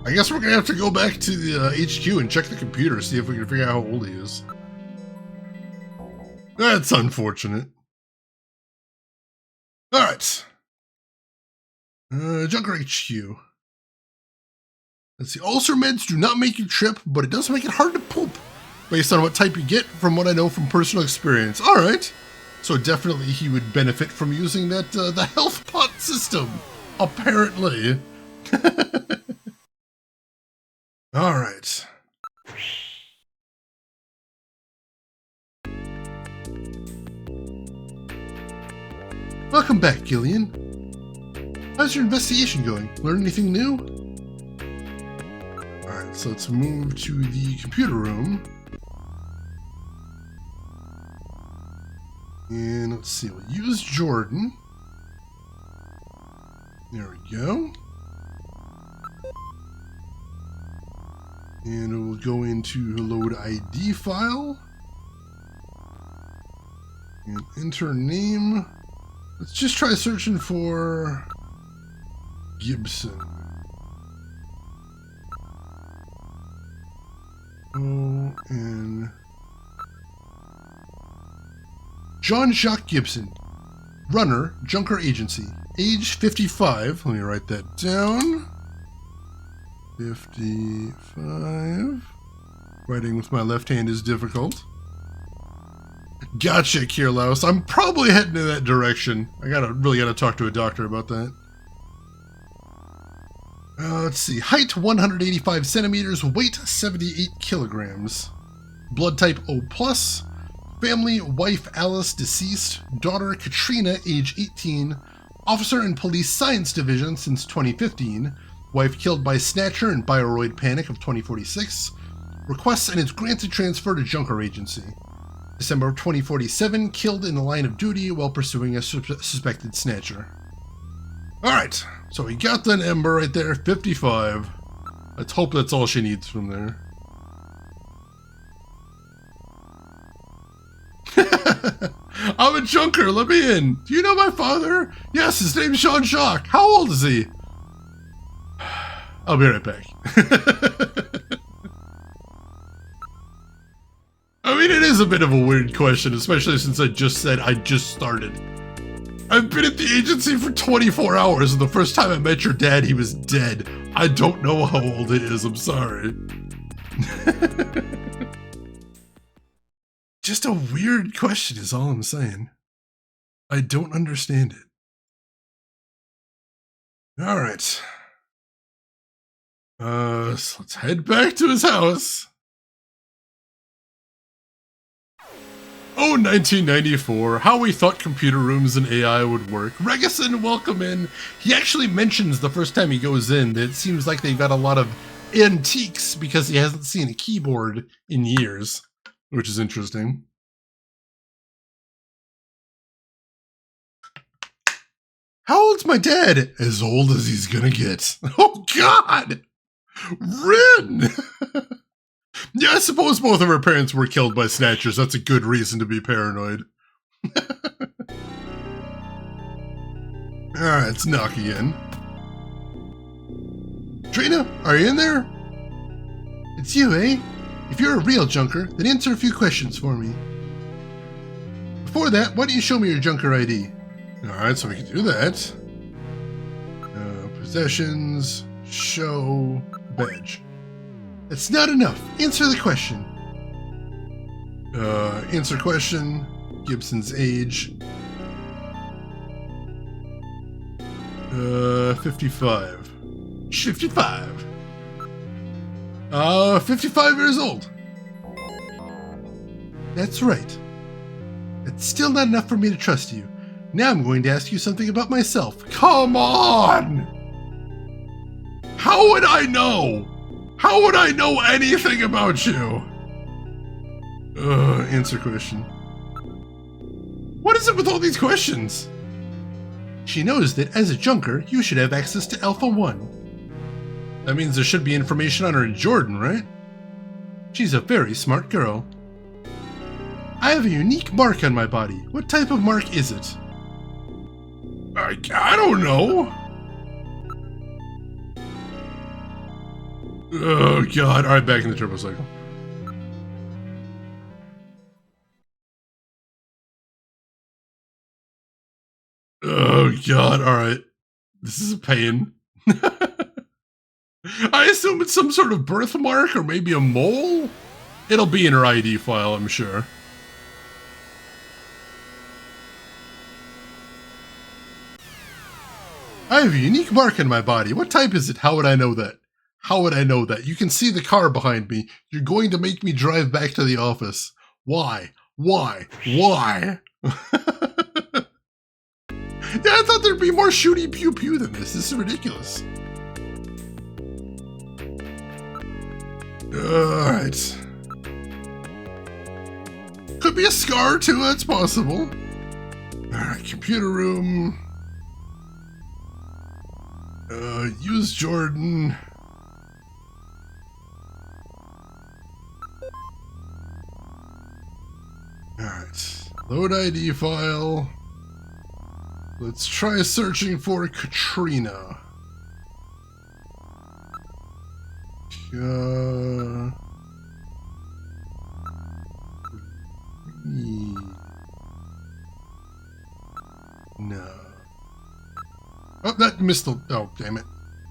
I guess we're gonna have to go back to the HQ and check the computer, see if we can figure out how old he is. That's unfortunate. Alright. Junker HQ. Let's see. Ulcer meds do not make you trip, but it does make it hard to poop, based on what type you get from what I know from personal experience. Alright. So definitely he would benefit from using that the health pot system, apparently. All right. Welcome back, Gillian. How's your investigation going? Learn anything new? Alright, so let's move to the computer room. And let's see, we'll use Jordan. There we go. And we'll go into load ID file. And enter name. Let's just try searching for Gibson. Oh, and Jean-Jacques Gibson, runner, Junker Agency, age 55. Let me write that down. 55. Writing with my left hand is difficult. Gotcha, Kirlaus. I'm probably heading in that direction. I really gotta talk to a doctor about that. Let's see. Height 185 centimeters, weight 78 kilograms. Blood type O+. Family, wife Alice, deceased. Daughter Katrina, age 18. Officer in Police Science Division since 2015. Wife killed by Snatcher in Bioroid Panic of 2046. Requests and is granted transfer to Junker Agency. December of 2047, killed in the line of duty while pursuing a suspected Snatcher. Alright, so we got that Ember right there, 55. Let's hope that's all she needs from there. I'm a Junker, let me in. Do you know my father? Yes, his name's Jean-Jacques. How old is he? I'll be right back. I mean, it is a bit of a weird question, especially since I just said I just started. I've been at the agency for 24 hours, and the first time I met your dad, he was dead. I don't know how old it is, I'm sorry. Just a weird question is all I'm saying. I don't understand it. Alright. So let's head back to his house. Oh, 1994, how we thought computer rooms and AI would work. Regison, welcome in. He actually mentions the first time he goes in that it seems like they've got a lot of antiques because he hasn't seen a keyboard in years, which is interesting. How old's my dad? As old as he's gonna get. Oh, God! Rin! Yeah, I suppose both of her parents were killed by Snatchers. That's a good reason to be paranoid. Alright, let's knock again. Trina, are you in there? It's you, eh? If you're a real Junker, then answer a few questions for me. Before that, why don't you show me your Junker ID? Alright, so we can do that. Possessions, show, badge. That's not enough. Answer the question. Answer question. Gibson's age. 55. 55. 55 years old. That's right. That's still not enough for me to trust you. Now I'm going to ask you something about myself. Come on! How would I know? How would I know anything about you? Answer question. What is it with all these questions? She knows that as a Junker, you should have access to Alpha 1. That means there should be information on her in Jordan, right? She's a very smart girl. I have a unique mark on my body. What type of mark is it? I don't know. Oh, God. All right, back in the turbo cycle. Oh, God. All right. This is a pain. I assume it's some sort of birthmark or maybe a mole? It'll be in her ID file, I'm sure. I have a unique mark on my body. What type is it? How would I know that? How would I know that? You can see the car behind me. You're going to make me drive back to the office. Why? Why? Why? Yeah, I thought there'd be more shooty pew pew than this. This is ridiculous. Alright. Could be a scar too, that's possible. Alright, computer room. Use Jordan. Alright. Load ID file. Let's try searching for Katrina. No. Oh, that missed the... Oh, damn it.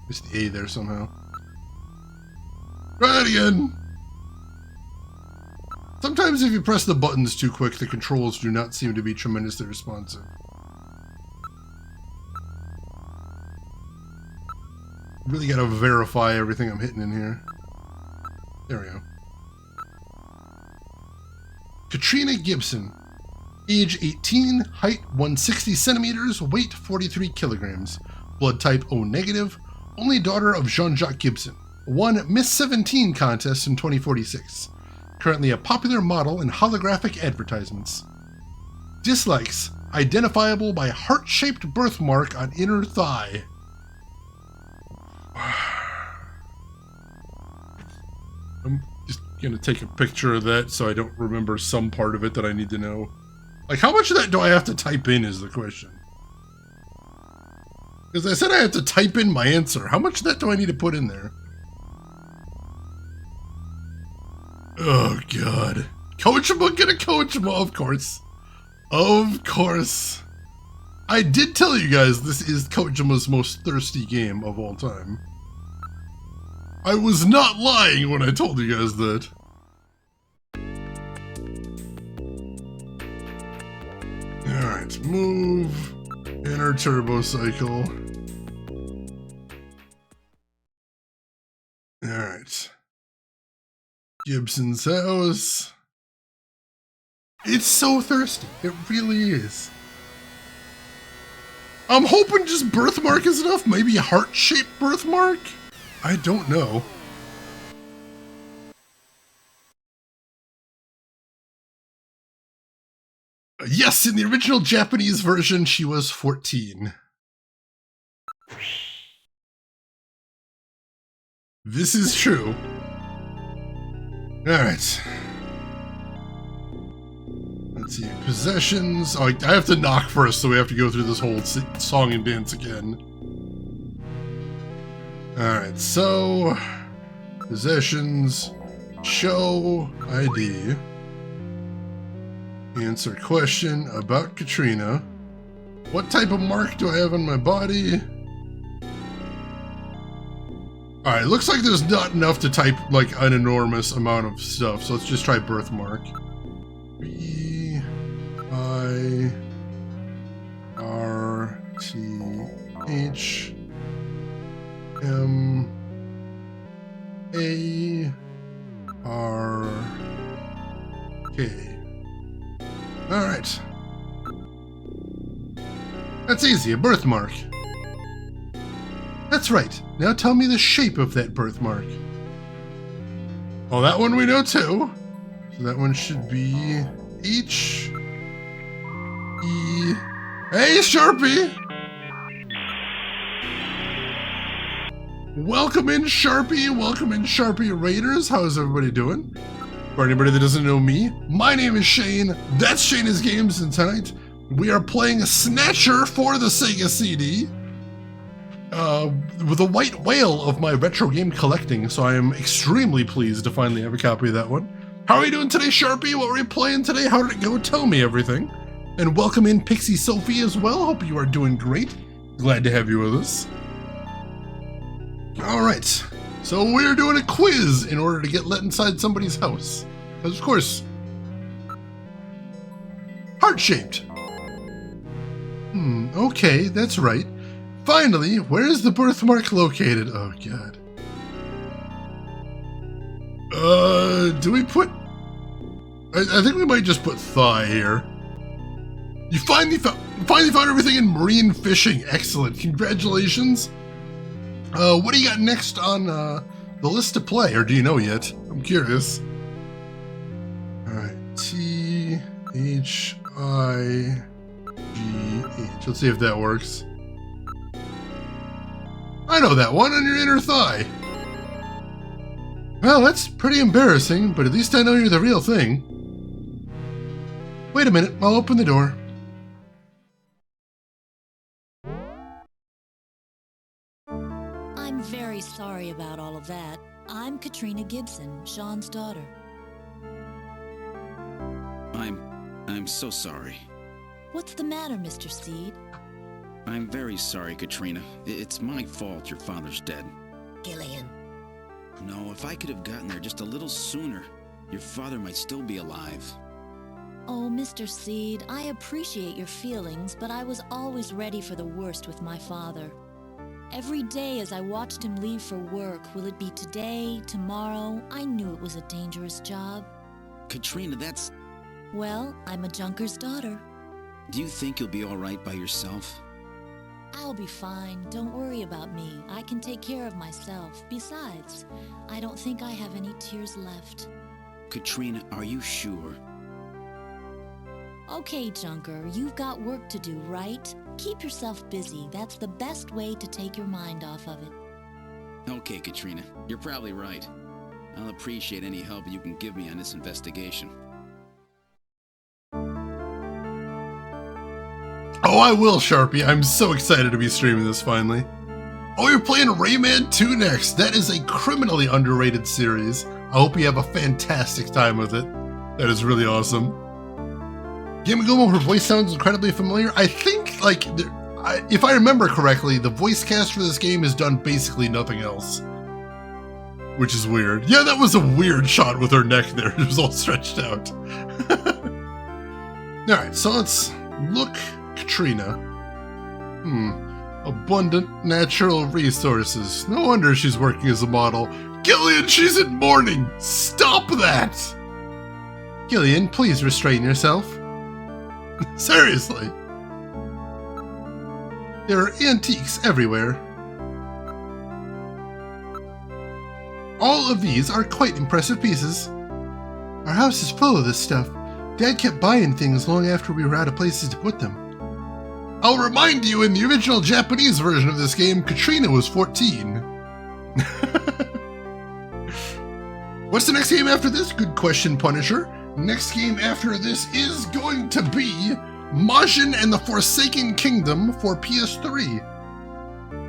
Missed the A there somehow. Try that again! Sometimes if you press the buttons too quick, the controls do not seem to be tremendously responsive. Really gotta verify everything I'm hitting in here. There we go. Katrina Gibson. Age 18, height 160 centimeters, weight 43 kilograms. Blood type O negative. Only daughter of Jean-Jacques Gibson. Won Miss 17 contest in 2046. Currently a popular model in holographic advertisements. Dislikes. Identifiable by heart-shaped birthmark on inner thigh. I'm just gonna take a picture of that so I don't remember some part of it that I need to know. Like, how much of that do I have to type in is the question. Because I said I have to type in my answer. How much of that do I need to put in there? Oh, God. Coachable, get a coachable, of course. Of course. I did tell you guys this is Kojima's most thirsty game of all time. I was not lying when I told you guys that. Alright, move. Enter turbo cycle. Alright. Gibson's house. It's so thirsty. It really is. I'm hoping just birthmark is enough. Maybe a heart-shaped birthmark? I don't know. Yes, in the original Japanese version, she was 14. This is true. Alright. Let's see. Possessions. Oh, I have to knock first, so we have to go through this whole song and dance again. Alright, so... Possessions. Show ID. Answer question about Katrina. What type of mark do I have on my body? Alright, looks like there's not enough to type like an enormous amount of stuff, so let's just try birthmark. B I R T H M A R K. Alright. That's easy, a birthmark. That's right. Now tell me the shape of that birthmark. Oh, that one we know too. So that one should be H E. Hey, Sharpie! Welcome in, Sharpie. Welcome in, Sharpie Raiders. How's everybody doing? For anybody that doesn't know me, my name is Shane. That's Shane's Games, and tonight we are playing Snatcher for the Sega CD. With a white whale of my retro game collecting, so I am extremely pleased to finally have a copy of that one. How are you doing today, Sharpie? What were you playing today? How did it go? Tell me everything. And welcome in Pixie Sophie as well. Hope you are doing great. Glad to have you with us. Alright, so we're doing a quiz in order to get let inside somebody's house. Because of course, heart-shaped. Okay, that's right. finally, where is the birthmark located? Oh, God. Do we put... I think we might just put thigh here. You finally found everything in marine fishing. Excellent. Congratulations. What do you got next on the list to play? Or do you know yet? I'm curious. Alright. T-H-I-G-H. Let's see if that works. I know that one on your inner thigh. Well, that's pretty embarrassing, but at least I know you're the real thing. Wait a minute, I'll open the door. I'm very sorry about all of that. I'm Katrina Gibson, Sean's daughter. I'm so sorry. What's the matter, Mr. Seed? I'm very sorry, Katrina. It's my fault your father's dead. Gillian. No, if I could have gotten there just a little sooner, your father might still be alive. Oh, Mr. Seed, I appreciate your feelings, but I was always ready for the worst with my father. Every day as I watched him leave for work, will it be today, tomorrow, I knew it was a dangerous job. Katrina, that's... Well, I'm a junker's daughter. Do you think you'll be all right by yourself? I'll be fine. Don't worry about me. I can take care of myself. Besides, I don't think I have any tears left. Katrina, are you sure? Okay, Junker, you've got work to do, right? Keep yourself busy. That's the best way to take your mind off of it. Okay, Katrina, you're probably right. I'll appreciate any help you can give me on this investigation. Oh, I will, Sharpie. I'm so excited to be streaming this finally. Oh, you're playing Rayman 2 next. That is a criminally underrated series. I hope you have a fantastic time with it. That is really awesome. Game Gomo, her voice sounds incredibly familiar. I think, like, if I remember correctly, the voice cast for this game has done basically nothing else. Which is weird. Yeah, that was a weird shot with her neck there. It was all stretched out. Alright, so let's look... Katrina. Abundant natural resources. No wonder she's working as a model. Gillian, she's in mourning! Stop that! Gillian, please restrain yourself. Seriously. There are antiques everywhere. All of these are quite impressive pieces. Our house is full of this stuff. Dad kept buying things long after we were out of places to put them. I'll remind you, in the original Japanese version of this game, Katrina was 14. What's the next game after this? Good question, Punisher. Next game after this is going to be Majin and the Forsaken Kingdom for PS3.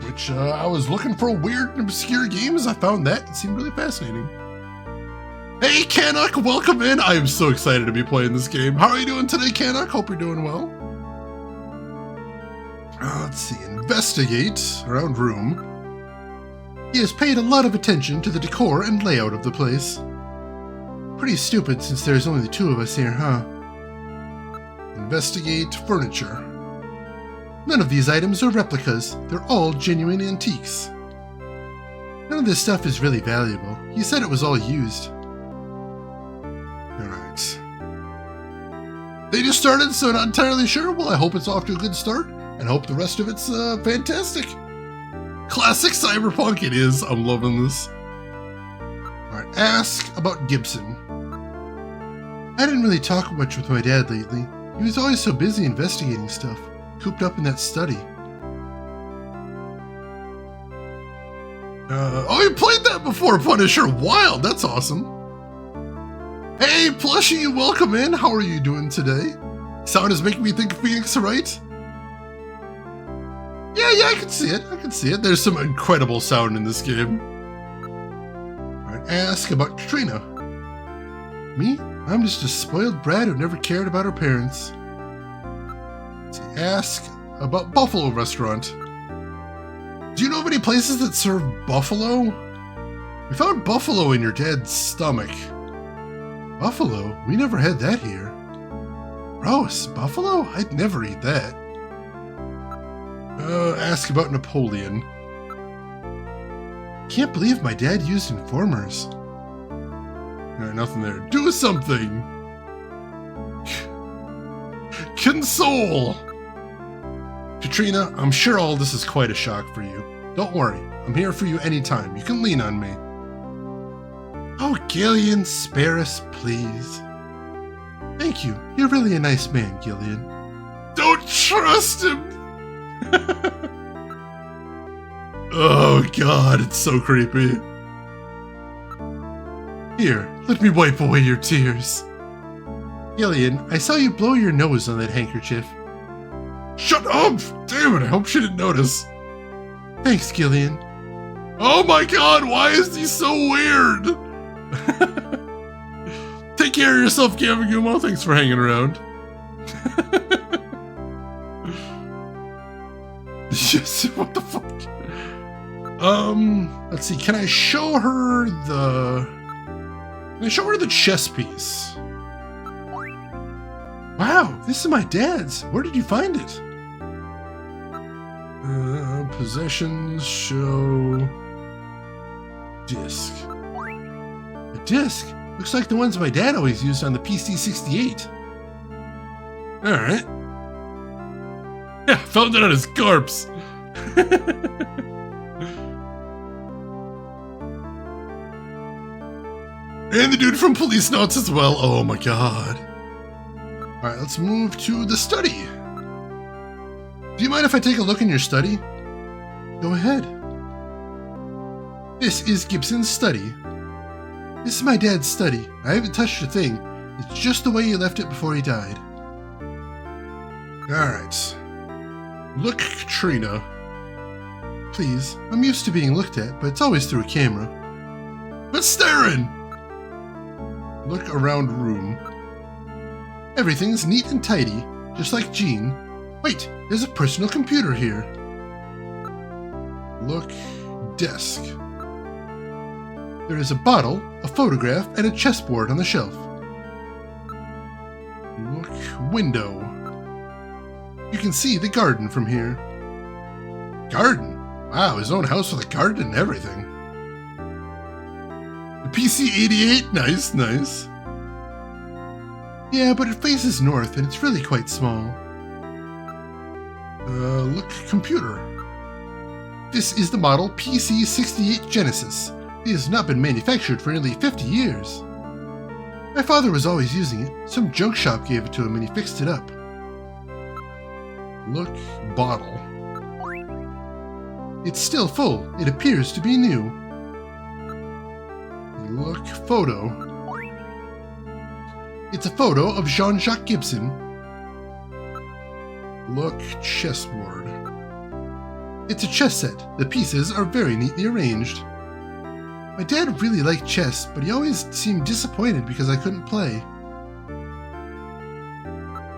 Which, I was looking for weird and obscure games. I found that. It seemed really fascinating. Hey, Canuck, welcome in. I am so excited to be playing this game. How are you doing today, Canuck? Hope you're doing well. Let's see, investigate around room. He has paid a lot of attention to the decor and layout of the place. Pretty stupid since there's only the two of us here, huh? Investigate furniture. None of these items are replicas. They're all genuine antiques. None of this stuff is really valuable. He said it was all used. Alright. They just started, so not entirely sure. Well, I hope it's off to a good start. And hope the rest of it's fantastic. Classic cyberpunk it is. I'm loving this. Alright, ask about Gibson. I didn't really talk much with my dad lately. He was always so busy investigating stuff, cooped up in that study. Oh, you played that before, Punisher. Wild, that's awesome. Hey, Plushie, welcome in. How are you doing today? Sound is making me think of Phoenix, right? Yeah, I can see it. I can see it. There's some incredible sound in this game. Alright, ask about Katrina. Me? I'm just a spoiled brat who never cared about her parents. Let's see, ask about Buffalo Restaurant. Do you know of any places that serve buffalo? We found buffalo in your dad's stomach. Buffalo? We never had that here. Gross, buffalo? I'd never eat that. Ask about Napoleon. Can't believe my dad used informers. Alright, nothing there. Do something! Console! Katrina, I'm sure all this is quite a shock for you. Don't worry, I'm here for you anytime. You can lean on me. Oh, Gillian, spare us, please. Thank you. You're really a nice man, Gillian. Don't trust him! Oh god, it's so creepy. Here, let me wipe away your tears. Gillian, I saw you blow your nose on that handkerchief. Shut up! Damn it, I hope she didn't notice. Thanks, Gillian. Oh my god, why is he so weird? Take care of yourself, Gamagumo. Thanks for hanging around. Yes, what the fuck? Let's see, can I show her the... Can I show her the chess piece? Wow, this is my dad's. Where did you find it? Possessions, show... Disc. A disc? Looks like the ones my dad always used on the PC-68. Alright. Yeah, found it on his corpse. And the dude from Police Notes as well. Oh my god. Alright, let's move to the study. Do you mind if I take a look in your study? Go ahead. This is Gibson's study. This is my dad's study. I haven't touched a thing. It's just the way he left it before he died. Alright. Look, Katrina. Please, I'm used to being looked at, but it's always through a camera. But staring! Look around room. Everything's neat and tidy, just like Jean. Wait, there's a personal computer here. Look, desk. There is a bottle, a photograph, and a chessboard on the shelf. Look, window. You can see the garden from here. Garden? Wow, his own house with a garden and everything. The PC-88? Nice, nice. Yeah, but it faces north and it's really quite small. Look, computer. This is the model PC-68 Genesis. It has not been manufactured for nearly 50 years. My father was always using it. Some junk shop gave it to him and he fixed it up. Look, bottle. It's still full. It appears to be new. Look, photo. It's a photo of Jean-Jacques Gibson. Look, chessboard. It's a chess set. The pieces are very neatly arranged. My dad really liked chess, but he always seemed disappointed because I couldn't play.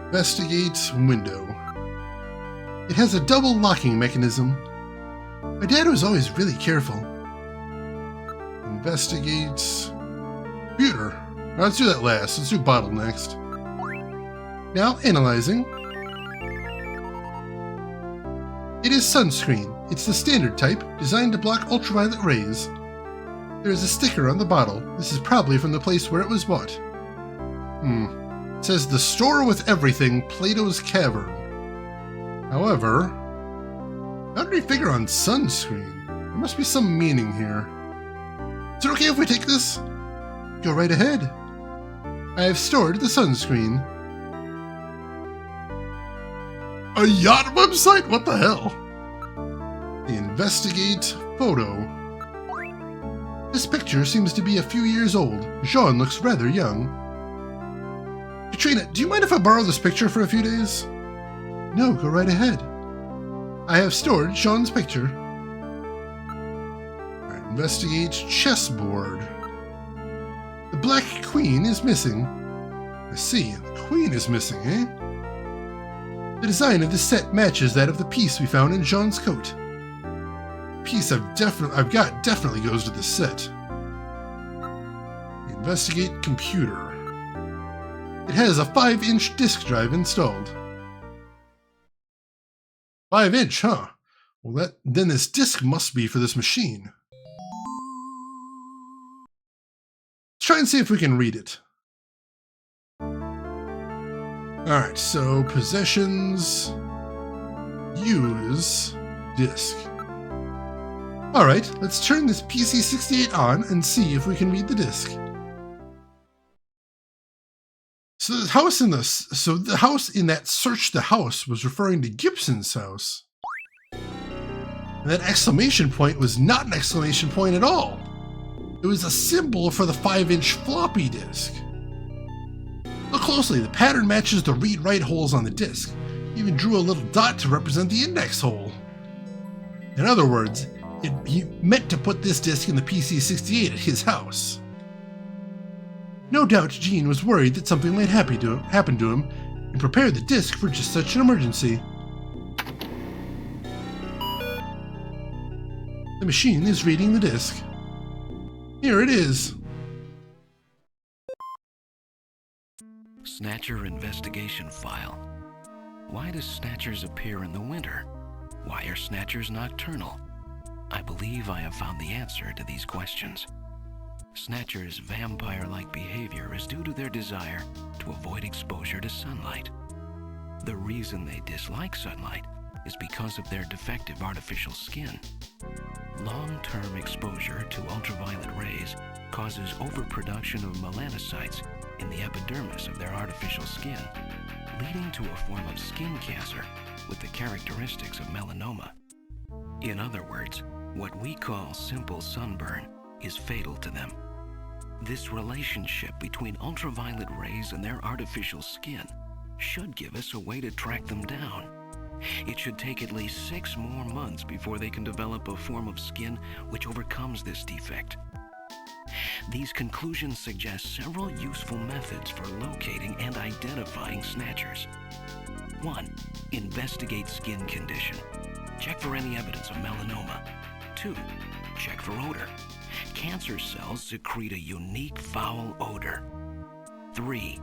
Investigate window. It has a double locking mechanism. My dad was always really careful. Investigate computer. Let's do that last. Let's do bottle next. Now, analyzing. It is sunscreen. It's the standard type, designed to block ultraviolet rays. There is a sticker on the bottle. This is probably from the place where it was bought. It says the store with everything, Plato's Cavern. However, how did he figure on sunscreen? There must be some meaning here. Is it okay if we take this? Go right ahead. I have stored the sunscreen. A yacht website? What the hell? Investigate photo. This picture seems to be a few years old. Jean looks rather young. Katrina, do you mind if I borrow this picture for a few days? No, go right ahead. I have stored Jean's picture. Alright, investigate chessboard. The black queen is missing. I see, the queen is missing, eh? The design of this set matches that of the piece we found in Jean's coat. The piece I've got definitely goes to this set. Investigate computer. It has a 5-inch disk drive installed. 5-inch, huh? Well, then this disk must be for this machine. Let's try and see if we can read it. Alright, so possessions, use, disk. Alright, let's turn this PC-68 on and see if we can read the disk. So the house in that search the house was referring to Gibson's house. And that exclamation point was not an exclamation point at all. It was a symbol for the 5-inch floppy disk. Look closely, the pattern matches the read-write holes on the disk. He even drew a little dot to represent the index hole. In other words, he meant to put this disk in the PC-68 at his house. No doubt Gene was worried that something might happen to him and prepared the disk for just such an emergency. The machine is reading the disk. Here it is. Snatcher investigation file. Why do Snatchers appear in the winter? Why are Snatchers nocturnal? I believe I have found the answer to these questions. Snatchers' vampire-like behavior is due to their desire to avoid exposure to sunlight. The reason they dislike sunlight is because of their defective artificial skin. Long-term exposure to ultraviolet rays causes overproduction of melanocytes in the epidermis of their artificial skin, leading to a form of skin cancer with the characteristics of melanoma. In other words, what we call simple sunburn is fatal to them. This relationship between ultraviolet rays and their artificial skin should give us a way to track them down. It should take at least 6 more months before they can develop a form of skin which overcomes this defect. These conclusions suggest several useful methods for locating and identifying Snatchers. 1. Investigate skin condition. Check for any evidence of melanoma. 2. Check for odor. Cancer cells secrete a unique foul odor. 3.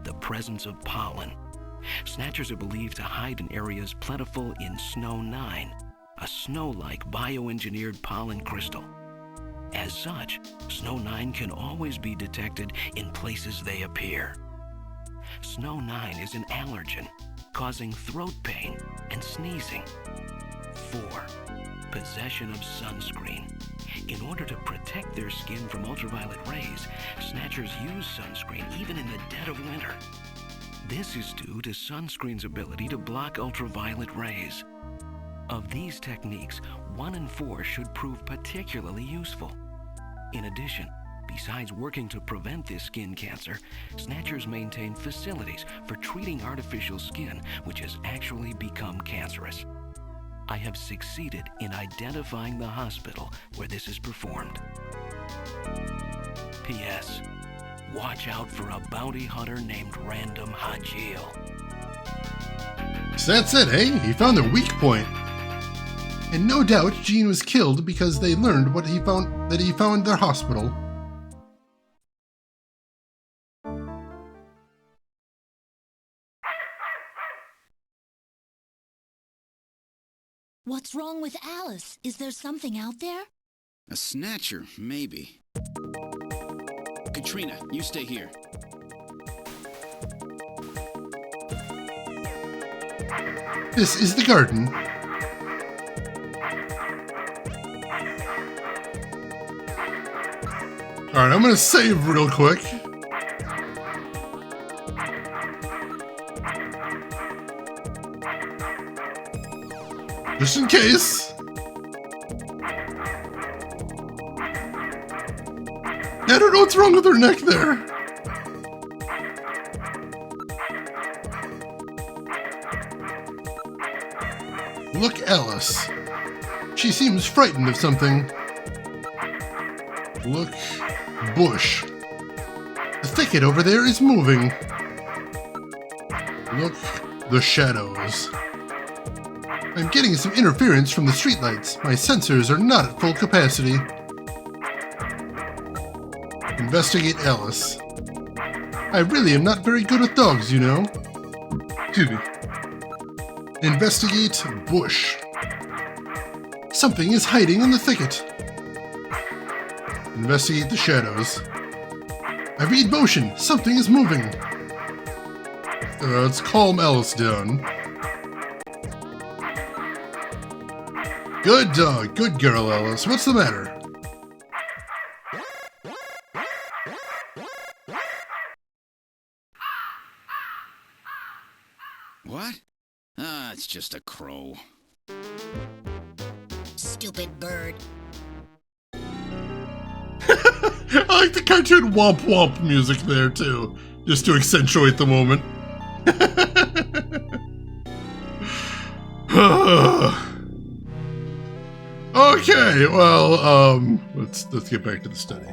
The presence of pollen. Snatchers are believed to hide in areas plentiful in Snow 9, a snow-like bioengineered pollen crystal. As such, Snow 9 can always be detected in places they appear. Snow 9 is an allergen, causing throat pain and sneezing. 4. Possession of sunscreen. In order to protect their skin from ultraviolet rays, Snatchers use sunscreen even in the dead of winter. This is due to sunscreen's ability to block ultraviolet rays. Of these techniques, 1 in 4 should prove particularly useful. In addition, besides working to prevent this skin cancer, Snatchers maintain facilities for treating artificial skin which has actually become cancerous. I have succeeded in identifying the hospital where this is performed. P.S. Watch out for a bounty hunter named Random Hajil. So that's it, eh? He found their weak point. And no doubt Gene was killed because they learned what he found their hospital. What's wrong with Alice? Is there something out there? A Snatcher, maybe. Katrina, you stay here. This is the garden. Alright, I'm gonna save real quick. Just in case. I don't know what's wrong with her neck there. Look, Alice. She seems frightened of something. Look, bush. The thicket over there is moving. Look, the shadows. I'm getting some interference from the streetlights. My sensors are not at full capacity. Investigate Alice. I really am not very good with dogs, you know. Excuse me. Investigate bush. Something is hiding in the thicket. Investigate the shadows. I read motion. Something is moving. Let's calm Alice down. Good dog. Good girl, Alice. What's the matter? What? Ah, it's just a crow. Stupid bird. I like the cartoon womp womp music there, too. Just to accentuate the moment. Okay, well, let's get back to the study.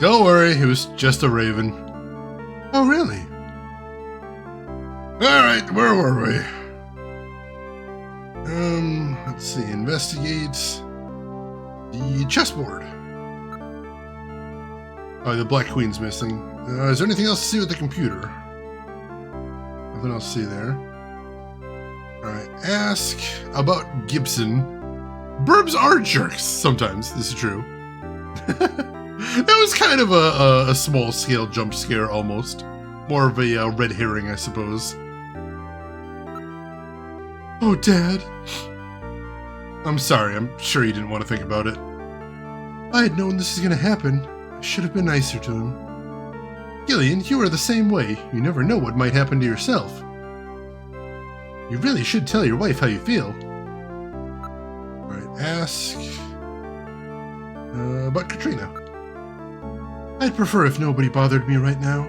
Don't worry, it was just a raven. Oh, really? Alright, where were we? Let's see, investigate the chessboard. Oh, the Black Queen's missing. Is there anything else to see with the computer? Nothing else to see there. Alright, ask about Gibson. Burbs are jerks sometimes, this is true. That was kind of a small-scale jump scare, almost. More of a red herring, I suppose. Oh, Dad. I'm sorry, I'm sure you didn't want to think about it. If I had known this was going to happen, I should have been nicer to him. Gillian, you are the same way. You never know what might happen to yourself. You really should tell your wife how you feel. Alright, ask about Katrina. I'd prefer if nobody bothered me right now.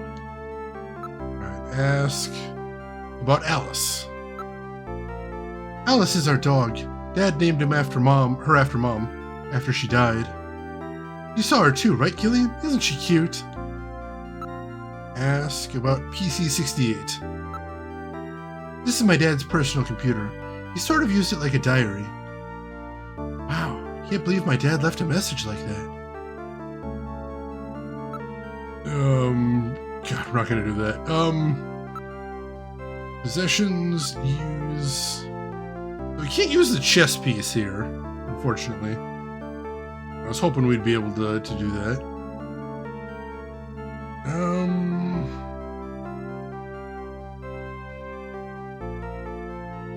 Alright, ask about Alice. Alice is our dog. Dad named him after Mom, after she died. You saw her too, right, Gillian? Isn't she cute? Ask about PC-68. This is my dad's personal computer. He sort of used it like a diary. Wow, can't believe my dad left a message like that. God, we're not gonna do that. Possessions, use... We can't use the chess piece here, unfortunately. I was hoping we'd be able to do that.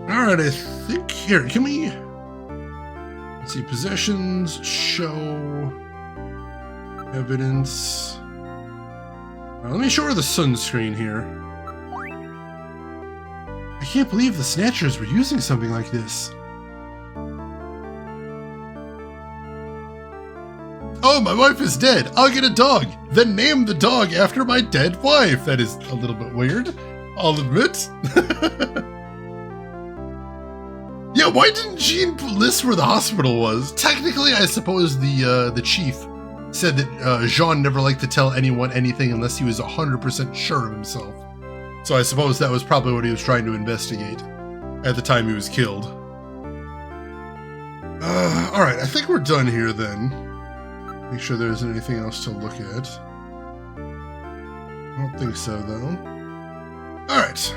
Alright, I think... Here, can we... Let's see, possessions, show... Evidence... let me show her the sunscreen here. I can't believe the Snatchers were using something like this. Oh, my wife is dead. I'll get a dog. Then name the dog after my dead wife. That is a little bit weird, I'll admit. Yeah, why didn't Jean list where the hospital was? Technically, I suppose the chief said that Jean never liked to tell anyone anything unless he was 100% sure of himself. So I suppose that was probably what he was trying to investigate at the time he was killed. Alright, I think we're done here then. Make sure there isn't anything else to look at. I don't think so, though. Alright.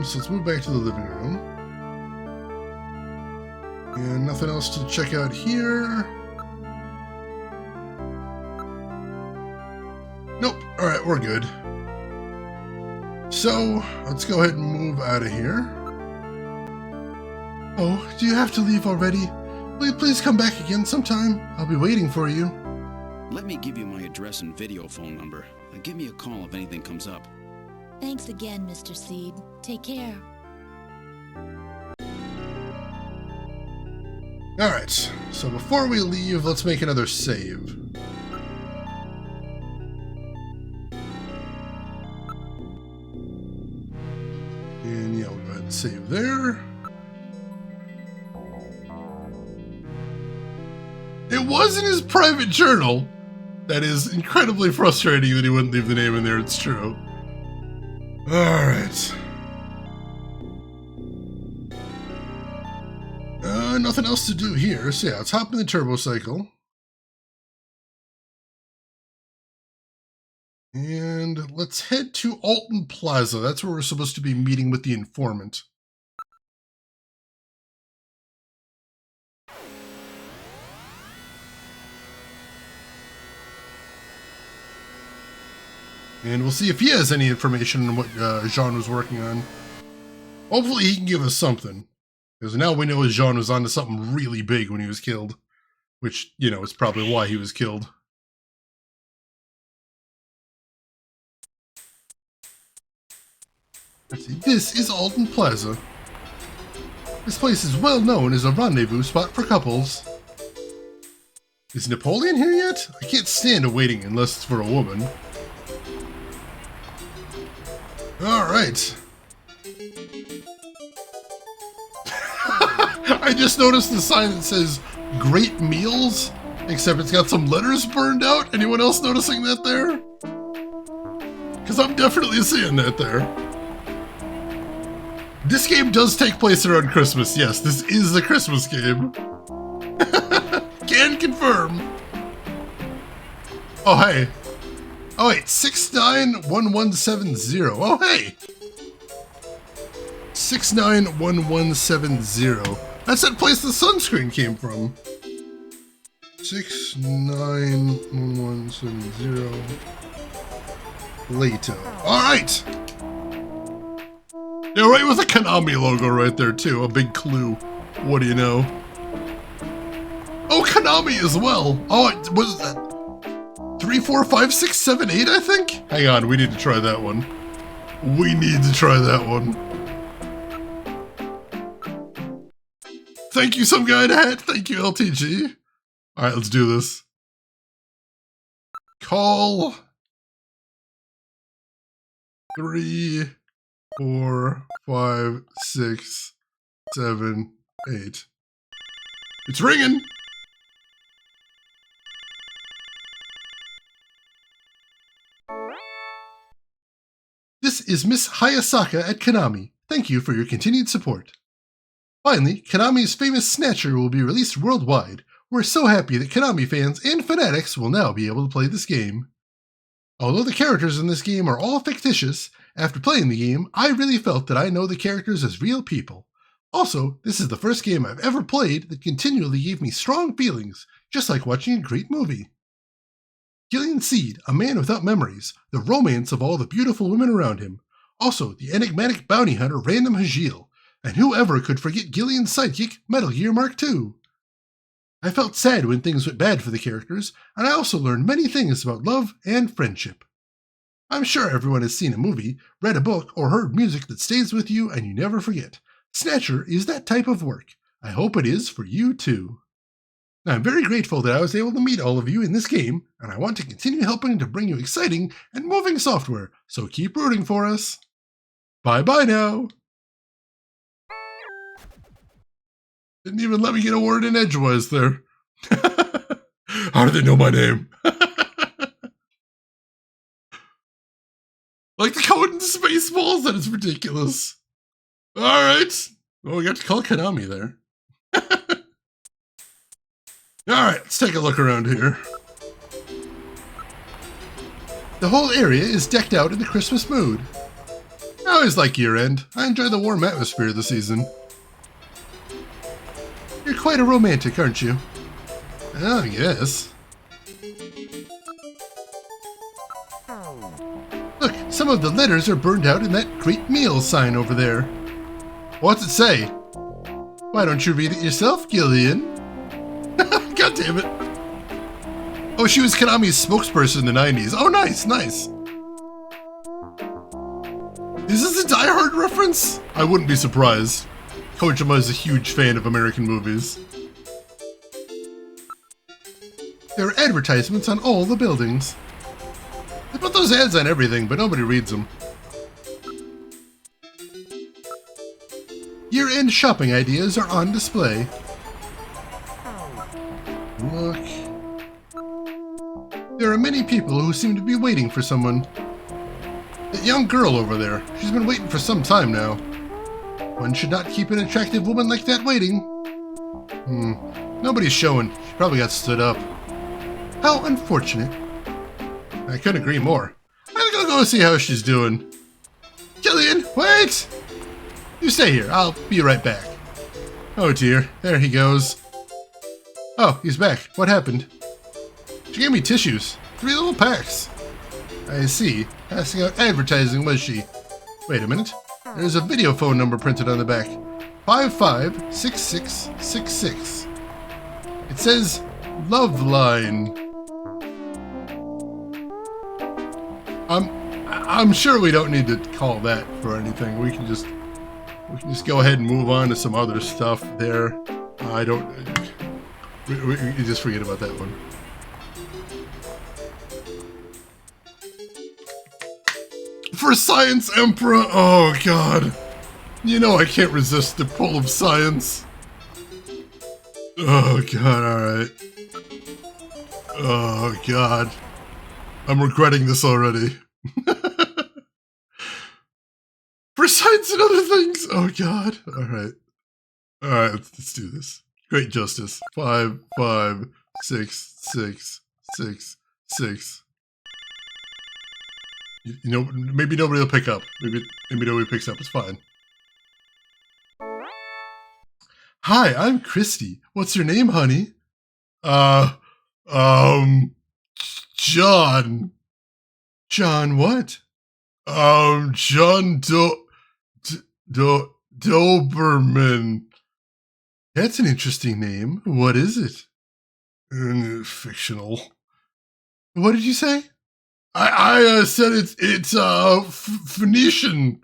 So let's move back to the living room. And nothing else to check out here. Nope. Alright, we're good. So, let's go ahead and move out of here. Oh, do you have to leave already? Will you please come back again sometime? I'll be waiting for you. Let me give you my address and video phone number. Give me a call if anything comes up. Thanks again, Mr. Seed. Take care. Alright, so before we leave, let's make another save. And yeah, we'll go ahead and save there. It was in his private journal. That is incredibly frustrating that he wouldn't leave the name in there, it's true. Alright. Nothing else to do here, so yeah, let's hop in the turbo cycle. And let's head to Alton Plaza. That's where we're supposed to be meeting with the informant. And we'll see if he has any information on what Jean was working on. Hopefully he can give us something. Because now we know Jean was onto something really big when he was killed. Which, you know, is probably why he was killed. Let's see, this is Alton Plaza. This place is well known as a rendezvous spot for couples. Is Napoleon here yet? I can't stand waiting unless it's for a woman. Alright. I just noticed the sign that says Great Meals, except it's got some letters burned out. Anyone else noticing that there? Because I'm definitely seeing that there. This game does take place around Christmas. Yes, this is a Christmas game. Can confirm. Oh, hey. Oh, wait. 691170. Oh, hey. 691170. That's that place the sunscreen came from. 691170. Later. Alright. Yeah, right with a Konami logo right there, too. A big clue. What do you know? Oh, Konami as well. Oh, what is that? 3, 4, 5, 6, 7, 8, I think? Hang on, we need to try that one. We need to try that one. Thank you, some guy in a hat. Thank you, LTG. Alright, let's do this. Call 3, 4, 5, 6, 7, 8. It's ringing! This is Miss Hayasaka at Konami. Thank you for your continued support. Finally, Konami's famous Snatcher will be released worldwide. We're so happy that Konami fans and fanatics will now be able to play this game. Although the characters in this game are all fictitious, after playing the game, I really felt that I know the characters as real people. Also, this is the first game I've ever played that continually gave me strong feelings, just like watching a great movie. Gillian Seed, a man without memories, the romance of all the beautiful women around him. Also, the enigmatic bounty hunter Random Hajil, and whoever could forget Gillian's sidekick, Metal Gear Mark II. I felt sad when things went bad for the characters, and I also learned many things about love and friendship. I'm sure everyone has seen a movie, read a book, or heard music that stays with you and you never forget. Snatcher is that type of work. I hope it is for you too. I'm very grateful that I was able to meet all of you in this game, and I want to continue helping to bring you exciting and moving software, so keep rooting for us. Bye-bye now. Didn't even let me get a word in edgewise there. How do they know my name? Like the code in Spaceballs? That is ridiculous. Alright. Well, we got to call Konami there. Alright, let's take a look around here. The whole area is decked out in the Christmas mood. I always like year-end. I enjoy the warm atmosphere of the season. You're quite a romantic, aren't you? Oh, I guess. Look, some of the letters are burned out in that Great Meal sign over there. What's it say? Why don't you read it yourself, Gillian? God damn it. Oh, she was Konami's spokesperson in the 90s. Oh, nice, nice. Is this a Die Hard reference? I wouldn't be surprised. Kojima is a huge fan of American movies. There are advertisements on all the buildings. They put those ads on everything, but nobody reads them. Year-end shopping ideas are on display. Look. There are many people who seem to be waiting for someone. That young girl over there, she's been waiting for some time now. One should not keep an attractive woman like that waiting. Nobody's showing. She probably got stood up. How unfortunate. I couldn't agree more. go see how she's doing. Killian, wait! You stay here. I'll be right back. Oh dear, there he goes. Oh, he's back. What happened? She gave me tissues. 3 little packs. I see. Passing out advertising, was she? Wait a minute. There's a video phone number printed on the back. 556666. It says Love Line. I'm sure we don't need to call that for anything. We can just go ahead and move on to some other stuff there. I don't. We just forget about that one. For Science Emperor, oh god. You know I can't resist the pull of science. Oh god, alright. Oh god. I'm regretting this already. For science and other things! Oh god. Alright. Alright, let's do this. Great justice. 5, 5, 6, 6, 6, 6. You know, maybe nobody will pick up. Maybe nobody picks up. It's fine. Hi, I'm Christy. What's your name, honey? John. John what? John Doberman. That's an interesting name. What is it? Fictional. What did you say? I said it's Phoenician.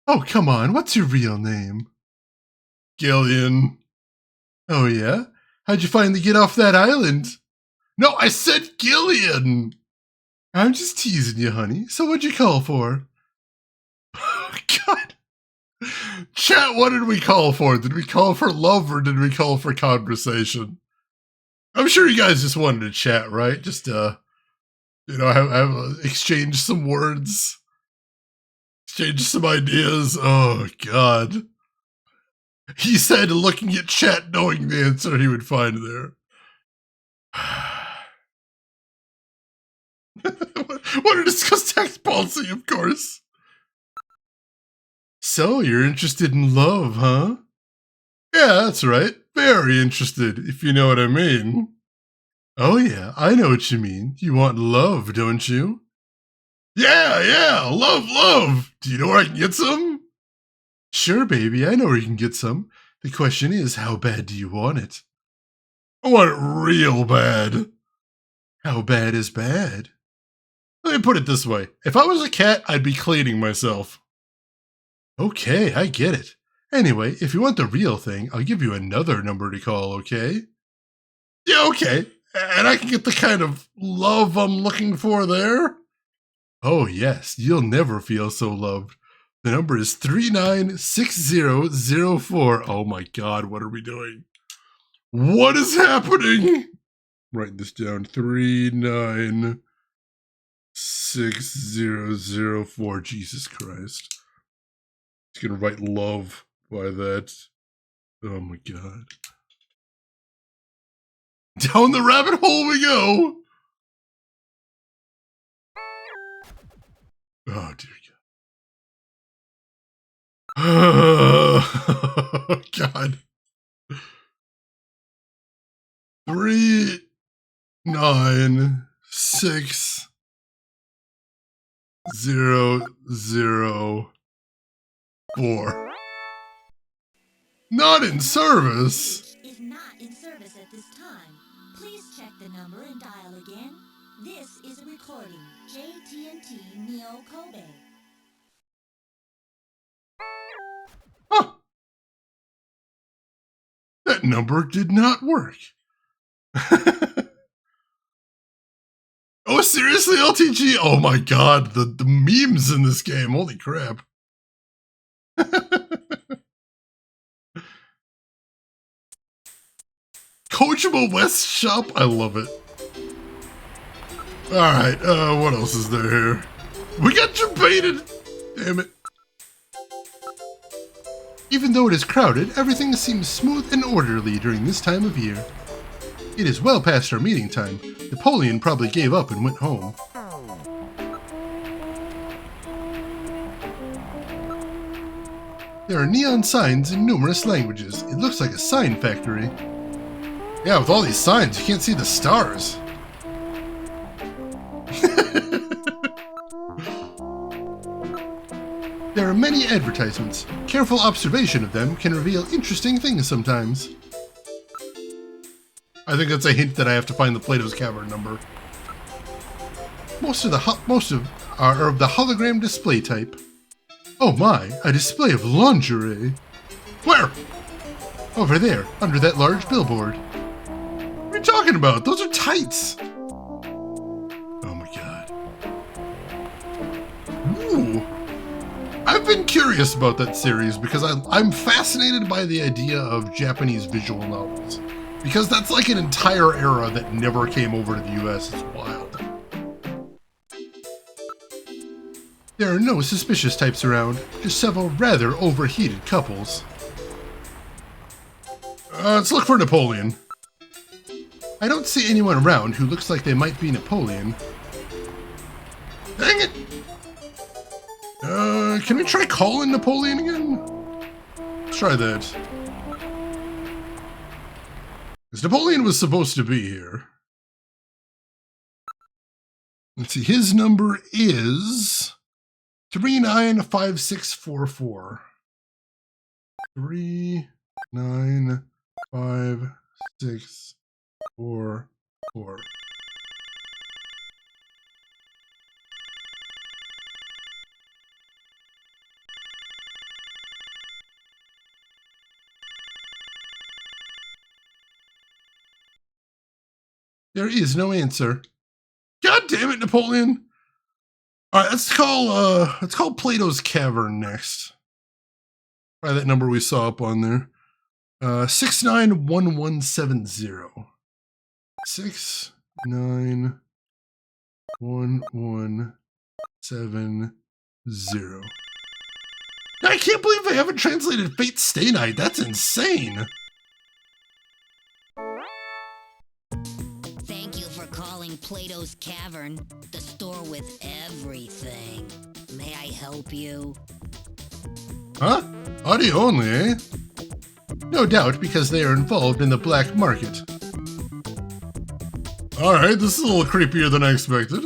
Oh, come on. What's your real name? Gillian. Oh, yeah? How'd you finally get off that island? No, I said Gillian. I'm just teasing you, honey. So what'd you call for? God. Chat, what did we call for? Did we call for love or did we call for conversation? I'm sure you guys just wanted to chat, right? Just, you know, have exchange some words. Exchange some ideas. Oh, God. He said looking at chat, knowing the answer he would find there. Want to discuss tax policy, of course. So, you're interested in love, huh? Yeah, that's right. Very interested, if you know what I mean. Oh yeah, I know what you mean. You want love, don't you? Yeah, love. Do you know where I can get some? Sure, baby, I know where you can get some. The question is, how bad do you want it? I want it real bad. How bad is bad? Let me put it this way. If I was a cat, I'd be cleaning myself. Okay, I get it. Anyway, if you want the real thing, I'll give you another number to call, okay? Yeah, okay. And I can get the kind of love I'm looking for there? Oh, yes. You'll never feel so loved. The number is 396004. Oh my god, what are we doing? What is happening? Write this down. 396004. Jesus Christ. He's gonna write love by that. Oh my god. Down the rabbit hole we go! Oh dear god. Oh god. 396004. Not in service. Is not in service at this time. Please check the number and dial again. This is a recording. JT&T Neo Kobe. Huh. That number did not work. Oh, seriously, LTG? Oh my god, the memes in this game. Holy crap. Coachable West Shop? I love it. Alright, what else is there here? We got debated! Damn it. Even though it is crowded, everything seems smooth and orderly during this time of year. It is well past our meeting time. Napoleon probably gave up and went home. There are neon signs in numerous languages. It looks like a sign factory. Yeah, with all these signs, you can't see the stars. There are many advertisements. Careful observation of them can reveal interesting things sometimes. I think that's a hint that I have to find the Plato's Cavern number. Most are of the hologram display type. Oh my, a display of lingerie. Where? Over there, under that large billboard. What are you talking about? Those are tights. Oh my god. Ooh. I've been curious about that series because I'm fascinated by the idea of Japanese visual novels. Because that's like an entire era that never came over to the US. It's wild. There are no suspicious types around, just several rather overheated couples. Let's look for Napoleon. I don't see anyone around who looks like they might be Napoleon. Dang it! Can we try calling Napoleon again? Let's try that. Because Napoleon was supposed to be here. Let's see, his number is 395644. 395644. There is no answer. God damn it, Napoleon! Alright, let's call Plato's Cavern next. Try that number we saw up on there. 691170. 691170. I can't believe they haven't translated Fate Stay Night. That's insane. Plato's Cavern, the store with everything. May I help you? Huh? Audio only, eh? No doubt because they are involved in the black market. Alright, this is a little creepier than I expected.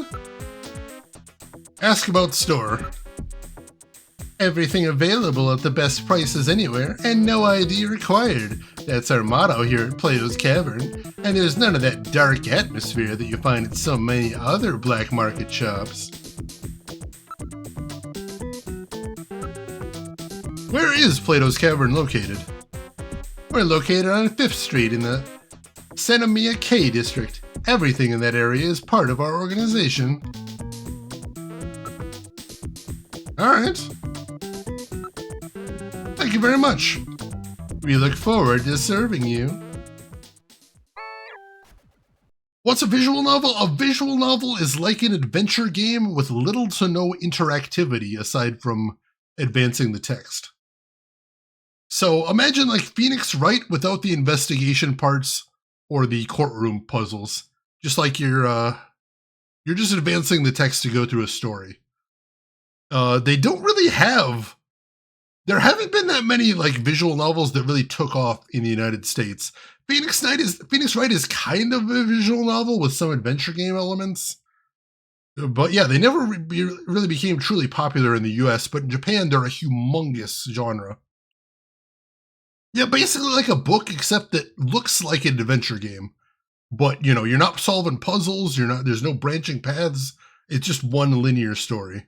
Ask about store. Everything available at the best prices anywhere, and no ID required. That's our motto here at Plato's Cavern, and there's none of that dark atmosphere that you find at so many other black market shops. Where is Plato's Cavern located? We're located on 5th Street in the Sanamiya K district. Everything in that area is part of our organization. Alright. Thank you very much. We look forward to serving you. What's a visual novel? A visual novel is like an adventure game with little to no interactivity aside from advancing the text. So imagine like Phoenix Wright without the investigation parts or the courtroom puzzles. Just like you're just advancing the text to go through a story. They don't really have... There haven't been that many like visual novels that really took off in the United States. Phoenix Wright is kind of a visual novel with some adventure game elements. But yeah, they never really became truly popular in the US, but in Japan they're a humongous genre. Yeah, basically like a book except that looks like an adventure game. But, you know, you're not solving puzzles, there's no branching paths. It's just one linear story.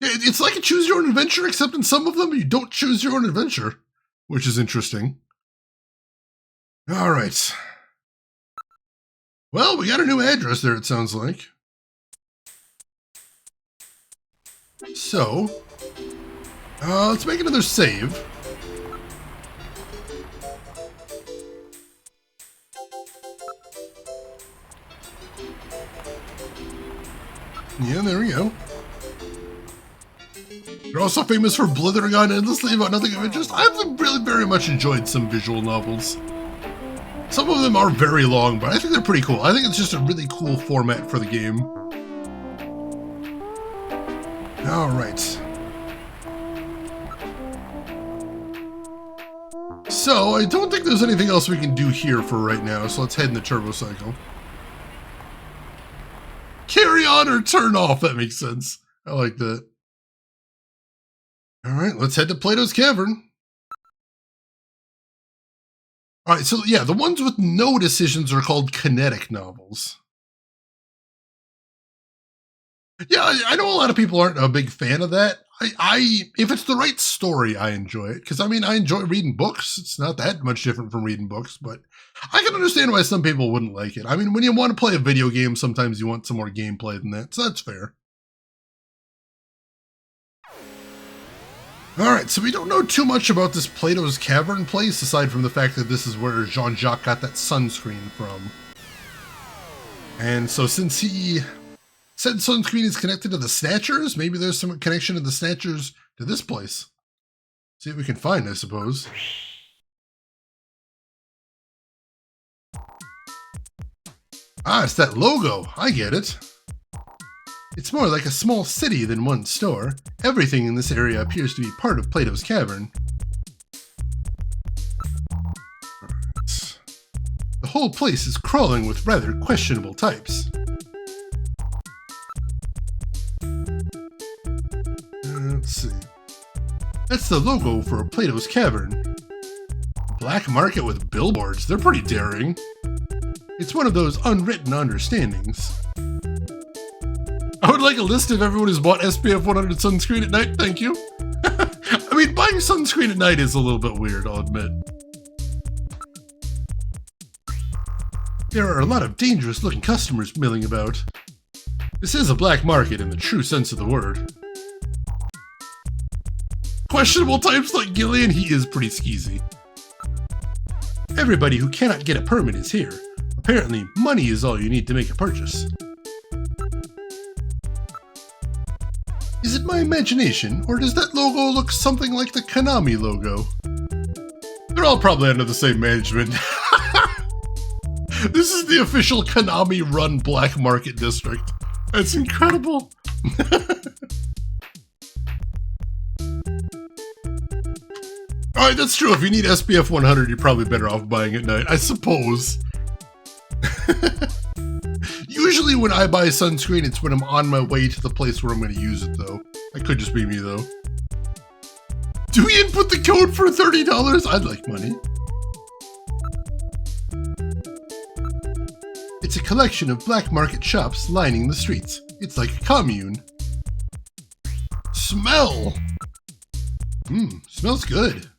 It's like a choose your own adventure, except in some of them you don't choose your own adventure, which is interesting. All right. Well, we got a new address there, it sounds like. So, let's make another save. Yeah, there we go. They're also famous for blithering on endlessly about nothing of interest. I've really very much enjoyed some visual novels. Some of them are very long, but I think they're pretty cool. I think it's just a really cool format for the game. All right. So, I don't think there's anything else we can do here for right now, so let's head in the turbo cycle. Carry on or turn off, that makes sense. I like that. All right, let's head to Plato's Cavern. All right, so yeah, the ones with no decisions are called kinetic novels. Yeah, I know a lot of people aren't a big fan of that. If it's the right story, I enjoy it. Because, I mean, I enjoy reading books. It's not that much different from reading books, but I can understand why some people wouldn't like it. I mean, when you want to play a video game, sometimes you want some more gameplay than that, so that's fair. Alright, so we don't know too much about this Plato's Cavern place, aside from the fact that this is where Jean-Jacques got that sunscreen from. And so since he said sunscreen is connected to the Snatchers, maybe there's some connection of the Snatchers to this place. See what we can find, I suppose. Ah, it's that logo. I get it. It's more like a small city than one store. Everything in this area appears to be part of Plato's Cavern. Right. The whole place is crawling with rather questionable types. Let's see. That's the logo for Plato's Cavern. Black market with billboards. They're pretty daring. It's one of those unwritten understandings. I would like a list of everyone who's bought SPF 100 sunscreen at night, thank you. I mean, buying sunscreen at night is a little bit weird, I'll admit. There are a lot of dangerous looking customers milling about. This is a black market in the true sense of the word. Questionable types like Gillian, he is pretty skeezy. Everybody who cannot get a permit is here. Apparently, money is all you need to make a purchase. Is it my imagination, or does that logo look something like the Konami logo? They're all probably under the same management. This is the official Konami-run black market district. That's incredible. Alright, that's true. If you need SPF 100, you're probably better off buying at night, I suppose. Usually when I buy sunscreen, it's when I'm on my way to the place where I'm going to use it, though. That could just be me, though. Do we input the code for $30? I'd like money. It's a collection of black market shops lining the streets. It's like a commune. Smell! Smells good.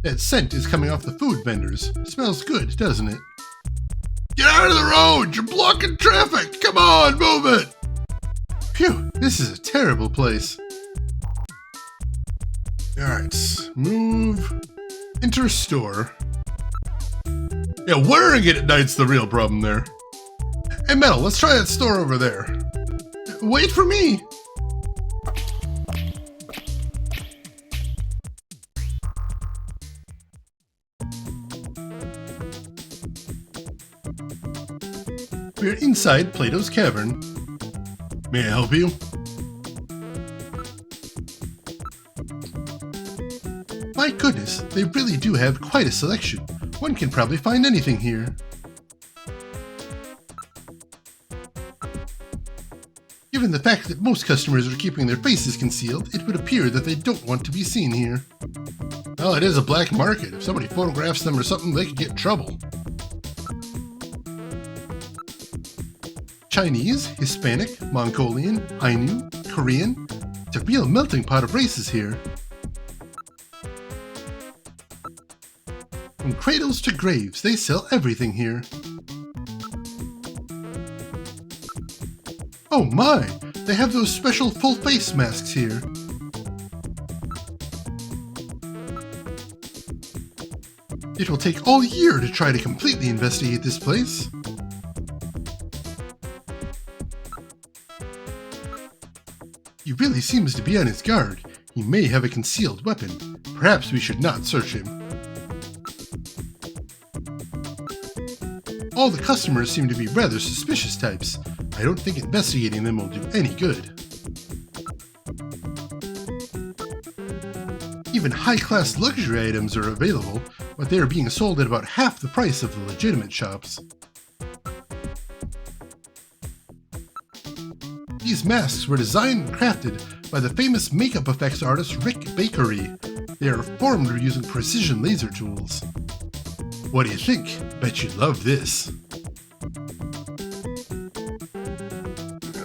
That scent is coming off the food vendors. Smells good, doesn't it? Get out of the road! You're blocking traffic! Come on, move it! Phew, this is a terrible place. Alright, move. Enter store. Yeah, wearing it at night's the real problem there. Hey, Metal, let's try that store over there. Wait for me! We're inside Plato's Cavern. May I help you? My goodness, they really do have quite a selection. One can probably find anything here. Given the fact that most customers are keeping their faces concealed, it would appear that they don't want to be seen here. Well, it is a black market. If somebody photographs them or something, they could get in trouble. Chinese, Hispanic, Mongolian, Ainu, Korean. It's a real melting pot of races here. From cradles to graves, they sell everything here. Oh my! They have those special full face masks here. It will take all year to try to completely investigate this place. He really seems to be on his guard. He may have a concealed weapon. Perhaps we should not search him. All the customers seem to be rather suspicious types. I don't think investigating them will do any good. Even high-class luxury items are available, but they are being sold at about half the price of the legitimate shops. These masks were designed and crafted by the famous makeup effects artist Rick Bakery. They are formed using precision laser tools. What do you think? Bet you'd love this.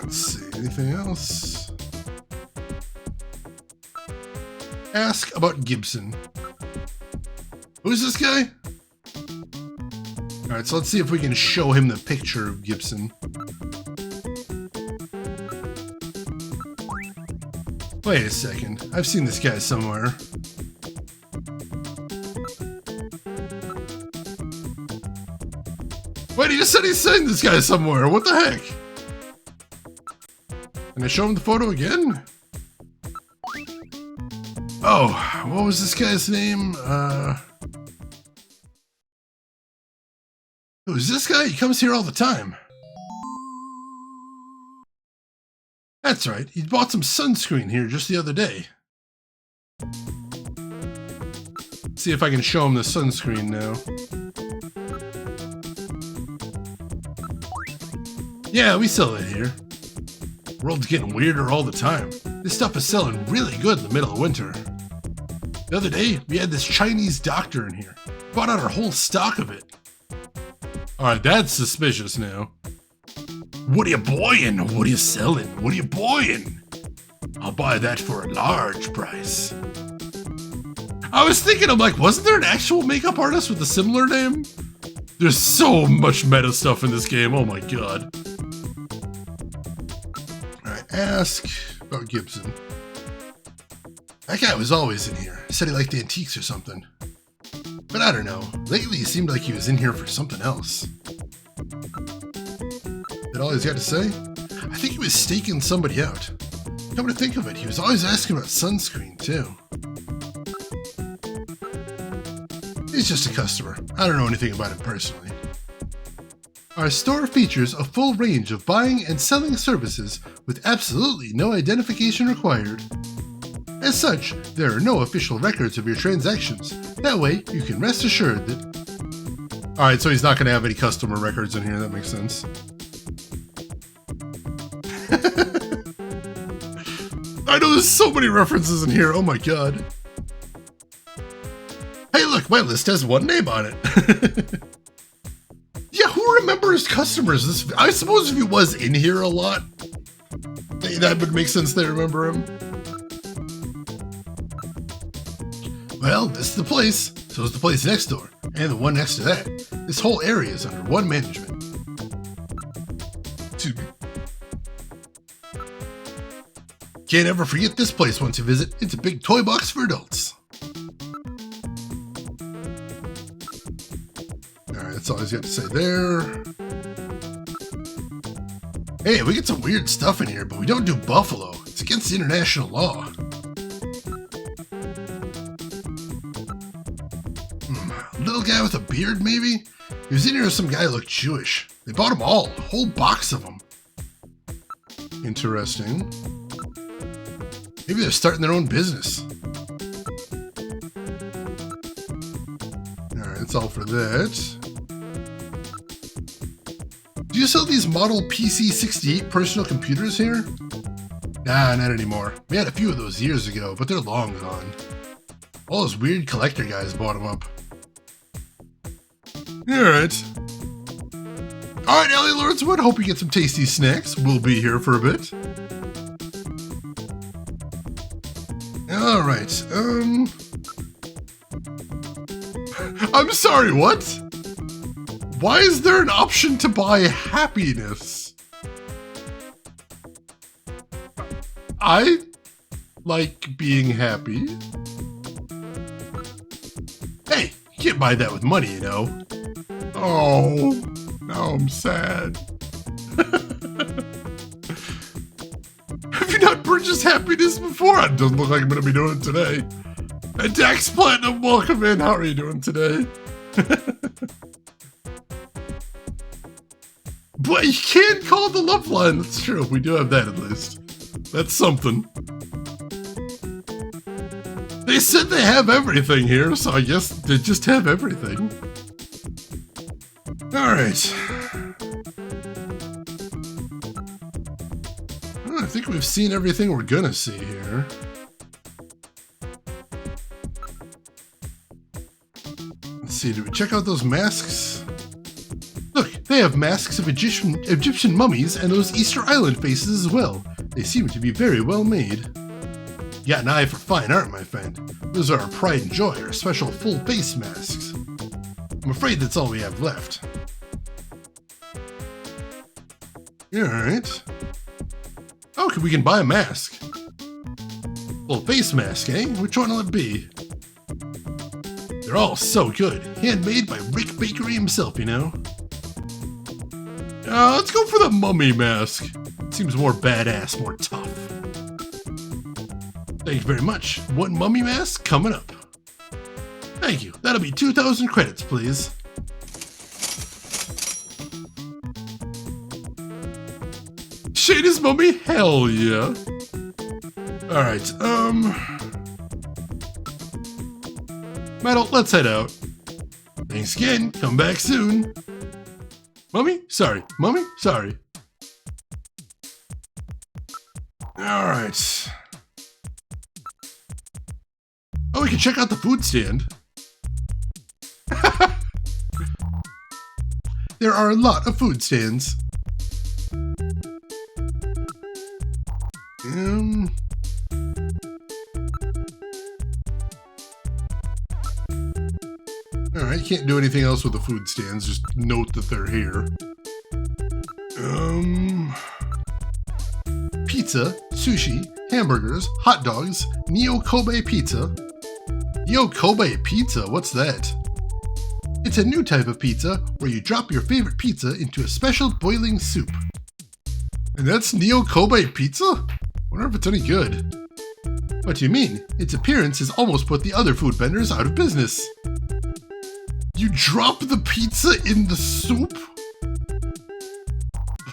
Let's see, anything else? Ask about Gibson. Who's this guy? Alright, so let's see if we can show him the picture of Gibson. Wait a second, I've seen this guy somewhere. Wait, he just said he's seen this guy somewhere, what the heck? Can I show him the photo again? Oh, what was this guy's name? Who's this guy? He comes here all the time. That's right, he bought some sunscreen here just the other day. See if I can show him the sunscreen now. Yeah, we sell it here. The world's getting weirder all the time. This stuff is selling really good in the middle of winter. The other day, we had this Chinese doctor in here. Bought out our whole stock of it. Alright, that's suspicious now. What are you buying? What are you selling? What are you buying? I'll buy that for a large price. I was thinking, I'm like, wasn't there an actual makeup artist with a similar name? There's so much meta stuff in this game, oh my god. Alright, ask about Gibson. That guy was always in here. Said he liked antiques or something. But I don't know. Lately he seemed like he was in here for something else. That all he's got to say? I think he was staking somebody out. Come to think of it, he was always asking about sunscreen too. He's just a customer. I don't know anything about him personally. Our store features a full range of buying and selling services with absolutely no identification required. As such, there are no official records of your transactions. That way, you can rest assured that... Alright, so he's not going to have any customer records in here, that makes sense. I know there's so many references in here, oh my god. Hey look, my list has one name on it. Yeah, who remembers customers? I suppose if he was in here a lot, that would make sense they remember him. Well, this is the place, so is the place next door, and the one next to that. This whole area is under one management. Excuse me. Can't ever forget this place once you visit. It's a big toy box for adults. Alright, that's all he's got to say there. Hey, we get some weird stuff in here, but we don't do buffalo. It's against international law. Little guy with a beard, maybe? He was in here with some guy who looked Jewish. They bought them all, a whole box of them. Interesting. Maybe they're starting their own business. Alright, that's all for that. Do you sell these model PC-68 personal computers here? Nah, not anymore. We had a few of those years ago, but they're long gone. All those weird collector guys bought them up. Alright. Alright, Ellie Lordswood, hope you get some tasty snacks. We'll be here for a bit. Alright, I'm sorry, what? Why is there an option to buy happiness? I like being happy. Hey, you can't buy that with money, you know. Oh, now I'm sad. Have you not purchased happiness before? It doesn't look like I'm going to be doing it today. And Dax Platinum, welcome in. How are you doing today? But you can't call the love line. That's true. We do have that at least. That's something. They said they have everything here, so I guess they just have everything. Alright. I think we've seen everything we're gonna see here. Let's see, did we check out those masks? Look, they have masks of Egyptian mummies and those Easter Island faces as well. They seem to be very well made. You got an eye for fine art, my friend. Those are our pride and joy, our special full face masks. I'm afraid that's all we have left. Alright. Oh, we can buy a mask. Full face mask, eh? Which one will it be? They're all so good. Handmade by Rick Bakery himself, you know? Let's go for the mummy mask. Seems more badass, more tough. Thank you very much. One mummy mask coming up. Thank you. That'll be 2,000 credits, please. Shada's mummy? Hell yeah. Alright, Metal, let's head out. Thanks again. Come back soon. Mummy? Sorry. Mummy? Sorry. Alright. Oh, we can check out the food stand. There are a lot of food stands. Alright, can't do anything else with the food stands, just note that they're here. Pizza, sushi, hamburgers, hot dogs, Neo Kobe pizza. Neo Kobe pizza, what's that? It's a new type of pizza where you drop your favorite pizza into a special boiling soup. And that's Neo Kobe pizza? Wonder if it's any good. What do you mean? Its appearance has almost put the other food vendors out of business. You drop the pizza in the soup?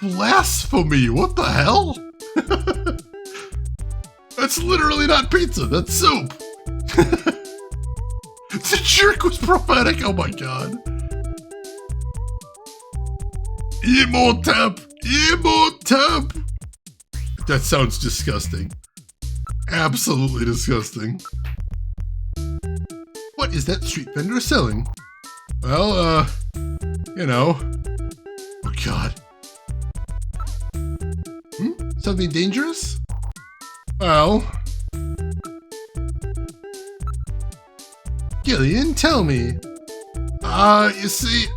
Blasphemy, what the hell? That's literally not pizza, that's soup. The jerk was prophetic, oh my god. Emotep! Emotep! That sounds disgusting. Absolutely disgusting. What is that street vendor selling? Well, you know. Oh god. Something dangerous? Well. Gillian, tell me. You see,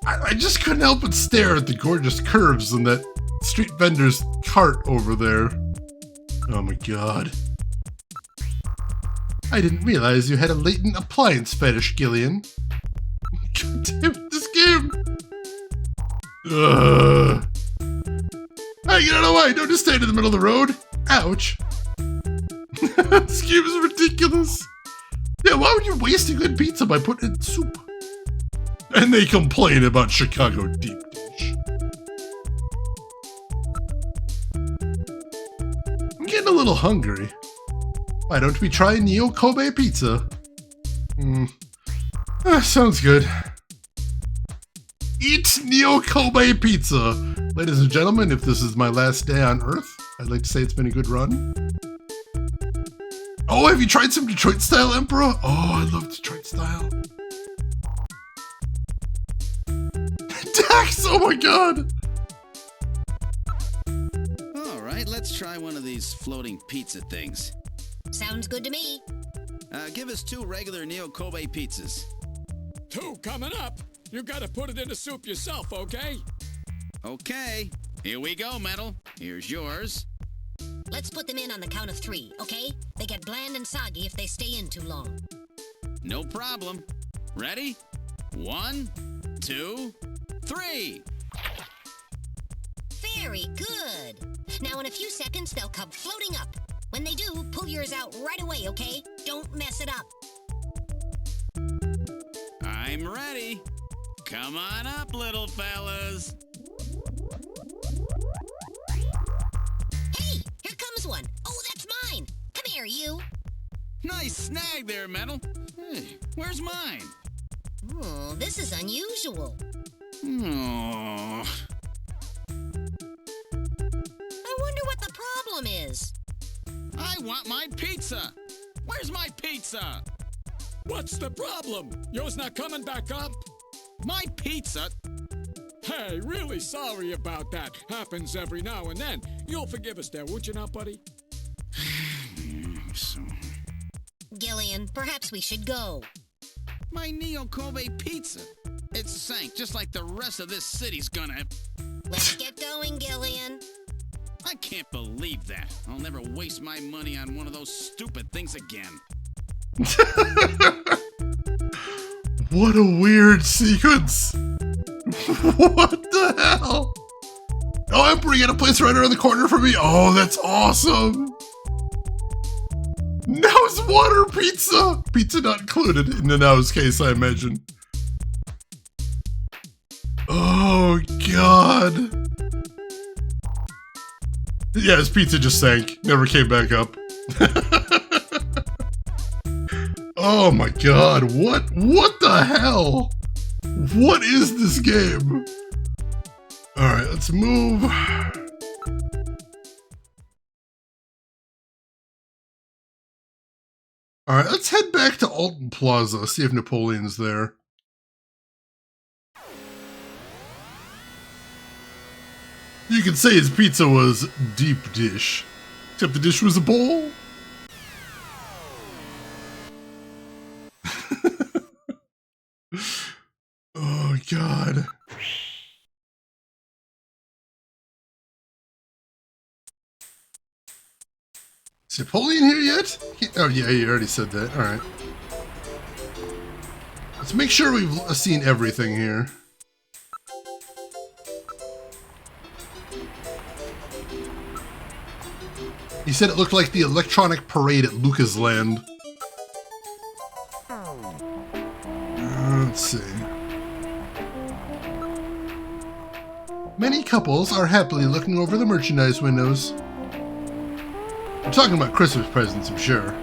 I just couldn't help but stare at the gorgeous curves in that street vendor's cart over there. Oh my god. I didn't realize you had a latent appliance fetish, Gillian. God damn it, this game! Ugh. Hey, get out of the way! Don't just stand in the middle of the road! Ouch! This game is ridiculous! Yeah, why would you waste a good pizza by putting it in soup? And they complain about Chicago deep dish. I'm getting a little hungry. Why don't we try Neo Kobe pizza? Sounds good. Eat Neo Kobe pizza! Ladies and gentlemen, if this is my last day on Earth, I'd like to say it's been a good run. Oh, have you tried some Detroit style Emperor? Oh, I love Detroit style. Dax, oh my god! Alright, let's try one of these floating pizza things. Sounds good to me. Give us 2 regular Neo Kobe pizzas. 2 coming up. You gotta put it in the soup yourself, okay? Okay. Here we go, Metal. Here's yours. Let's put them in on the count of 3, okay? They get bland and soggy if they stay in too long. No problem. Ready? 1, 2, 3. Very good. Now in a few seconds, they'll come floating up. When they do, pull yours out right away, okay? Don't mess it up. I'm ready. Come on up, little fellas. Hey, here comes one. Oh, that's mine. Come here, you. Nice snag there, Metal. Hey, where's mine? Oh, this is unusual. Oh. I wonder what the problem is. I want my pizza. Where's my pizza? What's the problem? Yours not coming back up? My pizza? Hey, really sorry about that. Happens every now and then. You'll forgive us there, would you not, buddy? Gillian, perhaps we should go. My Neo Kobe pizza. It sank just like the rest of this city's gonna. Let's get going, Gillian. I can't believe that. I'll never waste my money on one of those stupid things again. What a weird sequence. What the hell? Oh, Emperor, you got a place right around the corner for me? Oh, that's awesome. Now's water pizza. Pizza not included in the Now's case, I imagine. Oh, God. Yeah, his pizza just sank. Never came back up. Oh my God, what the hell? What is this game? All right, let's move. All right, let's head back to Alton Plaza, see if Napoleon's there. You could say his pizza was deep dish, except the dish was a bowl. Oh, God. Is Napoleon here yet? Oh, yeah, you already said that. All right. Let's make sure we've seen everything here. He said it looked like the electronic parade at Lucas Land. Let's see. Many couples are happily looking over the merchandise windows. I'm talking about Christmas presents, I'm sure.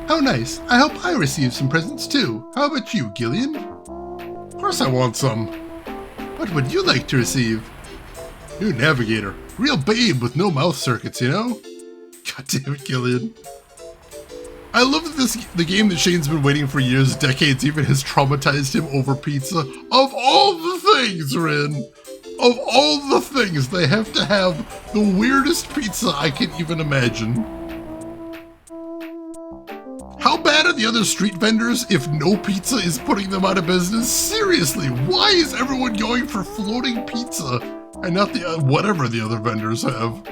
How nice. I hope I receive some presents too. How about you, Gillian? Of course I want some. What would you like to receive? New navigator. Real babe with no mouth circuits, you know? God damn it, Gillian. I love that the game that Shane's been waiting for years, decades even, has traumatized him over pizza. Of all the things, Rin, of all the things, they have to have the weirdest pizza I can even imagine. How bad are the other street vendors if no pizza is putting them out of business? Seriously, why is everyone going for floating pizza and not the whatever the other vendors have?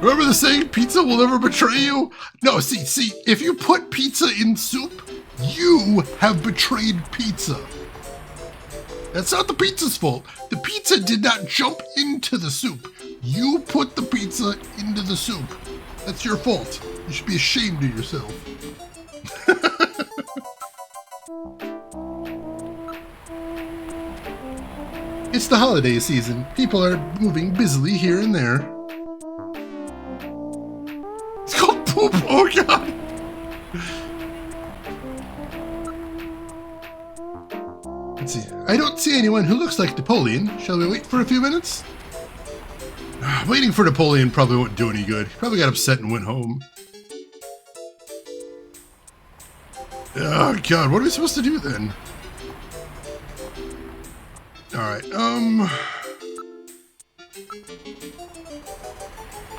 Remember the saying, pizza will never betray you? No, see, if you put pizza in soup, you have betrayed pizza. That's not the pizza's fault. The pizza did not jump into the soup. You put the pizza into the soup. That's your fault. You should be ashamed of yourself. It's the holiday season. People are moving busily here and there. It's called poop. Oh, God. Let's see. I don't see anyone who looks like Napoleon. Shall we wait for a few minutes? Waiting for Napoleon probably won't do any good. He probably got upset and went home. Oh, God. What are we supposed to do then? Alright,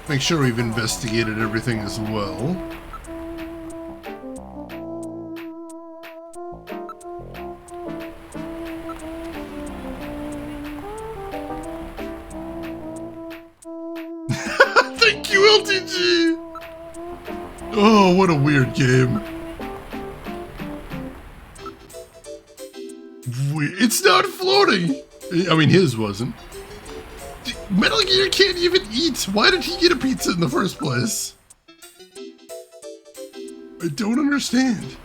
make sure we've investigated everything as well. Thank you, LTG! Oh, what a weird game. It's not floating! I mean, his wasn't. Metal Gear can't even eat! Why did he get a pizza in the first place? I don't understand.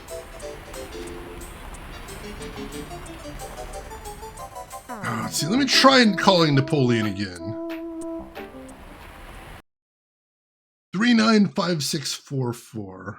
Let's see, let me try calling Napoleon again. 395644.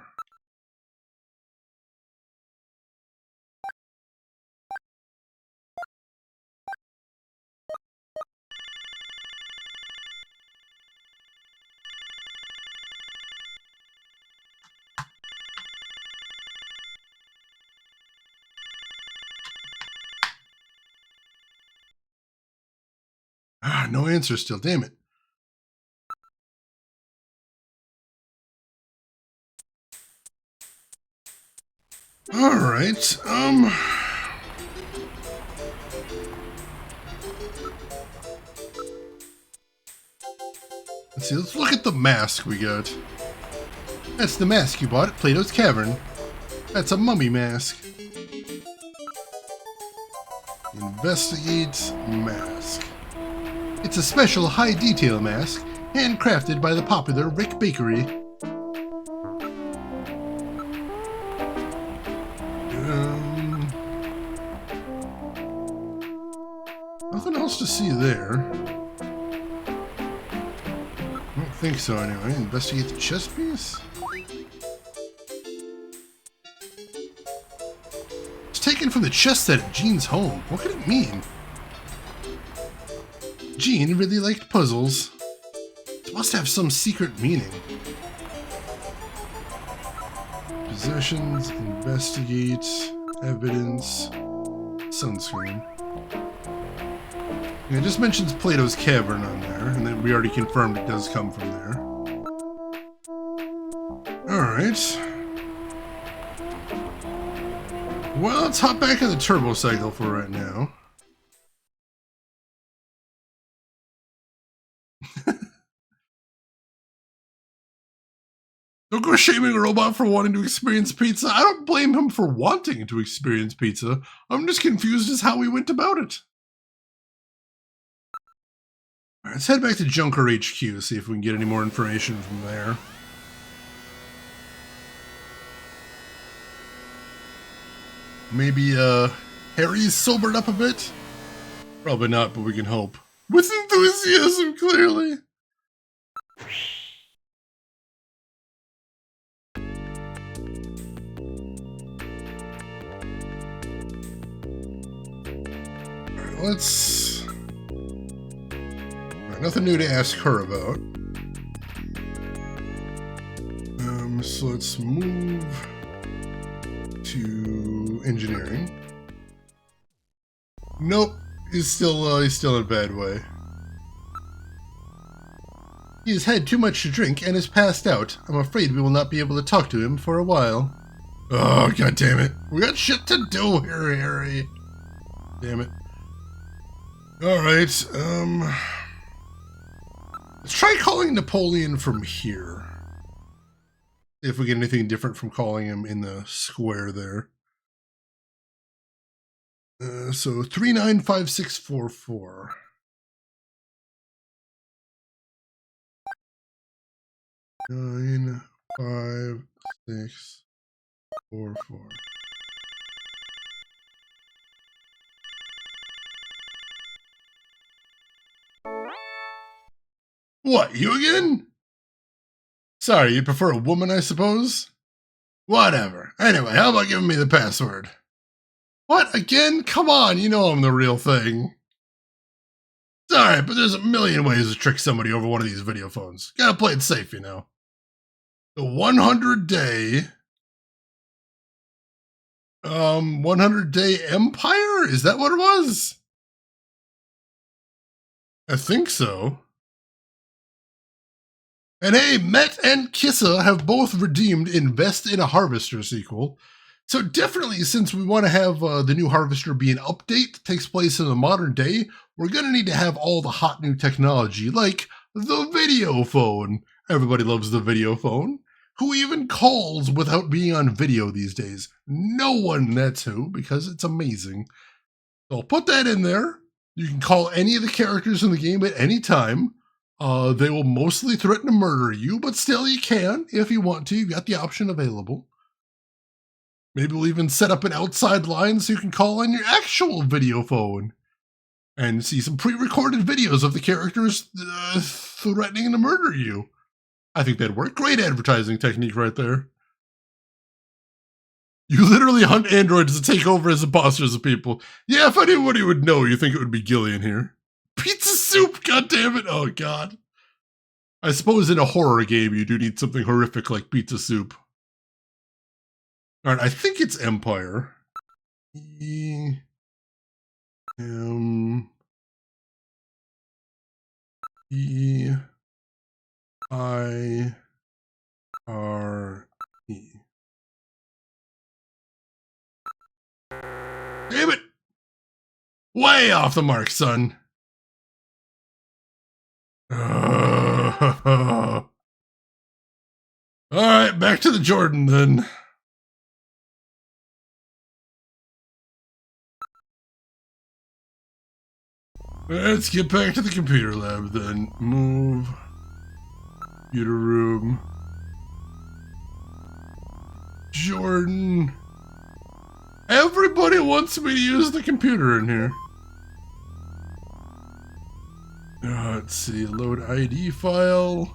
Ah, no answer still, damn it. All right, let's see, let's look at the mask we got. That's the mask you bought at Plato's Cavern. That's a mummy mask. Investigate mask. It's a special high detail mask, handcrafted by the popular Rick Bakery. Nothing else to see there. I don't think so anyway. Investigate the chest piece. It's taken from the chest set at Jean's home. What could it mean? Jean really liked puzzles. It must have some secret meaning. Possessions, investigate, evidence, sunscreen. Yeah, it just mentions Plato's Cavern on there, and then we already confirmed it does come from there. Alright. Well, let's hop back in the turbo cycle for right now. Don't go shaming a robot for wanting to experience pizza. I don't blame him for wanting to experience pizza. I'm just confused as how we went about it. All right, let's head back to Junker HQ, see if we can get any more information from there. Maybe, Harry's sobered up a bit? Probably not, but we can hope. With enthusiasm, clearly. Alright, let's... Alright, nothing new to ask her about. So let's move to engineering. Nope, he's still in a bad way. He has had too much to drink and is passed out. I'm afraid we will not be able to talk to him for a while. Oh, god damn it. We got shit to do here, Harry. Damn it. Alright, let's try calling Napoleon from here. If we get anything different from calling him in the square there. So 395644. Nine, 5, 6, 4, 4. What, you again? Sorry, you prefer a woman, I suppose? Whatever. Anyway, how about giving me the password? What, again? Come on, you know I'm the real thing. It's alright, but there's a million ways to trick somebody over one of these video phones. Gotta play it safe, you know. The 100-day... 100-day Empire? Is that what it was? I think so. And hey, Met and Kissa have both redeemed Invest in a Harvester sequel. So definitely, since we want to have the new Harvester be an update that takes place in the modern day, we're going to need to have all the hot new technology, like the video phone. Everybody loves the video phone. Who even calls without being on video these days? No one, that's who, because it's amazing. So I'll put that in there. You can call any of the characters in the game at any time. They will mostly threaten to murder you, but still you can, if you want to. You've got the option available. Maybe we'll even set up an outside line so you can call on your actual video phone and see some pre-recorded videos of the characters threatening to murder you. I think that'd work. Great advertising technique right there. You literally hunt androids to take over as imposters of people. Yeah, if anybody would know, you think it would be Gillian here. Pizza soup, god damn it. Oh, God. I suppose in a horror game, you do need something horrific like pizza soup. All right, I think it's Empire. E-M-E-I-R-E. Damn it! Way off the mark, son. All right, back to the Jordan then. Let's get back to the computer lab then. Move. Computer room. Jordan. Everybody wants me to use the computer in here. Let's see, load ID file.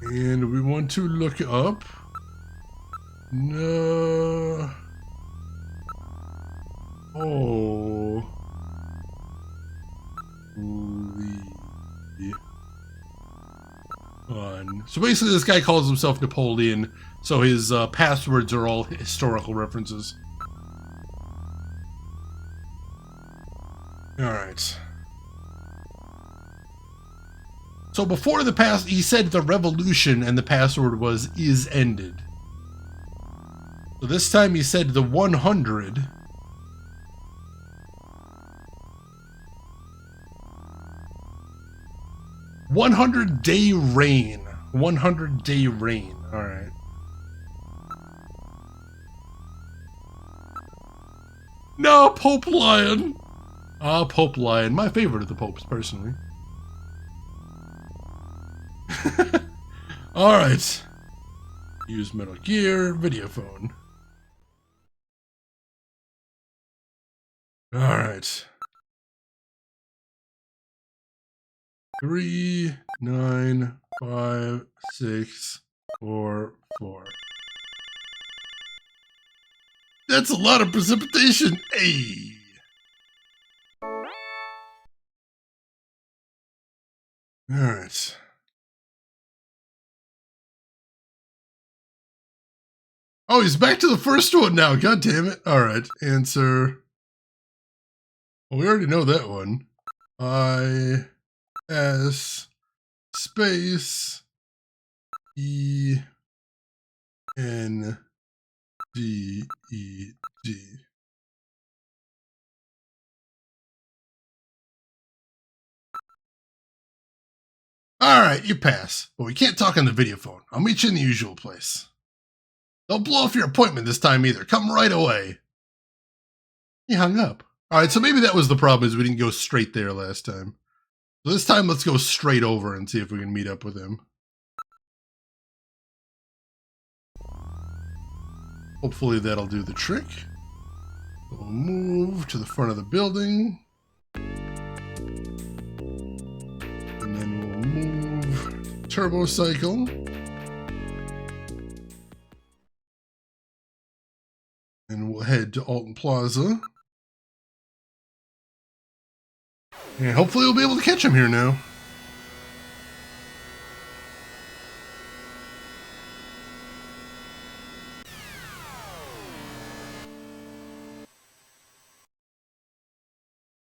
And we want to look up. No. Oh. So basically this guy calls himself Napoleon, so his passwords are all historical references. Alright. So before the pass, he said the revolution and the password was is ended. So this time he said the 100. "100-day reign." 100-day reign. All right. No, Pope Lion. Ah, Pope Lion. My favorite of the popes, personally. All right. Use Metal Gear, video phone. All right. 3, 9, 5, 6, 4, 4. That's a lot of precipitation. Hey. All right. Oh, he's back to the first one now. God damn it. All right. Answer. Well, we already know that one. I-S space E-N-D-E-D. All right, you pass. But we can't talk on the video phone. I'll meet you in the usual place. Don't blow off your appointment this time either. Come right away. He hung up. All right, so maybe that was the problem, is we didn't go straight there last time. So this time, let's go straight over and see if we can meet up with him. Hopefully that'll do the trick. We'll move to the front of the building. And then we'll move turbo cycle. And we'll head to Alton Plaza. And hopefully we'll be able to catch him here now.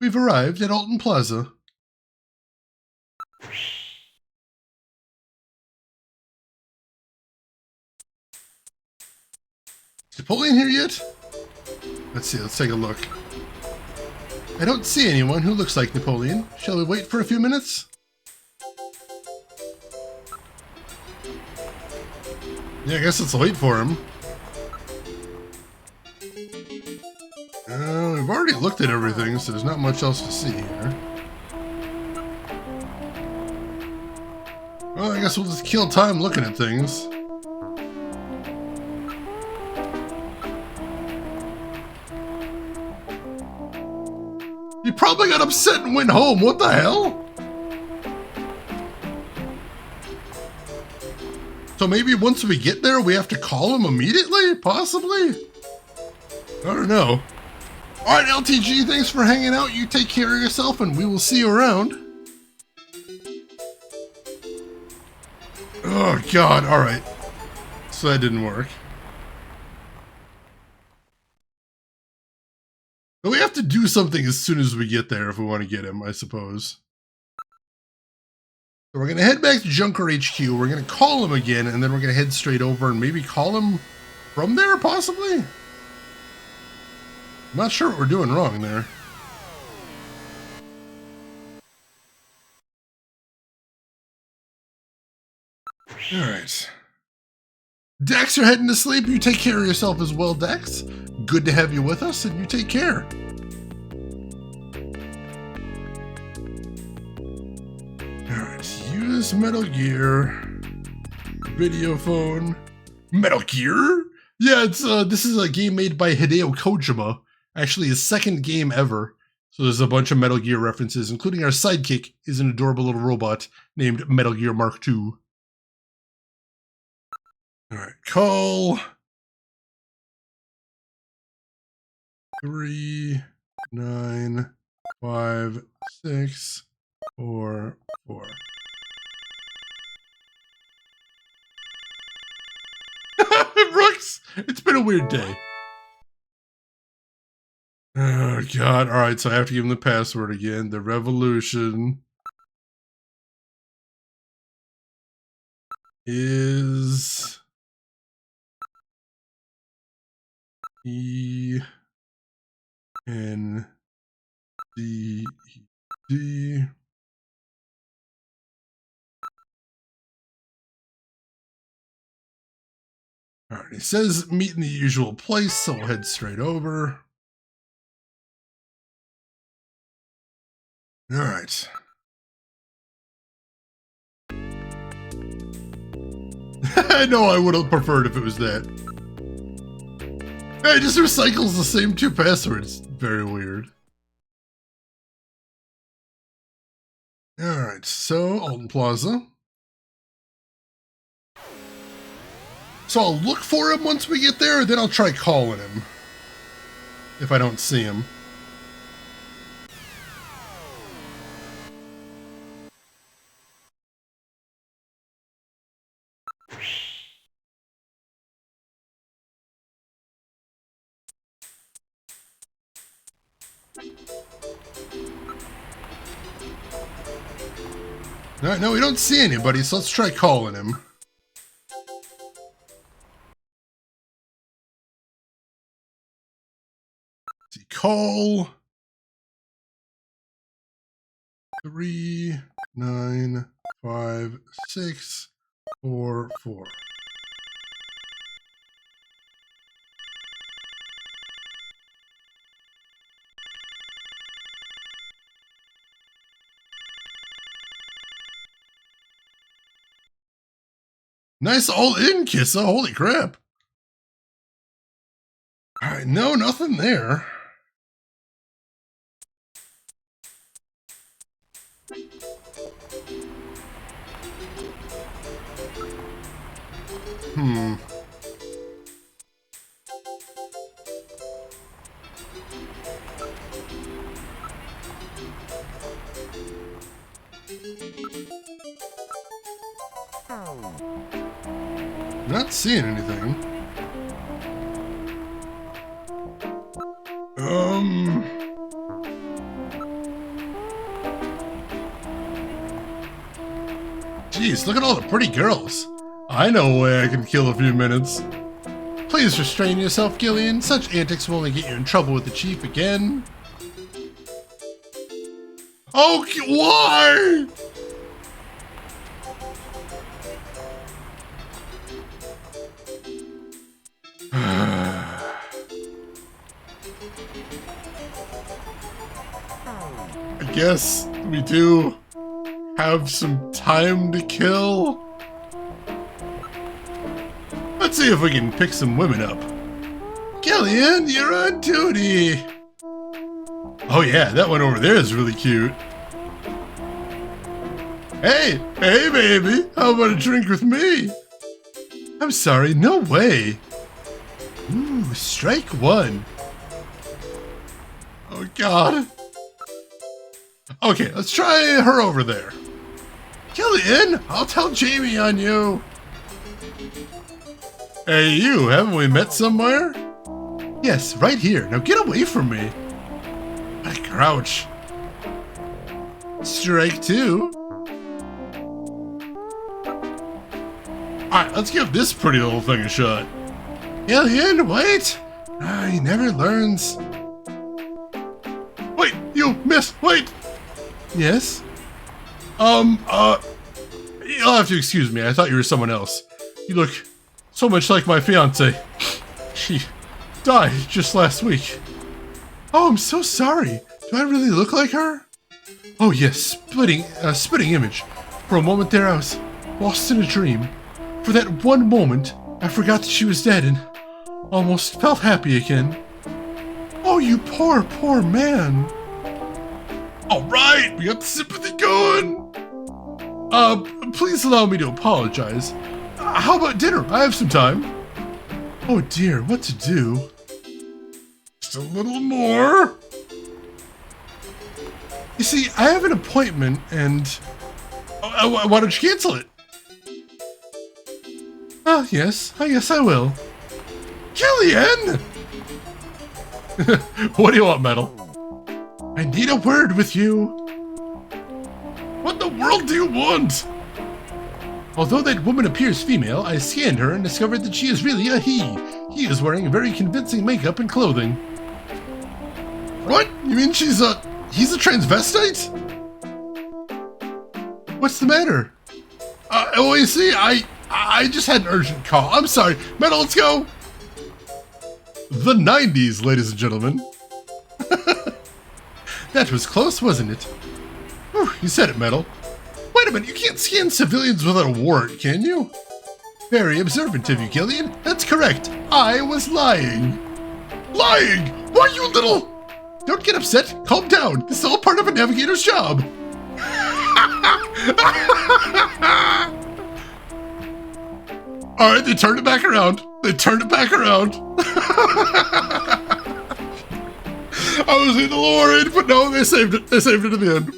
We've arrived at Alton Plaza. Is Napoleon here yet? Let's see, let's take a look. I don't see anyone who looks like Napoleon. Shall we wait for a few minutes? Yeah, I guess let's wait for him. We've already looked at everything, so there's not much else to see here. Well, I guess we'll just kill time looking at things. He probably got upset and went home. What the hell? So maybe once we get there, we have to call him immediately? Possibly? I don't know. Alright, LTG, thanks for hanging out. You take care of yourself, and we will see you around. Oh, God. Alright. So that didn't work. But we have to do something as soon as we get there if we want to get him, I suppose. So we're going to head back to Junker HQ. We're going to call him again, and then we're going to head straight over and maybe call him from there, possibly? I'm not sure what we're doing wrong there. Alright. Dex, you're heading to sleep. You take care of yourself as well, Dex. Good to have you with us, and you take care. Alright, use Metal Gear. Video phone. Metal Gear? Yeah, it's this is a game made by Hideo Kojima. Actually, his second game ever. So there's a bunch of Metal Gear references, including our sidekick is an adorable little robot named Metal Gear Mark II. Alright, call 3 9 5 6 4 4. Brooks, it's been a weird day. Oh God! All right, so I have to give him the password again. The revolution is E N D D. All right, he says meet in the usual place, so we'll head straight over. All right. I know I would have preferred if it was that. It just recycles the same two passwords. Very weird. Alright, so Alton Plaza. So I'll look for him once we get there, then I'll try calling him. If I don't see him. Alright, no, we don't see anybody, so let's try calling him. Let's see, call 3 9 5 6 4 4. Nice all-in, Kissa. Holy crap. Alright, no, nothing there. Not seeing anything. Jeez, look at all the pretty girls. I know a way I can kill a few minutes. Please restrain yourself, Gillian. Such antics will only get you in trouble with the chief again. Oh, why? I guess we do have some time to kill. Let's see if we can pick some women up. Gillian, you're on duty. Oh yeah, that one over there is really cute. Hey baby, how about a drink with me? I'm sorry, no way. Ooh, strike one. Oh, God. Okay, let's try her over there. Killian, I'll tell Jamie on you. Hey, you, haven't we met somewhere? Yes, right here. Now get away from me. What a crouch. Strike two. Alright, let's give this pretty little thing a shot. Killian, wait! He never learns. Wait, you, miss, wait! Yes? You'll have to excuse me, I thought you were someone else. You look so much like my fiancée. She died just last week. Oh, I'm so sorry. Do I really look like her? Oh yes, spitting image. For a moment there I was lost in a dream. For that one moment, I forgot that she was dead and almost felt happy again. Oh, you poor, poor man. Alright, we got the sympathy going. Please allow me to apologize. How about dinner? I have some time. Oh dear, what to do? Just a little more. You see, I have an appointment and... why don't you cancel it? Oh, yes, I guess I will. Killian! What do you want, Metal? I need a word with you. What the world do you want? Although that woman appears female, I scanned her and discovered that she is really a he. He is wearing very convincing makeup and clothing. What? You mean he's a transvestite? What's the matter? Oh, you see, I just had an urgent call. I'm sorry. Metal, let's go. The 90s, ladies and gentlemen. That was close, wasn't it? Whew, you said it, Metal. Wait a minute, you can't scan civilians without a warrant, can you? Very observant of you, Killian. That's correct. I was lying. Lying? Why, you little... Don't get upset. Calm down. This is all part of a navigator's job. Alright, they turned it back around. They turned it back around. I was a little worried, but no, they saved it. They saved it at the end.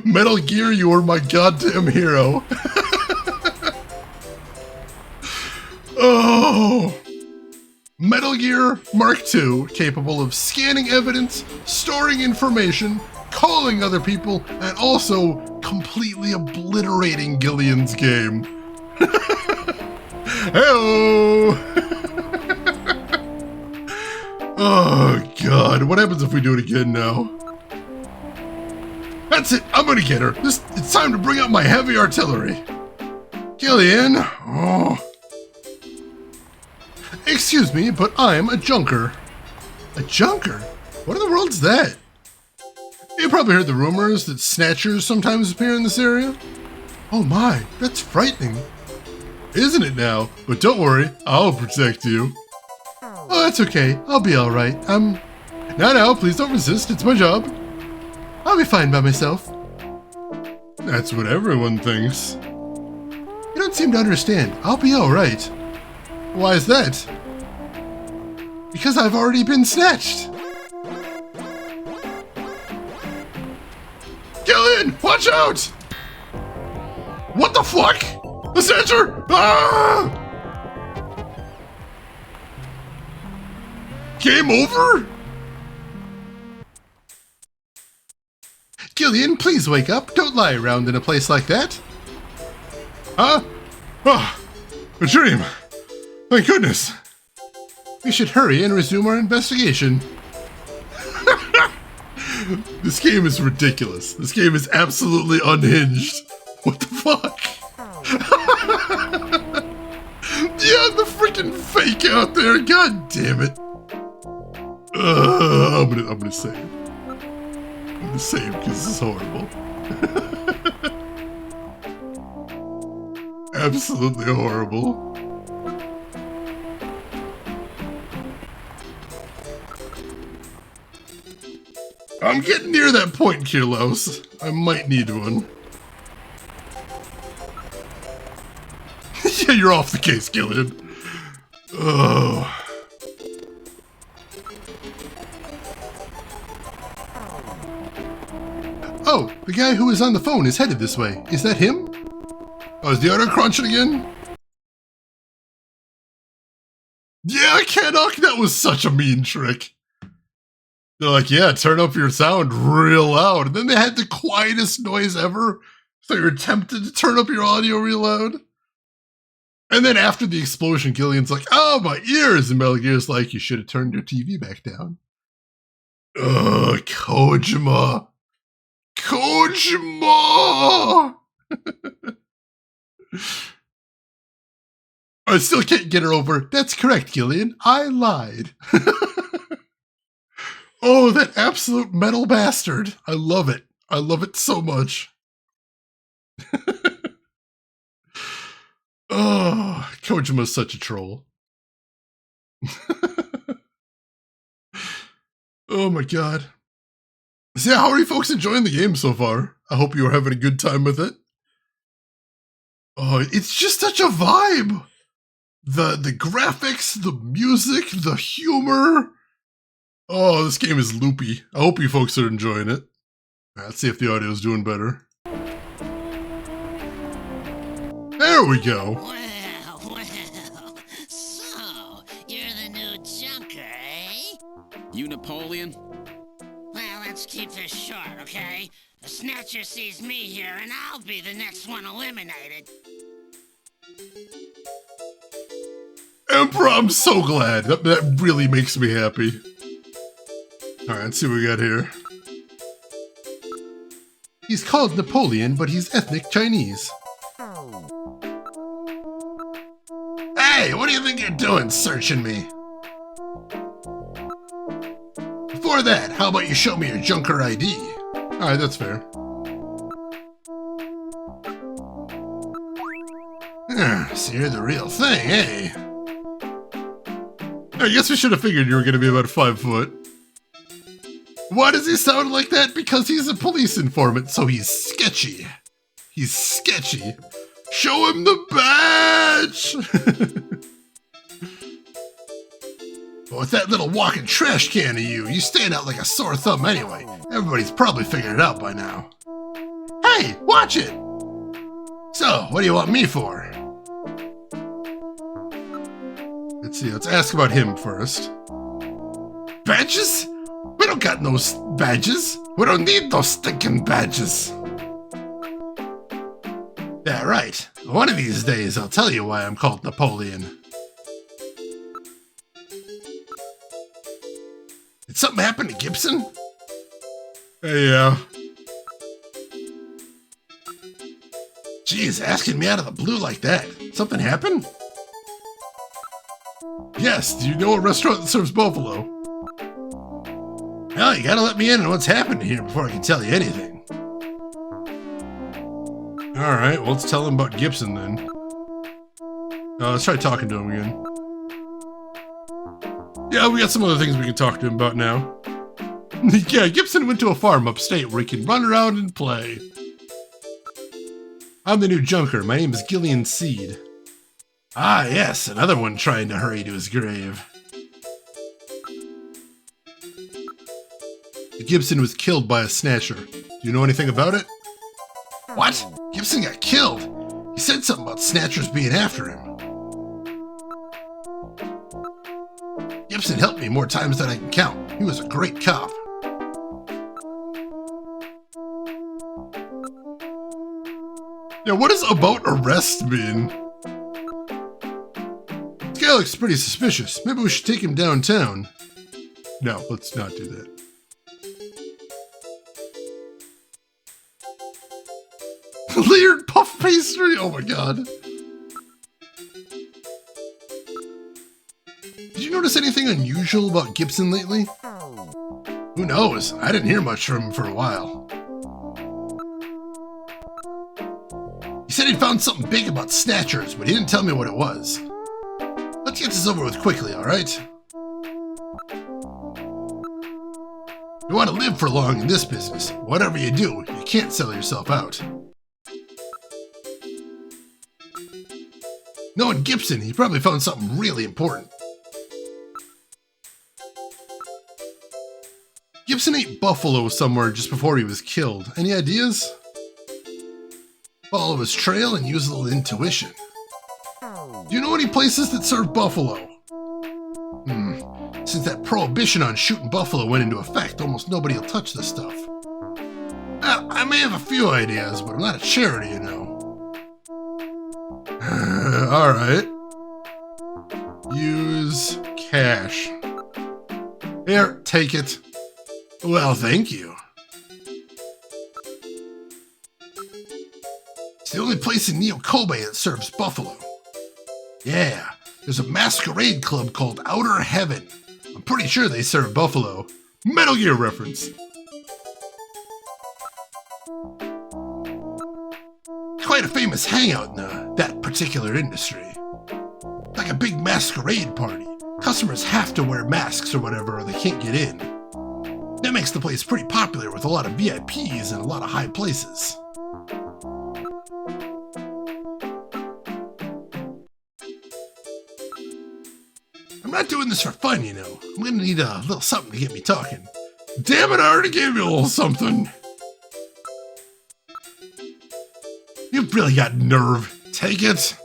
Metal Gear, you are my goddamn hero. Oh. Metal Gear Mark II, capable of scanning evidence, storing information, calling other people, and also completely obliterating Gillian's game. Hey-oh! Oh, God. What happens if we do it again now? That's it. I'm gonna get her. It's time to bring out my heavy artillery. Gillian. Oh. Excuse me, but I'm a junker. A junker? What in the world's that? You probably heard the rumors that snatchers sometimes appear in this area. Oh my, that's frightening. Isn't it now? But don't worry, I'll protect you. Oh, that's okay. I'll be alright. No, please don't resist. It's my job. I'll be fine by myself. That's what everyone thinks. You don't seem to understand. I'll be alright. Why is that? Because I've already been snatched. Gillian, watch out! What the fuck? The Snatcher! Ah! Game over? Gillian, please wake up. Don't lie around in a place like that. Huh? Oh, a dream. Thank goodness. We should hurry and resume our investigation. This game is ridiculous. This game is absolutely unhinged. What the fuck? Yeah, the freaking fake out there. God damn it. I'm gonna save. I'm gonna save because this is horrible. Absolutely horrible. I'm getting near that point, Kirlos. I might need one. You're off the case, Gillian. Oh. Oh, the guy who was on the phone is headed this way. Is that him? Oh, is the auto crunching again? Yeah, Canuck, that was such a mean trick. They're like, yeah, turn up your sound real loud. And then they had the quietest noise ever. So you're tempted to turn up your audio real loud. And then after the explosion, Gillian's like, oh, my ears. And Metal Gear's like, you should have turned your TV back down. Ugh, Kojima. Kojima! I still can't get her over. That's correct, Gillian. I lied. Oh, that absolute metal bastard. I love it. I love it so much. Oh, Kojima's such a troll. Oh my god. So yeah, how are you folks enjoying the game so far? I hope you are having a good time with it. Oh, it's just such a vibe. The graphics, the music, the humor. Oh, this game is loopy. I hope you folks are enjoying it. Let's see if the audio is doing better. There we go. Well. So, you're the new junker, eh? You Napoleon? Well, let's keep this short, okay? The Snatcher sees me here, and I'll be the next one eliminated. Emperor, I'm so glad. That really makes me happy. Alright, let's see what we got here. He's called Napoleon, but he's ethnic Chinese. Hey, what do you think you're doing, searching me? Before that, how about you show me your Junker ID? Alright, that's fair. So you're the real thing, eh? I guess we should have figured you were going to be about 5 foot. Why does he sound like that? Because he's a police informant, so he's sketchy. He's sketchy. Show him the badge! But with that little walking trash can of you stand out like a sore thumb anyway. Everybody's probably figured it out by now. Hey, watch it! So, what do you want me for? Let's see, let's ask about him first. Badges? We don't got no badges. We don't need those stinking badges. Yeah, right. One of these days, I'll tell you why I'm called Napoleon. Did something happen to Gibson? Yeah. Geez, asking me out of the blue like that. Something happened? Yes, do you know a restaurant that serves buffalo? Well, you gotta let me in on what's happening here before I can tell you anything. Alright, well, let's tell him about Gibson then. Let's try talking to him again. Yeah, we got some other things we can talk to him about now. Yeah, Gibson went to a farm upstate where he can run around and play. I'm the new junker. My name is Gillian Seed. Ah, yes, another one trying to hurry to his grave. Gibson was killed by a Snatcher. Do you know anything about it? What? Gibson got killed? He said something about Snatchers being after him. Gibson helped me more times than I can count. He was a great cop. Yeah, what does about arrest mean? This guy looks pretty suspicious. Maybe we should take him downtown. No, let's not do that. Layered puff pastry? Oh my god. Did you notice anything unusual about Gibson lately? Who knows? I didn't hear much from him for a while. He said he'd found something big about Snatchers, but he didn't tell me what it was. Let's get this over with quickly, alright? You want to live for long in this business. Whatever you do, you can't sell yourself out. Knowing Gibson, he probably found something really important. Gibson ate buffalo somewhere just before he was killed. Any ideas? Follow his trail and use a little intuition. Do you know any places that serve buffalo? Since that prohibition on shooting buffalo went into effect, almost nobody will touch this stuff. I may have a few ideas, but I'm not a charity, you know. Alright. Use cash. Here, take it. Well, thank you. It's the only place in Neo Kobe that serves buffalo. Yeah, there's a masquerade club called Outer Heaven. I'm pretty sure they serve buffalo. Metal Gear reference. Quite a famous hangout in that particular industry. Like a big masquerade party. Customers have to wear masks or whatever or they can't get in. That makes the place pretty popular with a lot of VIPs and a lot of high places. I'm not doing this for fun, you know. I'm gonna need a little something to get me talking. Damn it, I already gave you a little something. You've really got nerve. Take it.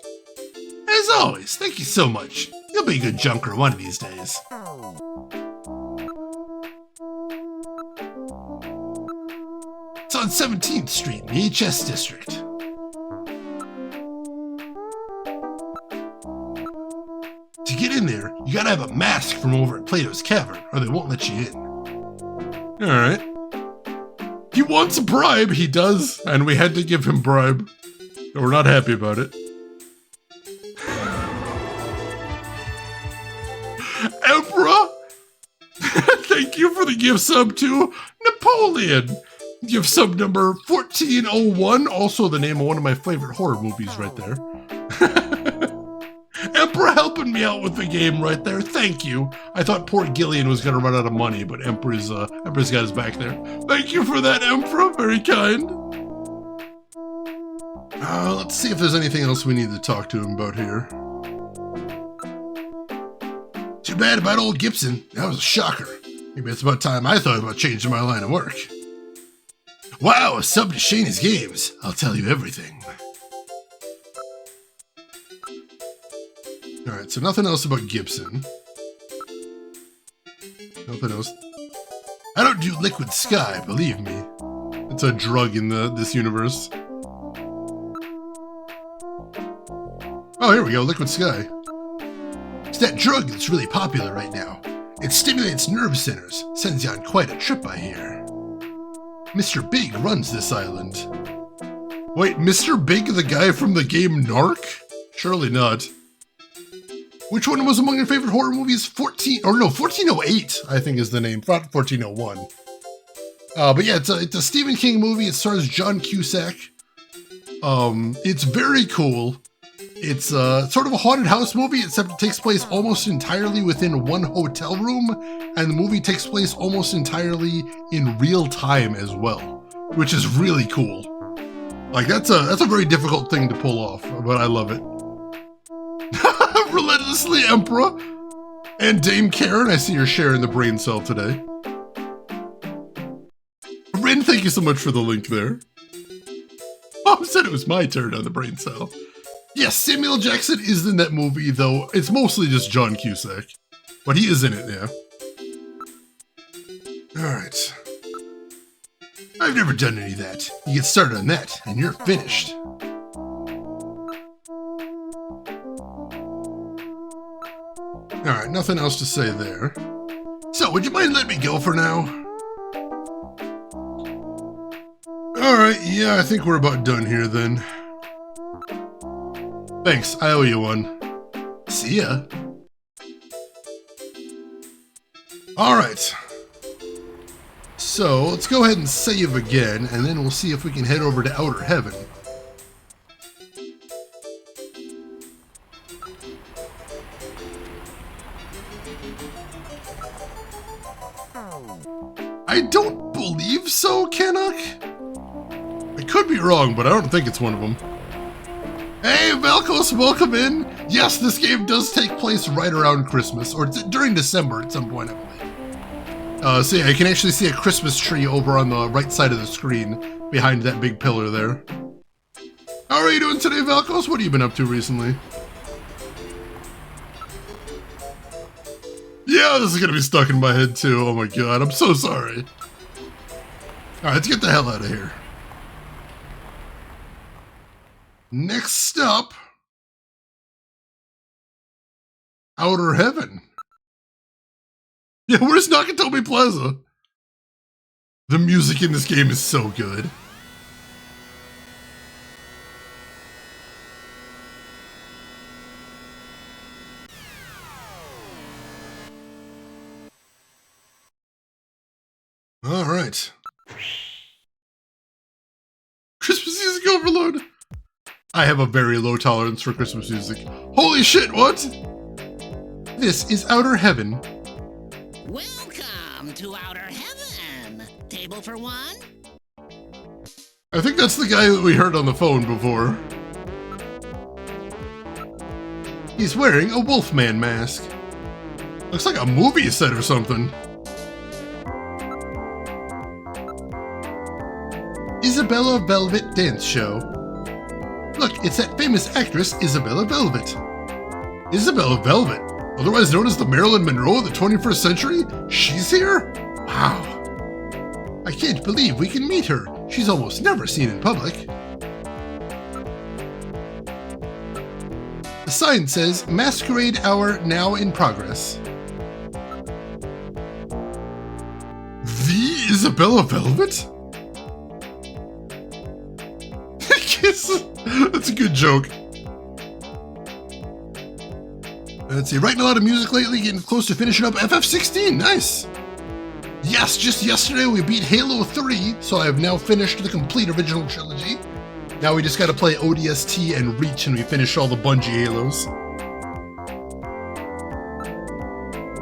As always, thank you so much. You'll be a good junker one of these days. It's on 17th Street in the HS District. To get in there, you gotta have a mask from over at Plato's Cavern, or they won't let you in. Alright. He wants a bribe, he does, and we had to give him bribe. We're not happy about it. Emperor! Thank you for the gift sub to Napoleon! Gift sub number 1401, also the name of one of my favorite horror movies right there. Emperor helping me out with the game right there, thank you. I thought poor Gillian was gonna run out of money, but Emperor's got his back there. Thank you for that, Emperor, very kind. Let's see if there's anything else we need to talk to him about here. Too bad about old Gibson. That was a shocker. Maybe it's about time I thought about changing my line of work. Wow, a sub to Shayna's Games. I'll tell you everything. Alright, so nothing else about Gibson. Nothing else. I don't do Liquid Sky, believe me. It's a drug in this universe. Oh, here we go, Liquid Sky. It's that drug that's really popular right now. It stimulates nerve centers, sends you on quite a trip, I hear. Mr. Big runs this island. Wait, Mr. Big, the guy from the game Narc? Surely not. Which one was among your favorite horror movies? 1408, I think is the name, not 1401. But yeah, it's a Stephen King movie. It stars John Cusack. It's very cool. It's sort of a haunted house movie, except it takes place almost entirely within one hotel room, and the movie takes place almost entirely in real time as well, which is really cool. Like that's a very difficult thing to pull off, but I love it. Relentlessly Emperor and Dame Karen, I see you're sharing the brain cell today. Rin, thank you so much for the link there. Mom said it was my turn on the brain cell. Yes, Samuel L. Jackson is in that movie, though it's mostly just John Cusack. But he is in it, yeah. Alright. I've never done any of that. You get started on that, and you're finished. Alright, nothing else to say there. So, would you mind letting me go for now? Alright, yeah, I think we're about done here then. Thanks, I owe you one. See ya. Alright. So, let's go ahead and save again, and then we'll see if we can head over to Outer Heaven. I don't believe so, Canuck? I could be wrong, but I don't think it's one of them. Hey, Velkos, welcome in. Yes, this game does take place right around Christmas, or during December at some point, I believe. So yeah, you can actually see a Christmas tree over on the right side of the screen, behind that big pillar there. How are you doing today, Velkos? What have you been up to recently? Yeah, this is gonna be stuck in my head too. Oh my god, I'm so sorry. Alright, let's get the hell out of here. Next stop, Outer Heaven. Yeah, where's Nakatomi Plaza? The music in this game is so good. All right. Christmas music overload. I have a very low tolerance for Christmas music. Holy shit, what? This is Outer Heaven. Welcome to Outer Heaven. Table for one? I think that's the guy that we heard on the phone before. He's wearing a Wolfman mask. Looks like a movie set or something. Isabella Velvet Dance Show. Look, it's that famous actress Isabella Velvet. Isabella Velvet, otherwise known as the Marilyn Monroe of the 21st century? She's here? Wow. I can't believe we can meet her. She's almost never seen in public. The sign says, Masquerade Hour now in progress. The Isabella Velvet? That's a good joke. Let's see, writing a lot of music lately, getting close to finishing up FF16, nice! Yes, just yesterday we beat Halo 3, so I have now finished the complete original trilogy. Now we just gotta play ODST and Reach and we finish all the Bungie Halos.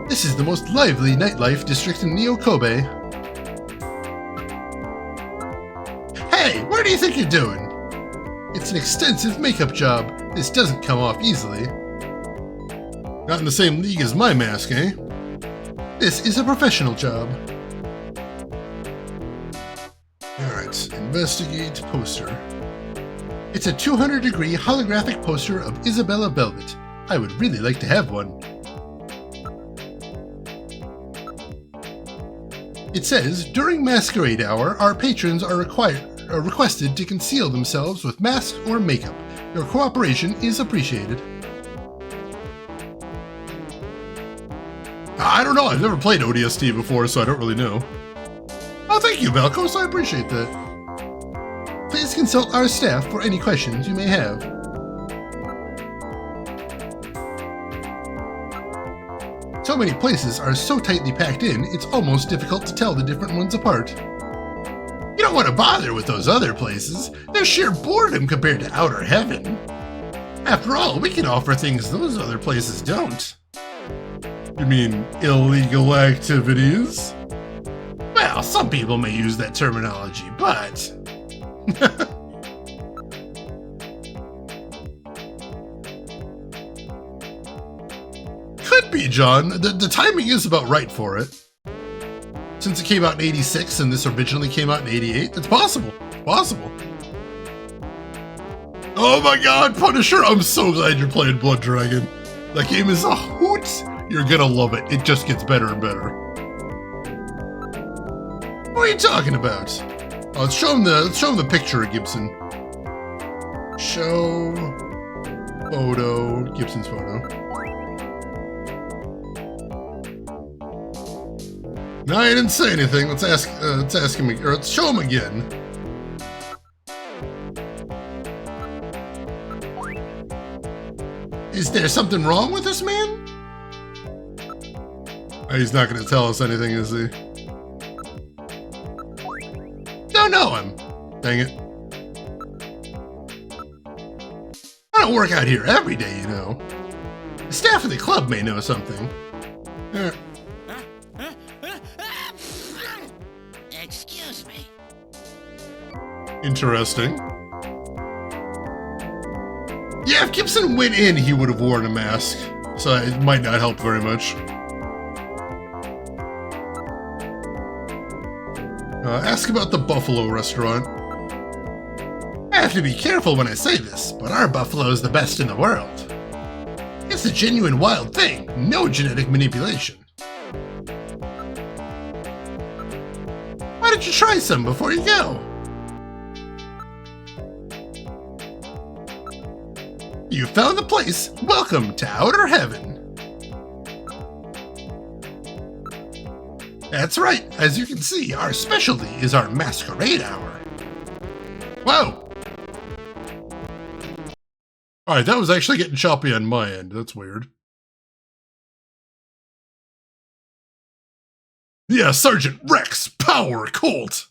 This is the most lively nightlife district in Neo Kobe. Hey, where do you think you're doing? It's an extensive makeup job. This doesn't come off easily. Not in the same league as my mask, eh? This is a professional job. Alright, investigate poster. It's a 200-degree holographic poster of Isabella Velvet. I would really like to have one. It says, during Masquerade Hour, our patrons are requested to conceal themselves with masks or makeup. Your cooperation is appreciated. I don't know, I've never played ODST before, so I don't really know. Oh, thank you, Velkos, I appreciate that. Please consult our staff for any questions you may have. So many places are so tightly packed in, it's almost difficult to tell the different ones apart. You don't want to bother with those other places. They're sheer boredom compared to Outer Heaven. After all, we can offer things those other places don't. You mean illegal activities? Well, some people may use that terminology, but... Could be, John. The timing is about right for it. Since it came out in 86 and this originally came out in 88, it's possible. Possible. Oh my god, Punisher! I'm so glad you're playing Blood Dragon. That game is a hoot! You're gonna love it. It just gets better and better. What are you talking about? Oh, let's show him the picture of Gibson. Show photo, Gibson's photo. No, he didn't say anything. Let's ask him, or let's show him again. Is there something wrong with this man? Oh, he's not going to tell us anything, is he? Don't know him. Dang it. I don't work out here every day, you know. The staff of the club may know something. Excuse me. Yeah, if Gibson went in, he would have worn a mask, so it might not help very much. Ask about the Buffalo restaurant. I have to be careful when I say this, but our buffalo is the best in the world. It's a genuine wild thing, no genetic manipulation. Why don't you try some before you go? You found the place. Welcome to Outer Heaven. That's right. As you can see, our specialty is our masquerade hour. Whoa! Alright, that was actually getting choppy on my end. That's weird. Yeah, Sergeant Rex Power Colt.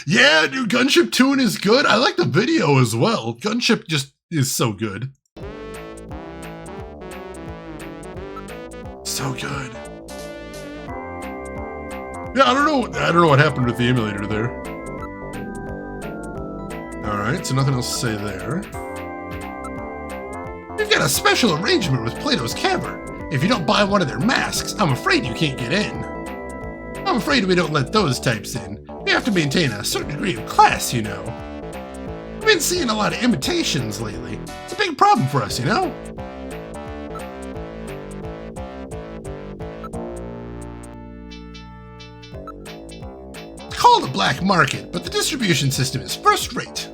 Yeah, new Gunship tune is good. I like the video as well. Gunship just is so good. So good. Yeah, I don't know what happened with the emulator there. Alright, so nothing else to say there. We've got a special arrangement with Plato's Cavern. If you don't buy one of their masks, I'm afraid you can't get in. I'm afraid we don't let those types in. We have to maintain a certain degree of class, you know. We've been seeing a lot of imitations lately. It's a big problem for us, you know? It's called a black market, but the distribution system is first rate.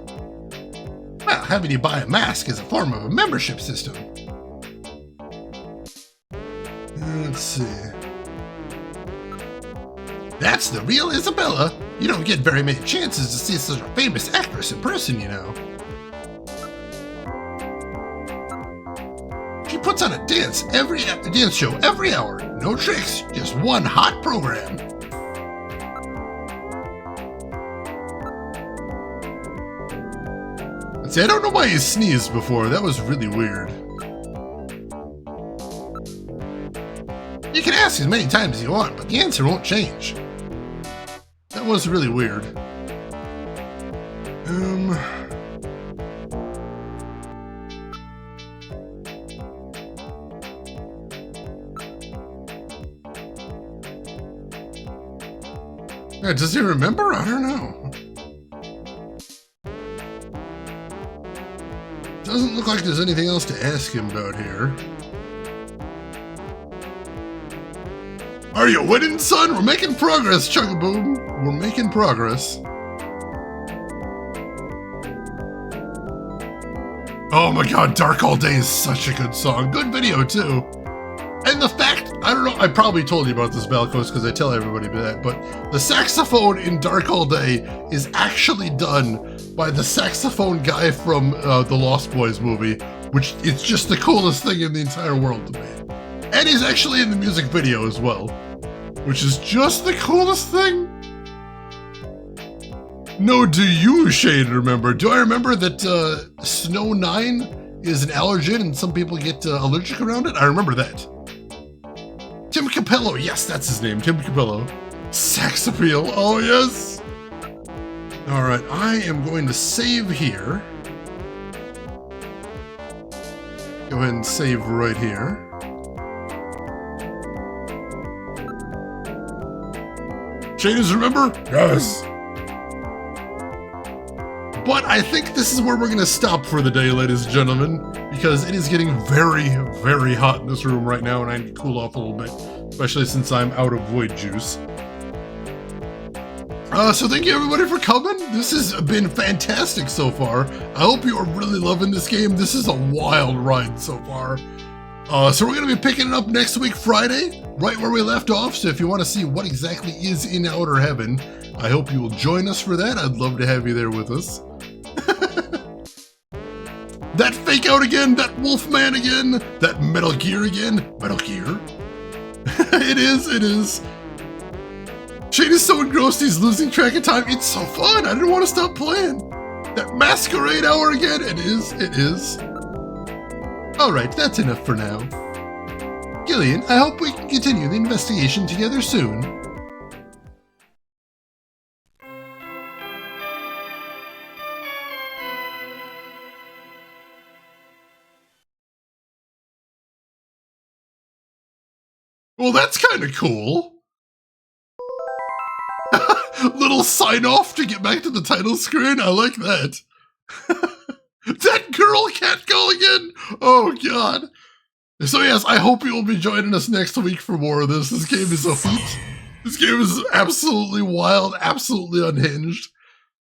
Well, having you buy a mask is a form of a membership system. Let's see. That's the real Isabella. You don't get very many chances to see such a famous actress in person, you know. She puts on a dance show every hour. No tricks, just one hot program. See, I don't know why he sneezed before. That was really weird. You can ask as many times as you want, but the answer won't change. That was really weird. Yeah, does he remember? I don't know. Doesn't look like there's anything else to ask him about here. Are you winning, son? We're making progress, Chugaboom. We're making progress. Oh my god, Dark All Day is such a good song. Good video, too. And the fact, I don't know, I probably told you about this, Balcos, because I tell everybody that, but the saxophone in Dark All Day is actually done by the saxophone guy from the Lost Boys movie, which is just the coolest thing in the entire world to me. And he's actually in the music video as well, which is just the coolest thing. No, do you, Shane, remember? Do I remember that Snow 9 is an allergen and some people get allergic around it? I remember that. Tim Capello, yes, that's his name, Tim Capello. Sex appeal, oh yes. All right, I am going to save here. Go ahead and save right here. Shane, remember? Yes. But I think this is where we're going to stop for the day, ladies and gentlemen, because it is getting very, very hot in this room right now, and I need to cool off a little bit, especially since I'm out of Void Juice. So thank you everybody for coming. This has been fantastic so far. I hope you are really loving this game. This is a wild ride so far. So we're going to be picking it up next week, Friday, right where we left off. So if you want to see what exactly is in Outer Heaven, I hope you will join us for that. I'd love to have you there with us. That Fake Out again, that Wolfman again, that Metal Gear again. Metal Gear? It is. Shane is so engrossed he's losing track of time. It's so fun. I didn't want to stop playing. That Masquerade Hour again. It is. Alright, that's enough for now. Gillian, I hope we can continue the investigation together soon. Well, that's kind of cool. Little sign off to get back to the title screen. I like that. That girl can't go again. Oh, God. So, yes, I hope you will be joining us next week for more of this. This game is a hoot. This game is absolutely wild, absolutely unhinged.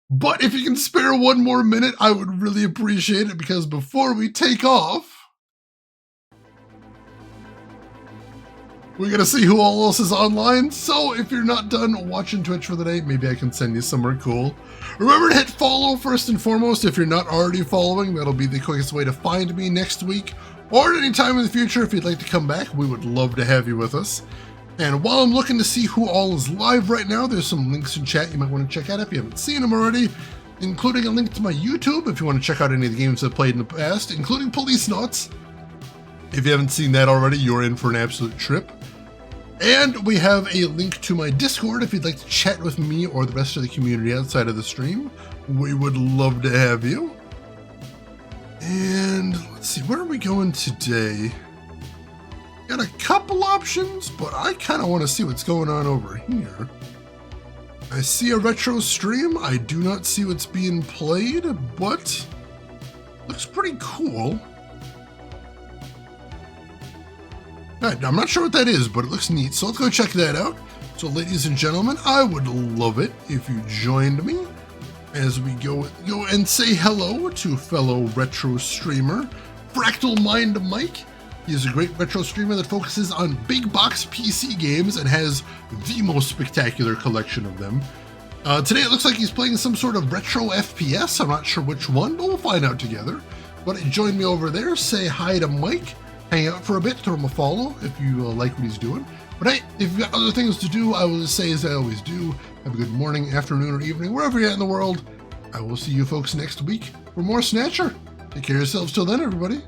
But if you can spare one more minute, I would really appreciate it, because before we take off, we're going to see who all else is online. So if you're not done watching Twitch for the day, maybe I can send you somewhere cool. Remember to hit follow first and foremost. If you're not already following, that'll be the quickest way to find me next week or at any time in the future. If you'd like to come back, we would love to have you with us. And while I'm looking to see who all is live right now, there's some links in chat you might want to check out if you haven't seen them already, including a link to my YouTube if you want to check out any of the games I've played in the past, including Police Knots. If you haven't seen that already, you're in for an absolute trip. And we have a link to my Discord if you'd like to chat with me or the rest of the community outside of the stream. We would love to have you. And let's see, where are we going today? Got a couple options, but I kind of want to see what's going on over here. I see a retro stream. I do not see what's being played, but looks pretty cool. I'm not sure what that is, but it looks neat, so let's go check that out. So ladies and gentlemen, I would love it if you joined me as we go and say hello to fellow retro streamer Fractal Mind Mike. He is a great retro streamer that focuses on big box PC games and has the most spectacular collection of them. Today it looks like he's playing some sort of retro FPS. I'm not sure which one, but we'll find out together. But join me over there, say hi to Mike, hang out for a bit, throw him a follow if you like what he's doing. But hey, if you've got other things to do, I will just say as I always do, have a good morning, afternoon, or evening, wherever you're at in the world. I will see you folks next week for more Snatcher. Take care of yourselves till then, everybody.